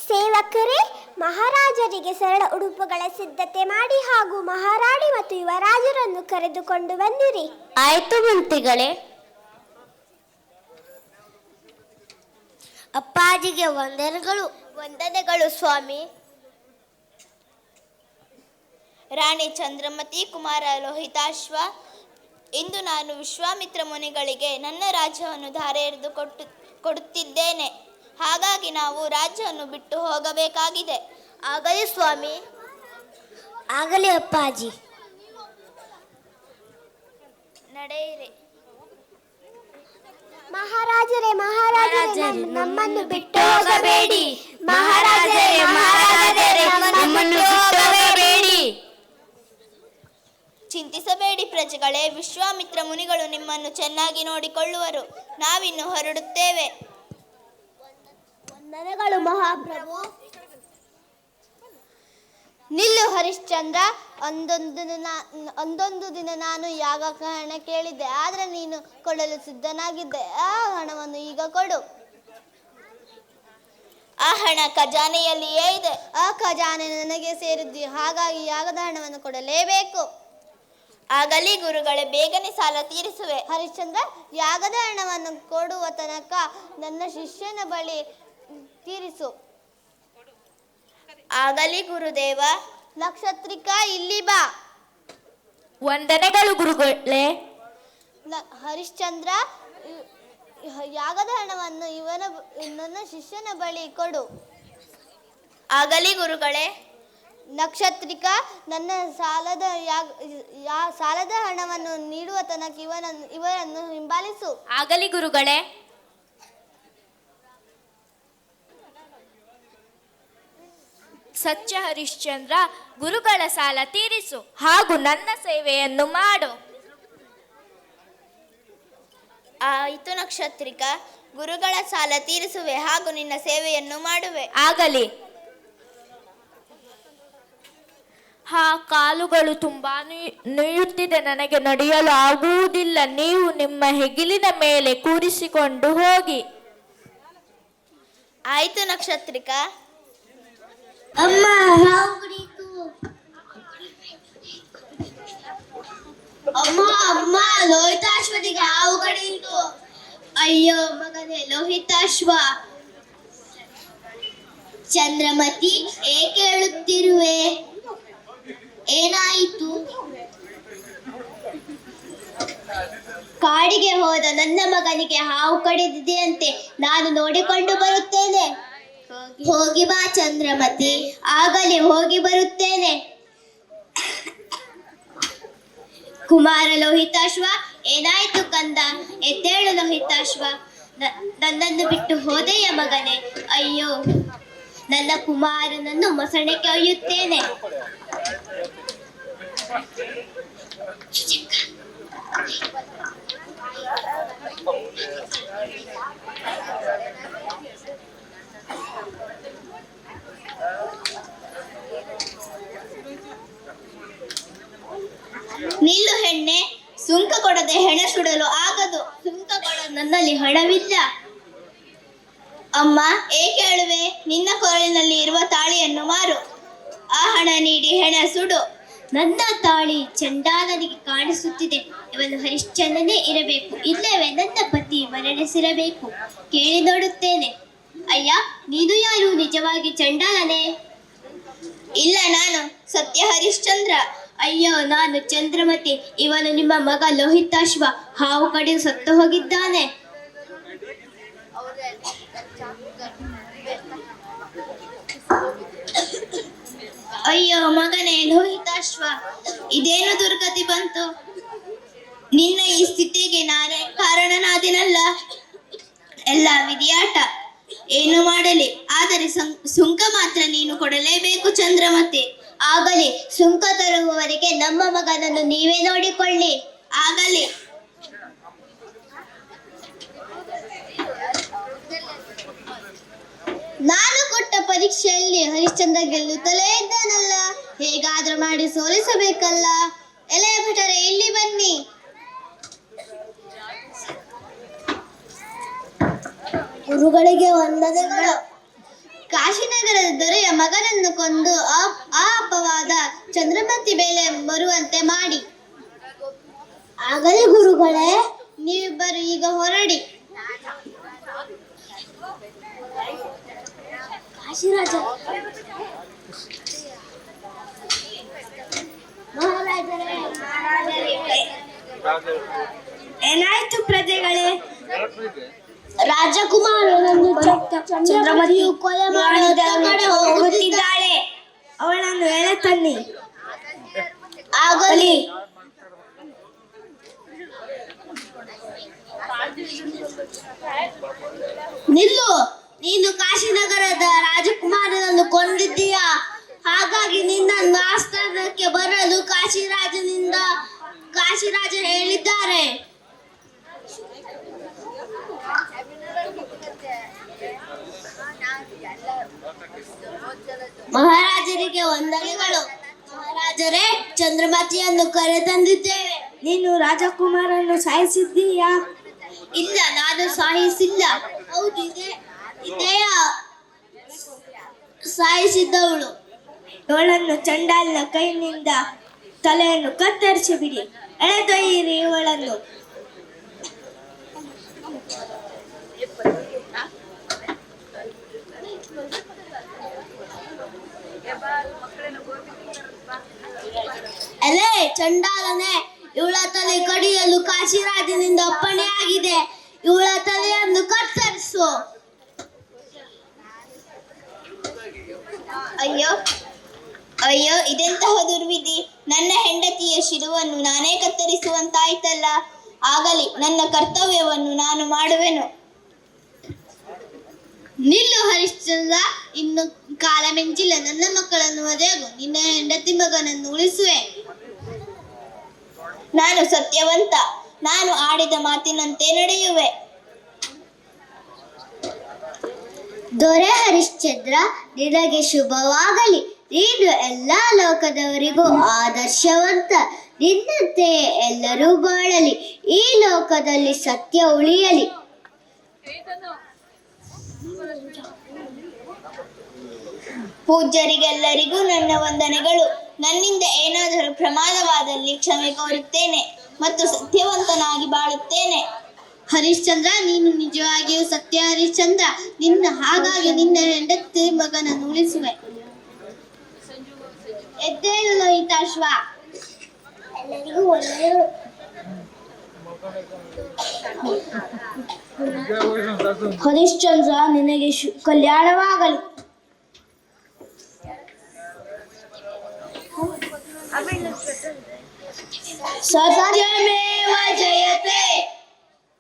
ಸೇವಕರೇ, ಮಹಾರಾಜರಿಗೆ ಸರಳ ಉಡುಪುಗಳ ಸಿದ್ಧತೆ ಮಾಡಿ ಹಾಗೂ ಮಹಾರಾಣಿ ಮತ್ತು ಯುವರಾಜರನ್ನು ಕರೆದುಕೊಂಡು ಬಂದಿರಿ. ಆಯ್ತು ಮಂತ್ರಿಗಳೇ. ಅಪ್ಪಾಜಿಗೆ ವಂದನೆಗಳು. ವಂದನೆಗಳು ಸ್ವಾಮಿ. ರಾಣಿ ಚಂದ್ರಮತಿ, ಕುಮಾರ ಲೋಹಿತಾಶ್ವ, ಇಂದು ನಾನು ವಿಶ್ವಾಮಿತ್ರ ಮುನಿಗಳಿಗೆ ನನ್ನ ರಾಜ್ಯವನ್ನು ಧಾರೆ ಎರೆದು ಕೊಡುತ್ತಿದ್ದೇನೆ. ಹಾಗಾಗಿ ನಾವು ರಾಜ್ಯವನ್ನು ಬಿಟ್ಟು ಹೋಗಬೇಕಾಗಿದೆ. ಆಗಲಿ ಸ್ವಾಮಿ. ಆಗಲಿ ಅಪ್ಪಾಜಿ. ನಡೆಯಿರಿ. ಮಹಾರಾಜರೇ, ಮಹಾರಾಜರೇ, ನಮ್ಮನ್ನು ಬಿಟ್ಟು ಹೋಗಬೇಡಿ. ಮಹಾರಾಜರೇ, ಮಹಾರಾಜರೇ, ನಮ್ಮನ್ನು ಬಿಟ್ಟು ಹೋಗಬೇಡಿ. ಚಿಂತಿಸಬೇಡಿ ಪ್ರಜೆಗಳೇ, ವಿಶ್ವಾಮಿತ್ರ ಮುನಿಗಳು ನಿಮ್ಮನ್ನು ಚೆನ್ನಾಗಿ ನೋಡಿಕೊಳ್ಳುವರು. ನಾವಿನ್ನು ಹೊರಡುತ್ತೇವೆ. ವಂದನೆಗಳು ಮಹಾಪ್ರಭು. ನಿಲ್ಲು ಹರಿಶ್ಚಂದ್ರ, ಒಂದೊಂದು ದಿನ ನಾನು ಯಾಗ ಹಣ ಕೇಳಿದ್ದೆ, ಆದರೆ ನೀನು ಕೊಡಲು ಸಿದ್ಧನಾಗಿದ್ದೆ. ಆ ಹಣವನ್ನು ಈಗ ಕೊಡು. ಆ ಹಣ ಖಜಾನೆಯಲ್ಲಿಯೇ ಇದೆ. ಆ ಖಜಾನೆ ನನಗೆ ಸೇರಿದ್ದು, ಹಾಗಾಗಿ ಯಾಗದ ಹಣವನ್ನು ಕೊಡಲೇಬೇಕು. ಆಗಲಿ ಗುರುಗಳೇ, ಬೇಗನೆ ಸಾಲ ತೀರಿಸುವೆ. ಹರಿಶ್ಚಂದ್ರ, ಯಾಗದ ಹಣವನ್ನು ಕೊಡುವ ತನಕ ನನ್ನ ಶಿಷ್ಯನ ಬಳಿ ತೀರಿಸು. ಆಗಲಿ ಗುರುದೇವ. ನಕ್ಷತ್ರಿಕಾ, ಇಲ್ಲಿ ಬಾ. ವಂದನೆಗಳು ಗುರುಗಳೇ. ಹರಿಶ್ಚಂದ್ರ, ಯಾಗದ ಹಣವನ್ನು ನನ್ನ ಶಿಷ್ಯನ ಬಳಿ ಕೊಡು. ಆಗಲಿ ಗುರುಗಳೇ. ನಕ್ಷತ್ರಿಕ, ನನ್ನ ಸಾಲದ ಹಣವನ್ನು ನೀಡುವ ತನಕ ಇವರನ್ನು ಹಿಂಬಾಲಿಸು. ಆಗಲಿ ಗುರುಗಳೇ. ಸತ್ಯ ಹರಿಶ್ಚಂದ್ರ, ಗುರುಗಳ ಸಾಲ ತೀರಿಸು ಹಾಗೂ ನನ್ನ ಸೇವೆಯನ್ನು ಮಾಡು. ಆಯಿತು ನಕ್ಷತ್ರಿಕ, ಗುರುಗಳ ಸಾಲ ತೀರಿಸುವೆ ಹಾಗೂ ನಿನ್ನ ಸೇವೆಯನ್ನು ಮಾಡುವೆ. ಆಗಲಿ. ಕಾಲುಗಳು ತುಂಬಾ ನೋಯುತ್ತಿದೆ, ನನಗೆ ನಡೆಯಲು ಆಗುವುದಿಲ್ಲ. ನೀವು ನಿಮ್ಮ ಹೆಗಲಿನ ಮೇಲೆ ಕೂರಿಸಿಕೊಂಡು ಹೋಗಿ. ಆಯಿತು ನಕ್ಷತ್ರಿಕ. ಅಮ್ಮ, ಅಮ್ಮ, ಲೋಹಿತಾಶ್ವನಿಗೆ ಹಾವು ಕಡಿಯಿತು. ಅಯ್ಯೋ ಮಗನೇ ಲೋಹಿತಾಶ್ವ. ಚಂದ್ರಮತಿ, ಏಕೆ ಹೇಳುತ್ತಿರುವೆ? ಏನಾಯಿತು? ಕಾಡಿಗೆ ಹೋದ ನನ್ನ ಮಗನಿಗೆ ಹಾವು ಕಡಿದಿದೆಯಂತೆ. ನಾನು ನೋಡಿಕೊಂಡು ಬರುತ್ತೇನೆ. ಹೋಗಿ ಬಾ ಚಂದ್ರಮತಿ. ಆಗಲಿ, ಹೋಗಿ ಬರುತ್ತೇನೆ. ಕುಮಾರ ಲೋಹಿತಾಶ್ವ, ಏನಾಯ್ತು ಕಂದ? ಎದ್ದೇಳು ಲೋಹಿತಾಶ್ವ. ನನ್ನನ್ನು ಬಿಟ್ಟು ಹೋದೆಯ ಮಗನೇ? ಅಯ್ಯೋ, ನನ್ನ ಕುಮಾರನನ್ನು ಮೊಸಳೆಗೆ ಒಯ್ಯುತ್ತೇನೆ. ನಿಲ್ಲು ಹೆಣ್ಣೆ, ಸುಂಕ ಕೊಡದೆ ಹೆಣ ಸುಡಲು ಆಗದು. ಸುಂಕ ಕೊಡಲು ನನ್ನಲ್ಲಿ ಹಣವಿಲ್ಲ. ಅಮ್ಮ, ಏಕೆ ಹೇಳುವೆ? ನಿನ್ನ ಕೊರಳಿನಲ್ಲಿ ಇರುವ ತಾಳಿಯನ್ನು ಮಾರು. ಆ ಹಣ ನೀಡಿ ಹೆಣ ಸುಡು. ನನ್ನ ತಾಳಿ ಚಂಡಾಲನಿಗೆ ಕಾಣಿಸುತ್ತಿದೆ. ಇವನು ಹರಿಶ್ಚಂದ್ರನೇ ಇರಬೇಕು, ಇಲ್ಲವೇ ನನ್ನ ಪತಿ ಮರಣಿಸಿರಬೇಕು. ಕೇಳಿ ನೋಡುತ್ತೇನೆ. ಅಯ್ಯ, ನೀನು ಯಾರು? ನಿಜವಾಗಿ ಚಂಡಾಲನೇ? ಇಲ್ಲ, ನಾನು ಸತ್ಯ ಹರಿಶ್ಚಂದ್ರ. ಅಯ್ಯೋ, ನಾನು ಚಂದ್ರಮತಿ. ಇವನು ನಿಮ್ಮ ಮಗ ಲೋಹಿತಾಶ್ವ. ಹಾವು ಕಡಿದು ಸತ್ತು ಹೋಗಿದ್ದಾನೆ. ಅಯ್ಯೋ ಮಗನೇ ಲೋಹಿತಾಶ್ವ, ಇದೇನು ದುರ್ಗತಿ ಬಂತು? ನಿನ್ನ ಈ ಸ್ಥಿತಿಗೆ ನಾನೇ ಕಾರಣನಾದಿನಲ್ಲ. ಎಲ್ಲ ವಿಧಿಯಾಟ. ಏನು ಮಾಡಲಿ, ಆದರೆ ಸುಂಕ ಮಾತ್ರ ನೀನು ಕೊಡಲೇಬೇಕು ಚಂದ್ರಮತಿ. ಆಗಲಿ, ಸುಂಕ ತರುವವರೆಗೆ ನಮ್ಮ ಮಗನನ್ನು ನೀವೇ ನೋಡಿಕೊಳ್ಳಿ. ಆಗಲಿ. ನಾನು ಕೊಟ್ಟ ಪರೀಕ್ಷೆಯಲ್ಲಿ ಹರಿಶ್ಚಂದ್ರ ಗೆಲ್ಲುತ್ತಲೇ ಇದ್ದಾನಲ್ಲ, ಹೇಗಾದ್ರೂ ಮಾಡಿ ಸೋಲಿಸಬೇಕಲ್ಲ. ಎಲೆಯ ಭಟರೆ, ಇಲ್ಲಿ ಬನ್ನಿ. ಗುರುಗಳಿಗೆ ವಂದನೆಗಳು. ಕಾಶಿನಗರದ ದೊರೆಯ ಮಗನನ್ನು ಕೊಂದು ಆ ಅಪವಾದ ಚಂದ್ರಮತಿ ಮೇಲೆ ಬರುವಂತೆ ಮಾಡಿ. ಆಗಲಿ ಗುರುಗಳೇ. ನೀವಿಬ್ಬರು ಈಗ ಹೊರಡಿ. ಕಾಶಿರಾಜ, ಏನಾಯ್ತು ಪ್ರಜೆಗಳೇ? ರಾಜಕುಮಾರನನ್ನು ಚಂದ್ರಮತಿಯು ಕೊಲೆ ಮಾಡಿ ಹೋಗುತ್ತಿದ್ದಾಳೆ. ಅವಳನ್ನು ಎಳೆ ತನ್ನಿ. ಆಗಲಿ. ನಿಲ್ಲು. ನೀನು ಕಾಶಿನಗರದ ರಾಜಕುಮಾರನನ್ನು ಕೊಂದಿದ್ದೀಯಾ? ಹಾಗಾಗಿ ನಿನ್ನನ್ನು ಆಸ್ಥಾನಕ್ಕೆ ಬರಲು ಕಾಶಿರಾಜನಿಂದ ಮಾಡುತ್ತಾರೆ. ಮಹಾರಾಜರಿಗೆ ವಂದನೆಗಳು. ಮಹಾರಾಜರೇ, ಚಂದ್ರಮತಿಯನ್ನು ಕರೆತಂದಿದ್ದೇವೆ. ನೀನು ರಾಜಕುಮಾರನ್ನು ಸಾಯಿಸಿದ್ದೀಯಾ? ಇಲ್ಲ, ನಾನು ಸಾಯಿಸಿಲ್ಲ. ಹೌದು, ಇದೆಯ ಸಾಯಿಸಿದ್ದವಳು. ಇವಳನ್ನು ಚಂಡಾಲನ ಕೈನಿಂದ ತಲೆಯನ್ನು ಕತ್ತರಿಸಿ ಬಿಡಿ. ಎಳೆದೊಯ್ಯಿರಿ ಇವಳನ್ನು. ಅಲೇ ಚಂಡಾಲನೆ, ಇವಳ ತಲೆ ಕಡಿಯಲು ಕಾಶಿರಾಜನಿಂದ ಅಪ್ಪಣೆಯಾಗಿದೆ. ಇವಳ ತಲೆಯನ್ನು ಕತ್ತರಿಸು. ಅಯ್ಯೋ ಅಯ್ಯೋ, ಇದೆಂತಹ ದುರ್ವಿಧಿ! ನನ್ನ ಹೆಂಡತಿಯ ಶಿರವನ್ನು ನಾನೇ ಕತ್ತರಿಸುವಂತಾಯ್ತಲ್ಲ. ಆಗಲಿ, ನನ್ನ ಕರ್ತವ್ಯವನ್ನು ನಾನು ಮಾಡುವೆನು. ನಿಲ್ಲು ಹರಿಶ್ಚಂದ್ರ, ಇನ್ನು ಕಾಲ ಮಿಂಚಿಲ್ಲ. ನನ್ನ ಮಕ್ಕಳನ್ನು ಮದುವೆಗು, ನಿನ್ನ ಹೆಂಡತಿ ಮಗನನ್ನು ಉಳಿಸುವೆ. ನಾನು ಸತ್ಯವಂತ. ನಾನು ಆಡಿದ ಮಾತಿನಂತೆ ನಡೆಯುವೆ. ದೊರೆ ಹರಿಶ್ಚಂದ್ರ, ನಿನಗೆ ಶುಭವಾಗಲಿ. ನೀನು ಎಲ್ಲ ಲೋಕದವರಿಗೂ ಆದರ್ಶವಂತ. ನಿನ್ನಂತೆ ಎಲ್ಲರೂ ಬಾಳಲಿ. ಈ ಲೋಕದಲ್ಲಿ ಸತ್ಯ ಉಳಿಯಲಿ. ಪೂಜ್ಯರಿಗೆಲ್ಲರಿಗೂ ನನ್ನ ವಂದನೆಗಳು. ನನ್ನಿಂದ ಏನಾದರೂ ಪ್ರಮಾದವಾದಲ್ಲಿ ಕ್ಷಮೆ ಕೋರುತ್ತೇನೆ ಮತ್ತು ಸತ್ಯವಂತನಾಗಿ ಬಾಳುತ್ತೇನೆ. ಹರಿಶ್ಚಂದ್ರ, ನೀನು ನಿಜವಾಗಿಯೂ ಸತ್ಯ ಹರಿಶ್ಚಂದ್ರ. ಹಾಗಾಗಿ ನಿನ್ನ ಹೆಂಡತಿ ಮಗನನ್ನು ಉಳಿಸುವೆ. ಎದ್ದೇಳು ಲೋಹಿತಾಶ್ವ. ಎಲ್ಲರಿಗೂ ಒಳ್ಳೆಯದು. ಹರಿಶ್ಚಂದ್ರ, ನಿನಗೆ ಕಲ್ಯಾಣವಾಗಲಿ. ಸತ್ಯಮೇವ